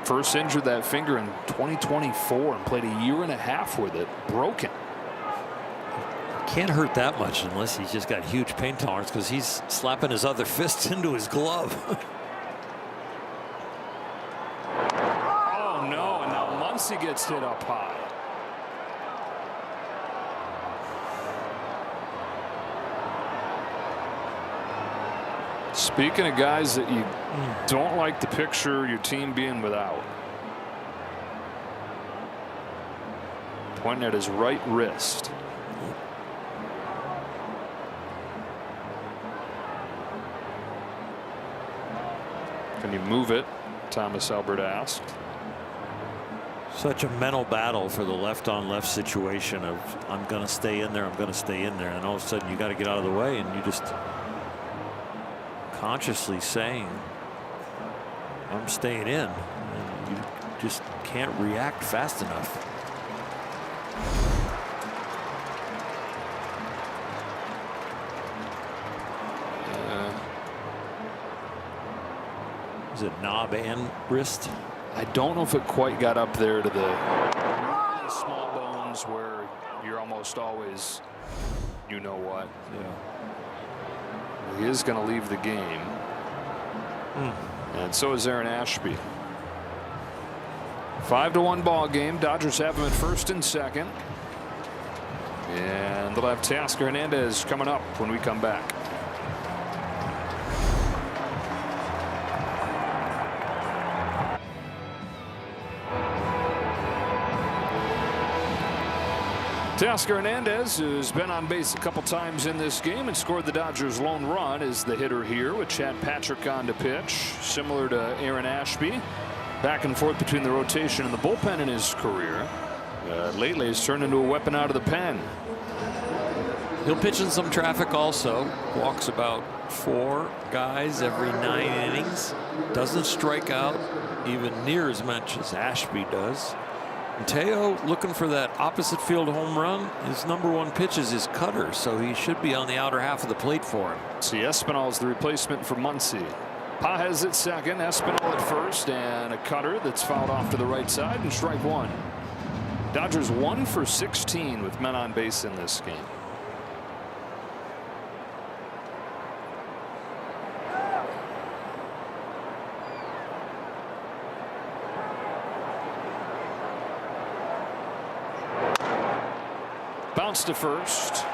Speaker 9: First injured that finger in 2024 and played a year and a half with it broken.
Speaker 7: Can't hurt that much unless he's just got huge pain tolerance, because he's slapping his other fist into his glove.
Speaker 9: Oh no, and now Muncy gets hit up high. Speaking of guys that you don't like the picture your team being without. Pointing at his right wrist. Can you move it? Thomas Albert asked.
Speaker 7: Such a mental battle for the left on left situation of I'm going to stay in there, I'm going to stay in there, and all of a sudden you got to get out of the way, and you just consciously saying I'm staying in, and you just can't react fast enough.
Speaker 9: Is
Speaker 7: it knob and wrist?
Speaker 9: I don't know if it quite got up there to the small bones where you're almost always, you know what. Yeah. He is going to leave the game. And so is Aaron Ashby. 5-1 ball game. Dodgers have him at first and second. And they'll have Teoscar Hernandez coming up when we come back. Teoscar Hernandez has been on base a couple times in this game and scored the Dodgers' lone run as the hitter here with Chad Patrick on to pitch. Similar to Aaron Ashby, back and forth between the rotation and the bullpen in his career. Lately he's turned into a weapon out of the pen.
Speaker 7: He'll pitch in some traffic also. Walks about 4 guys every 9 innings. Doesn't strike out even near as much as Ashby does. And Teo looking for that opposite field home run. His #1 pitch is his cutter, so he should be on the outer half of the plate for him.
Speaker 9: See, Espinal's the replacement for Muncy. Pages at second, Espinal at first, and a cutter that's fouled off to the right side, and strike 1. Dodgers 1 for 16 with men on base in this game. Bounce to first.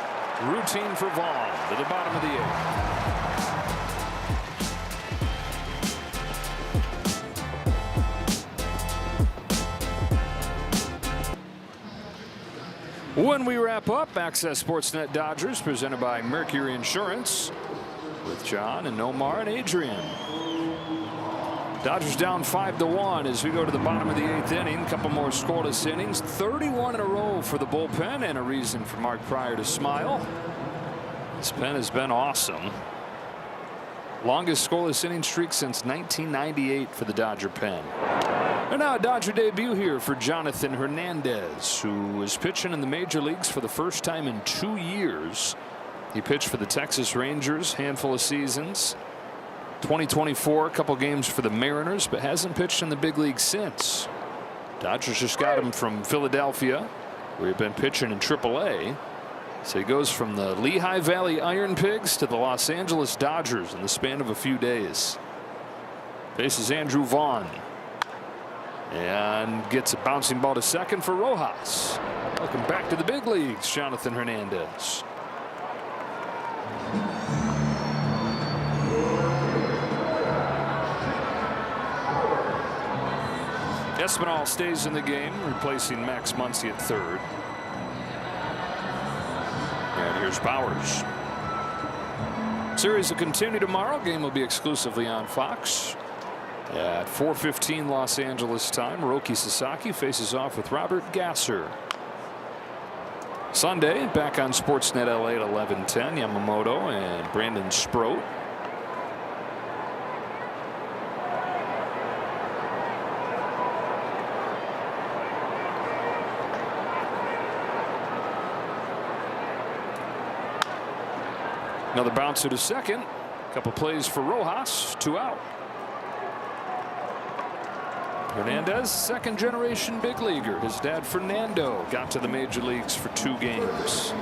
Speaker 9: Routine for Vaughn to the bottom of the 8th. When we wrap up, Access Sportsnet Dodgers presented by Mercury Insurance with John and Nomar and Adrian. Dodgers down 5-1 as we go to the bottom of the 8th inning. A couple more scoreless innings. 31 in a row for the bullpen, and a reason for Mark Pryor to smile. This pen has been awesome. Longest scoreless inning streak since 1998 for the Dodger pen. And now a Dodger debut here for Jonathan Hernandez, who is pitching in the major leagues for the first time in 2 years. He pitched for the Texas Rangers, handful of seasons. 2024, a couple games for the Mariners, but hasn't pitched in the big league since. Dodgers just got him from Philadelphia, where he'd been pitching in AAA. So he goes from the Lehigh Valley Iron Pigs to the Los Angeles Dodgers in the span of a few days. Faces Andrew Vaughn. And gets a bouncing ball to second for Rojas. Welcome back to the big leagues, Jonathan Hernandez. Espinal stays in the game, replacing Max Muncy at third. And here's Bowers. Series will continue tomorrow. Game will be exclusively on Fox. At 4:15 Los Angeles time, Roki Sasaki faces off with Robert Gasser. Sunday, back on Sportsnet LA at 11:10, Yamamoto and Brandon Sproat. Another bouncer to second. Couple plays for Rojas. 2 out. Hernandez, second generation big leaguer. His dad Fernando got to the major leagues for 2 games.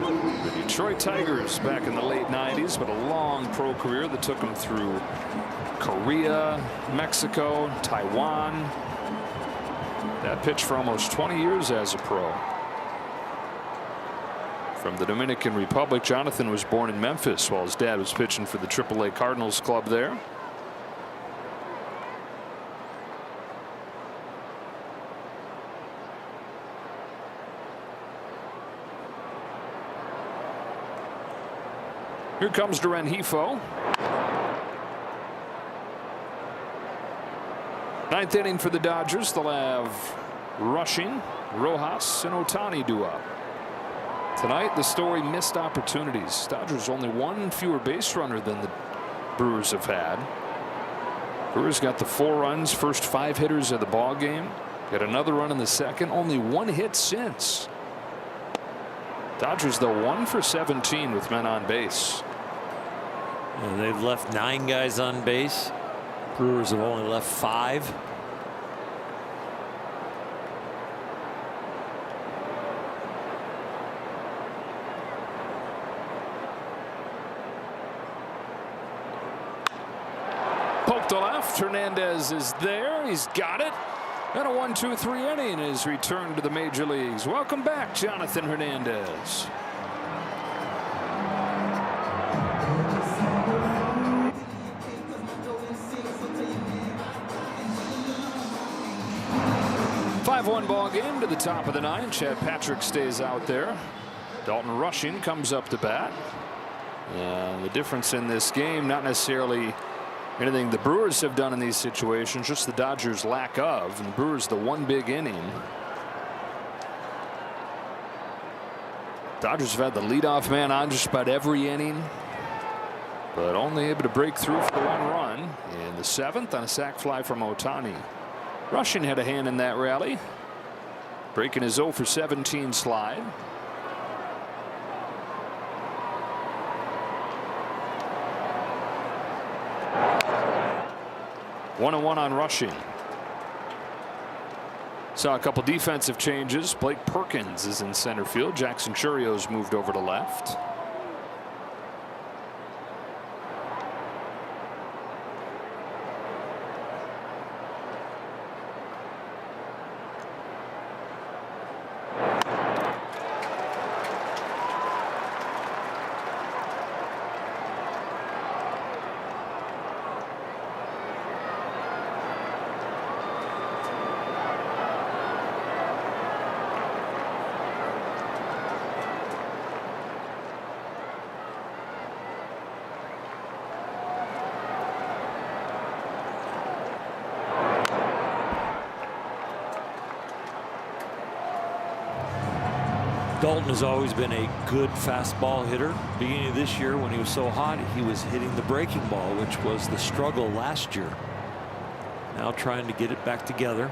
Speaker 9: The Detroit Tigers back in the late 90s, but a long pro career that took him through Korea, Mexico, Taiwan. That pitched for almost 20 years as a pro. From the Dominican Republic, Jonathan was born in Memphis while his dad was pitching for the AAA Cardinals club there. Here comes Rengifo. 9th inning for the Dodgers. They'll have rushing Rojas and Ohtani due up. Tonight, the story: missed opportunities. Dodgers only 1 fewer base runner than the Brewers have had. Brewers got the 4 runs, first 5 hitters of the ball game. Got another run in the second. Only 1 hit since. Dodgers, though, 1 for 17 with men on base.
Speaker 7: And they've left 9 guys on base. Brewers have only left 5.
Speaker 9: back to left. Hernandez is there. He's got it. And a 1-2-3 inning is returned to the major leagues. Welcome back, Jonathan Hernandez. One ball game to the top of the 9th. Chad Patrick stays out there. Dalton Rushing comes up to bat. And the difference in this game, not necessarily anything the Brewers have done in these situations, just the Dodgers' lack of. And the Brewers, the one big inning. Dodgers have had the leadoff man on just about every inning, but only able to break through for the 1 run in the 7th on a sac fly from Ohtani. Rushing had a hand in that rally, breaking his 0 for 17 slide. One and one on Rushing. Saw a couple defensive changes. Blake Perkins is in center field. Jackson Churrio's moved over to left.
Speaker 7: Dalton has always been a good fastball hitter. Beginning of this year, when he was so hot, he was hitting the breaking ball, which was the struggle last year. Now trying to get it back together.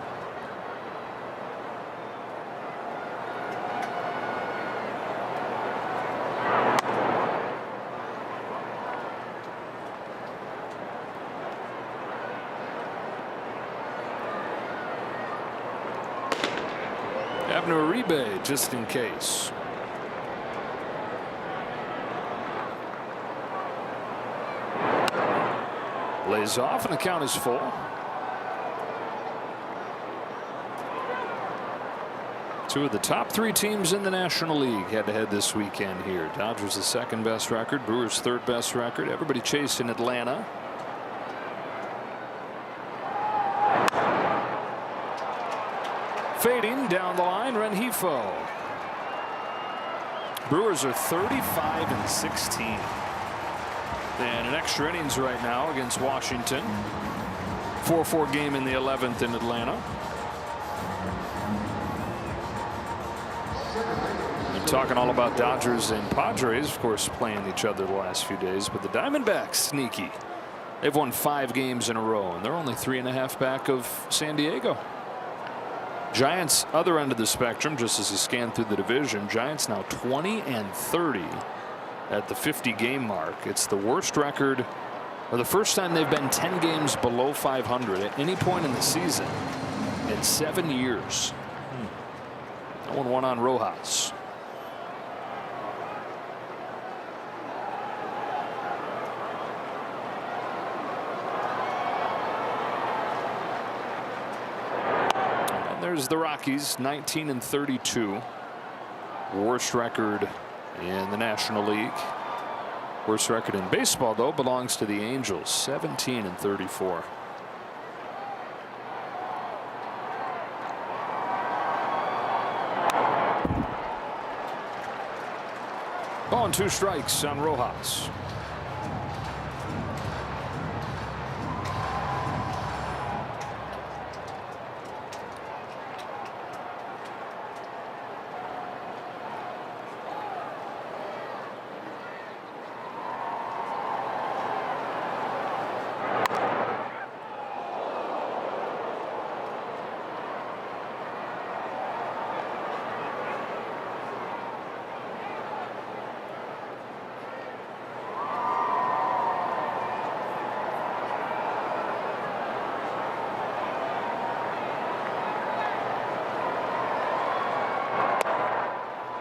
Speaker 9: Uribe, just in case. Lays off and the count is full. Two of the top 3 teams in the National League head to head this weekend here. Dodgers the 2nd best record, Brewers 3rd best record. Everybody chasing Atlanta. Fading down the line, Rengifo. Brewers are 35-16. And an extra innings right now against Washington. 4-4 game in the 11th in Atlanta. And talking all about Dodgers and Padres, of course, playing each other the last few days. But the Diamondbacks, sneaky. They've won 5 games in a row, and they're only 3.5 back of San Diego. Giants, other end of the spectrum, just as you scan through the division. Giants now 20-30 at the 50-game mark. It's the worst record, or the first time they've been 10 games below 500 at any point in the season in 7 years. 0-1 on Rojas. There's the Rockies, 19-32. Worst record in the National League. Worst record in baseball, though, belongs to the Angels, 17-34. Ball and 2 strikes on Rojas.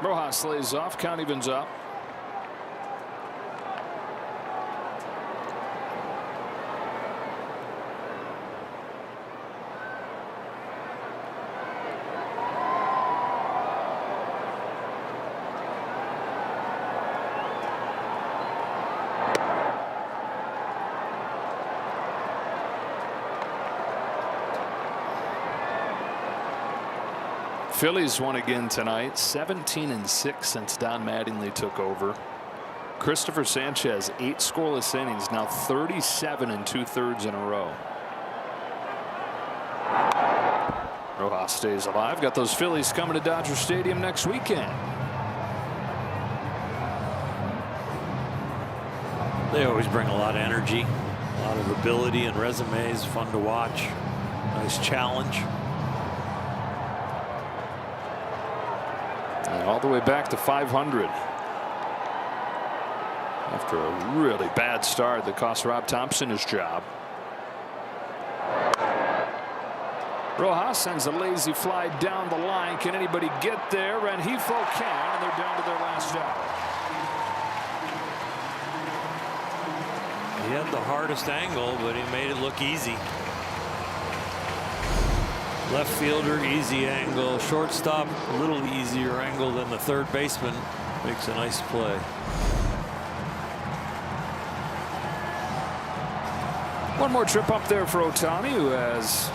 Speaker 9: Rojas lays off. Count evens up. Phillies won again tonight, 17-6 since Don Mattingly took over. Christopher Sanchez, 8 scoreless innings, now 37 2/3 in a row. Rojas stays alive. Got those Phillies coming to Dodger Stadium next weekend.
Speaker 7: They always bring a lot of energy, a lot of ability and resumes. Fun to watch. Nice challenge.
Speaker 9: And all the way back to 500. After a really bad start that cost Rob Thompson his job. Rojas sends a lazy fly down the line. Can anybody get there? Rengifo can, and they're down to their last out.
Speaker 7: He had the hardest angle, but he made it look easy. Left fielder, easy angle. Shortstop, a little easier angle than the third baseman. Makes a nice play.
Speaker 9: One more trip up there for Ohtani, who has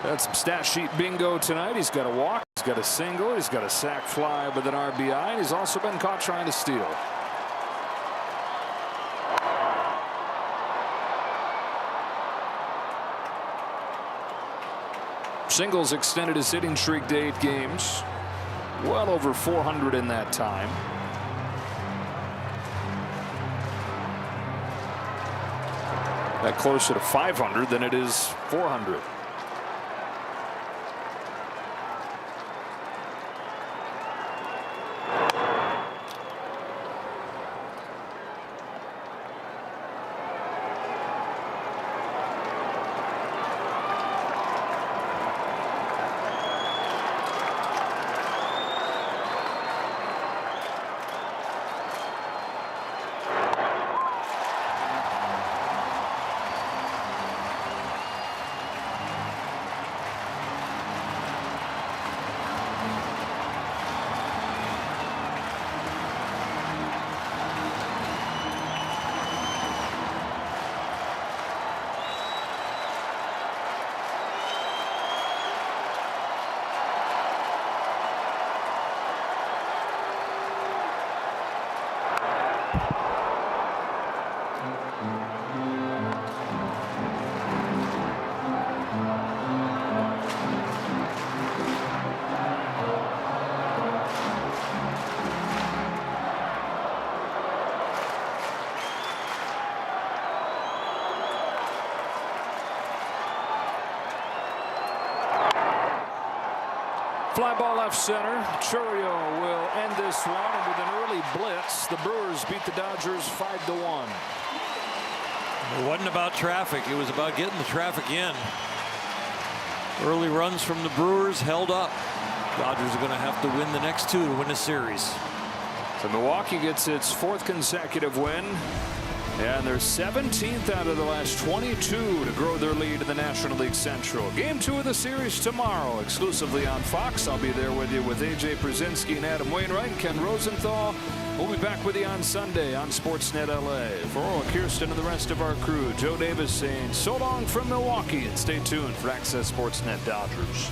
Speaker 9: had some stat sheet bingo tonight. He's got a walk, he's got a single, he's got a sac fly with an RBI, and he's also been caught trying to steal. Singles extended his hitting streak to 8 games. Well over 400 in that time. That closer to 500 than it is 400. Fly ball left center. Chourio will end this one, and with an early blitz, the Brewers beat the Dodgers 5-1.
Speaker 7: It wasn't about traffic. It was about getting the traffic in. Early runs from the Brewers held up. Dodgers are going to have to win the next 2 to win the series.
Speaker 9: So Milwaukee gets its 4th consecutive win. And they're 17th out of the last 22 to grow their lead in the National League Central. Game 2 of the series tomorrow, exclusively on Fox. I'll be there with you with AJ Brzezinski and Adam Wainwright and Ken Rosenthal. We'll be back with you on Sunday on Sportsnet LA. For Orl Kirsten and the rest of our crew, Joe Davis saying so long from Milwaukee, and stay tuned for Access Sportsnet Dodgers.